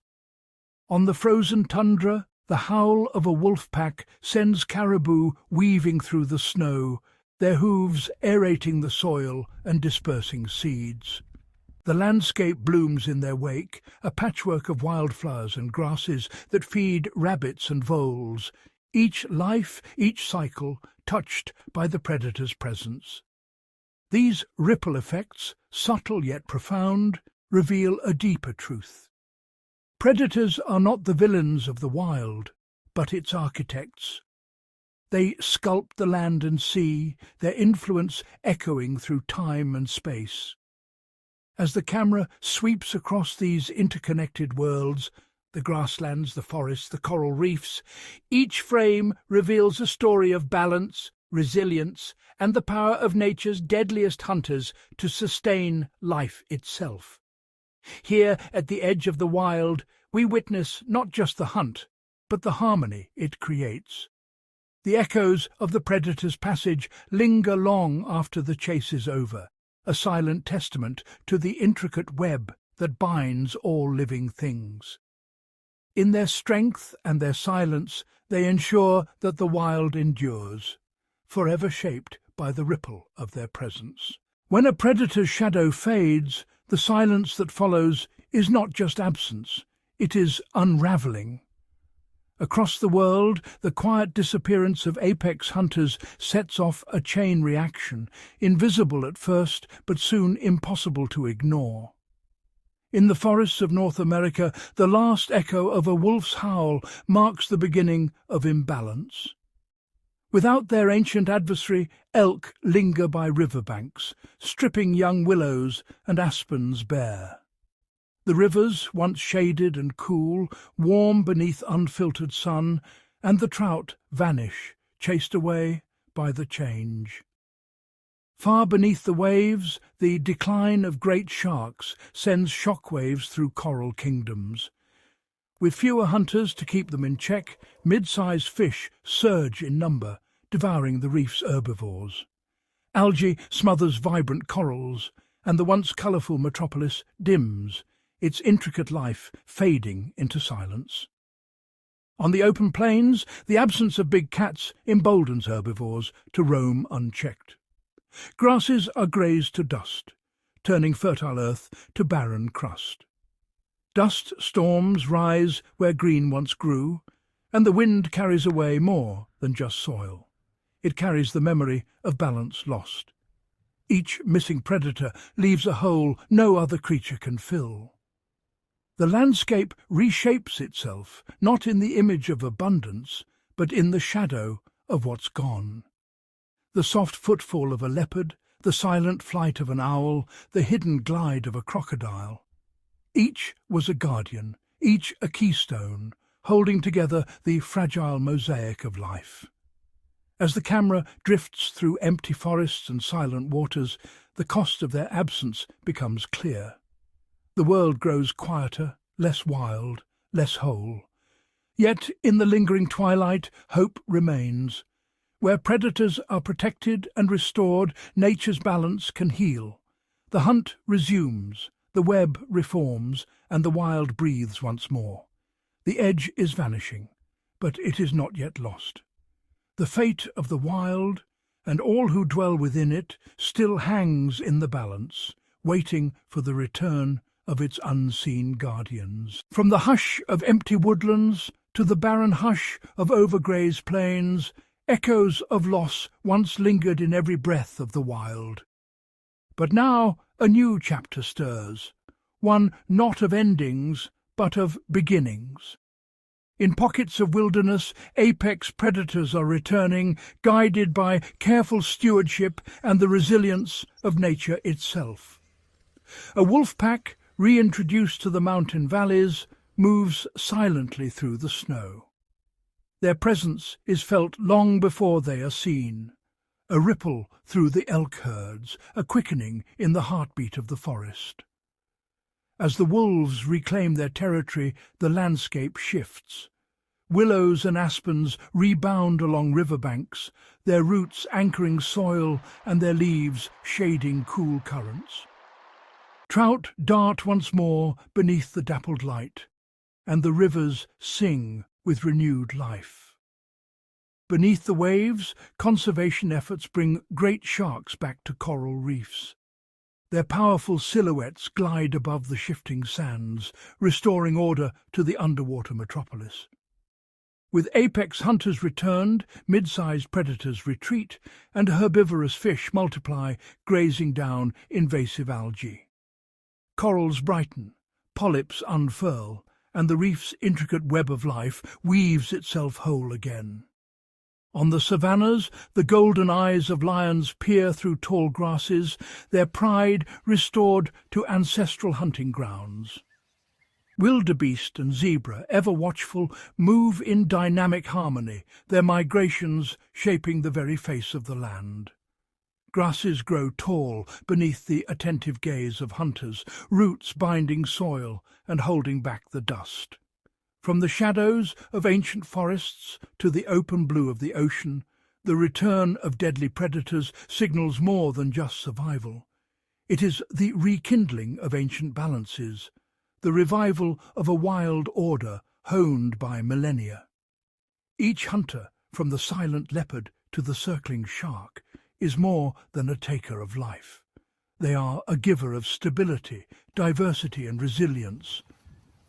A: On the frozen tundra, the howl of a wolf pack sends caribou weaving through the snow, their hooves aerating the soil and dispersing seeds. The landscape blooms in their wake, a patchwork of wildflowers and grasses that feed rabbits and voles, each life, each cycle, touched by the predator's presence. These ripple effects, subtle yet profound, reveal a deeper truth. Predators are not the villains of the wild, but its architects. They sculpt the land and sea, their influence echoing through time and space. As the camera sweeps across these interconnected worlds, the grasslands, the forests, the coral reefs, each frame reveals a story of balance, resilience, and the power of nature's deadliest hunters to sustain life itself. Here, at the edge of the wild, we witness not just the hunt, but the harmony it creates. The echoes of the predator's passage linger long after the chase is over, a silent testament to the intricate web that binds all living things. In their strength and their silence, they ensure that the wild endures, forever shaped by the ripple of their presence. When a predator's shadow fades, the silence that follows is not just absence, it is unraveling. Across the world, the quiet disappearance of apex hunters sets off a chain reaction, invisible at first but soon impossible to ignore. In the forests of North America, the last echo of a wolf's howl marks the beginning of imbalance. Without their ancient adversary, elk linger by riverbanks, stripping young willows and aspens bare. The rivers, once shaded and cool, warm beneath unfiltered sun, and the trout vanish, chased away by the change. Far beneath the waves, the decline of great sharks sends shockwaves through coral kingdoms. With fewer hunters to keep them in check, mid-sized fish surge in number, devouring the reef's herbivores. Algae smothers vibrant corals, and the once colourful metropolis dims, its intricate life fading into silence. On the open plains, the absence of big cats emboldens herbivores to roam unchecked. Grasses are grazed to dust, turning fertile earth to barren crust. Dust storms rise where green once grew, and the wind carries away more than just soil. It carries the memory of balance lost. Each missing predator leaves a hole no other creature can fill. The landscape reshapes itself, not in the image of abundance, but in the shadow of what's gone. The soft footfall of a leopard, the silent flight of an owl, the hidden glide of a crocodile. Each was a guardian, each a keystone, holding together the fragile mosaic of life. As the camera drifts through empty forests and silent waters, the cost of their absence becomes clear. The world grows quieter, less wild, less whole. Yet in the lingering twilight, hope remains. Where predators are protected and restored, nature's balance can heal. The hunt resumes, the web reforms, and the wild breathes once more. The edge is vanishing, but it is not yet lost. The fate of the wild, and all who dwell within it, still hangs in the balance, waiting for the return of its unseen guardians. From the hush of empty woodlands to the barren hush of overgrazed plains, echoes of loss once lingered in every breath of the wild. But now a new chapter stirs, one not of endings, but of beginnings. In pockets of wilderness, apex predators are returning, guided by careful stewardship and the resilience of nature itself. A wolf pack, reintroduced to the mountain valleys, moves silently through the snow. Their presence is felt long before they are seen, a ripple through the elk herds, a quickening in the heartbeat of the forest. As the wolves reclaim their territory, the landscape shifts. Willows and aspens rebound along riverbanks, their roots anchoring soil and their leaves shading cool currents. Trout dart once more beneath the dappled light, and the rivers sing with renewed life. Beneath the waves, conservation efforts bring great sharks back to coral reefs. Their powerful silhouettes glide above the shifting sands, restoring order to the underwater metropolis. With apex hunters returned, mid-sized predators retreat, and herbivorous fish multiply, grazing down invasive algae. corals brighten, polyps unfurl, and the reef's intricate web of life weaves itself whole again. On the savannas, the golden eyes of lions peer through tall grasses, their pride restored to ancestral hunting grounds. Wildebeest and zebra, ever watchful, move in dynamic harmony, their migrations shaping the very face of the land. Grasses grow tall beneath the attentive gaze of hunters, roots binding soil and holding back the dust. From the shadows of ancient forests to the open blue of the ocean, the return of deadly predators signals more than just survival. It is the rekindling of ancient balances, the revival of a wild order honed by millennia. Each hunter, from the silent leopard to the circling shark, is more than a taker of life. They are a giver of stability, diversity and resilience.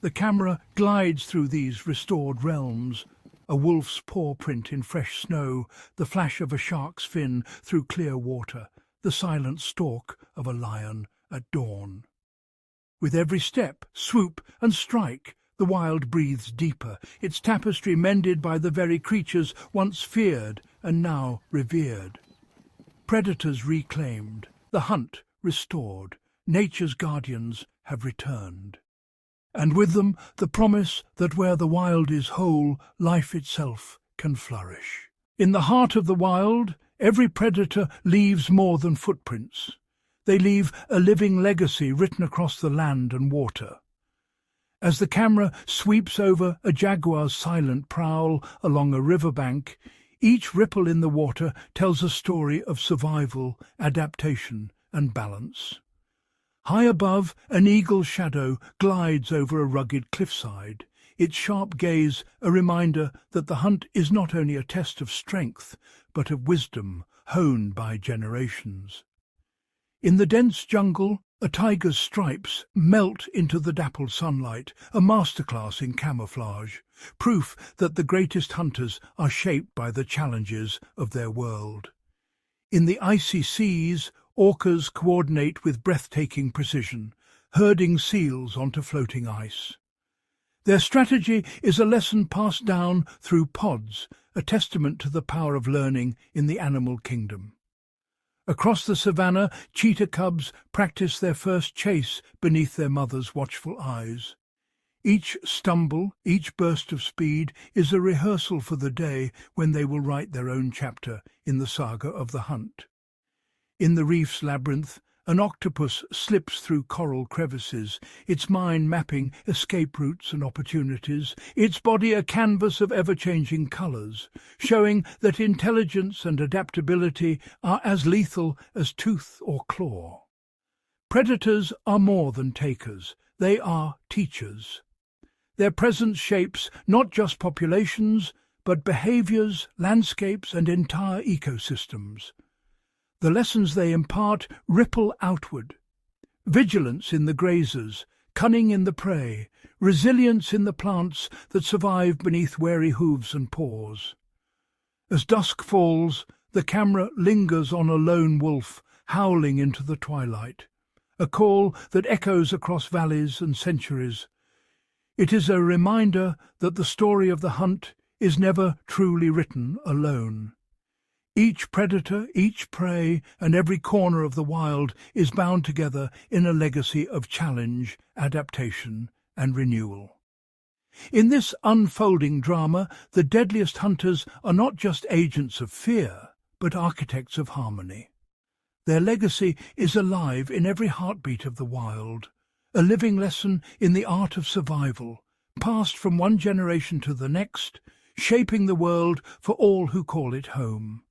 A: The camera glides through these restored realms, a wolf's paw print in fresh snow, the flash of a shark's fin through clear water, the silent stalk of a lion at dawn. With every step, swoop and strike, the wild breathes deeper, its tapestry mended by the very creatures once feared and now revered. Predators reclaimed, the hunt restored, nature's guardians have returned. And with them the promise that where the wild is whole, life itself can flourish. In the heart of the wild, every predator leaves more than footprints. They leave a living legacy written across the land and water. As the camera sweeps over a jaguar's silent prowl along a riverbank, each ripple in the water tells a story of survival, adaptation, and balance. High above, an eagle's shadow glides over a rugged cliffside, its sharp gaze a reminder that the hunt is not only a test of strength, but of wisdom honed by generations. In the dense jungle, a tiger's stripes melt into the dappled sunlight, a masterclass in camouflage, proof that the greatest hunters are shaped by the challenges of their world. In the icy seas, orcas coordinate with breathtaking precision, herding seals onto floating ice. Their strategy is a lesson passed down through pods, a testament to the power of learning in the animal kingdom. Across the savannah, cheetah cubs practice their first chase beneath their mother's watchful eyes. Each stumble, each burst of speed is a rehearsal for the day when they will write their own chapter in the saga of the hunt. In the reef's labyrinth, an octopus slips through coral crevices, its mind mapping escape routes and opportunities, its body a canvas of ever-changing colours, showing that intelligence and adaptability are as lethal as tooth or claw. Predators are more than takers, they are teachers. Their presence shapes not just populations, but behaviours, landscapes and entire ecosystems. The lessons they impart ripple outward. Vigilance in the grazers, cunning in the prey, resilience in the plants that survive beneath wary hooves and paws. As dusk falls, the camera lingers on a lone wolf howling into the twilight, a call that echoes across valleys and centuries. It is a reminder that the story of the hunt is never truly written alone. Each predator, each prey, and every corner of the wild is bound together in a legacy of challenge, adaptation, and renewal. In this unfolding drama, the deadliest hunters are not just agents of fear, but architects of harmony. Their legacy is alive in every heartbeat of the wild, a living lesson in the art of survival, passed from one generation to the next, shaping the world for all who call it home.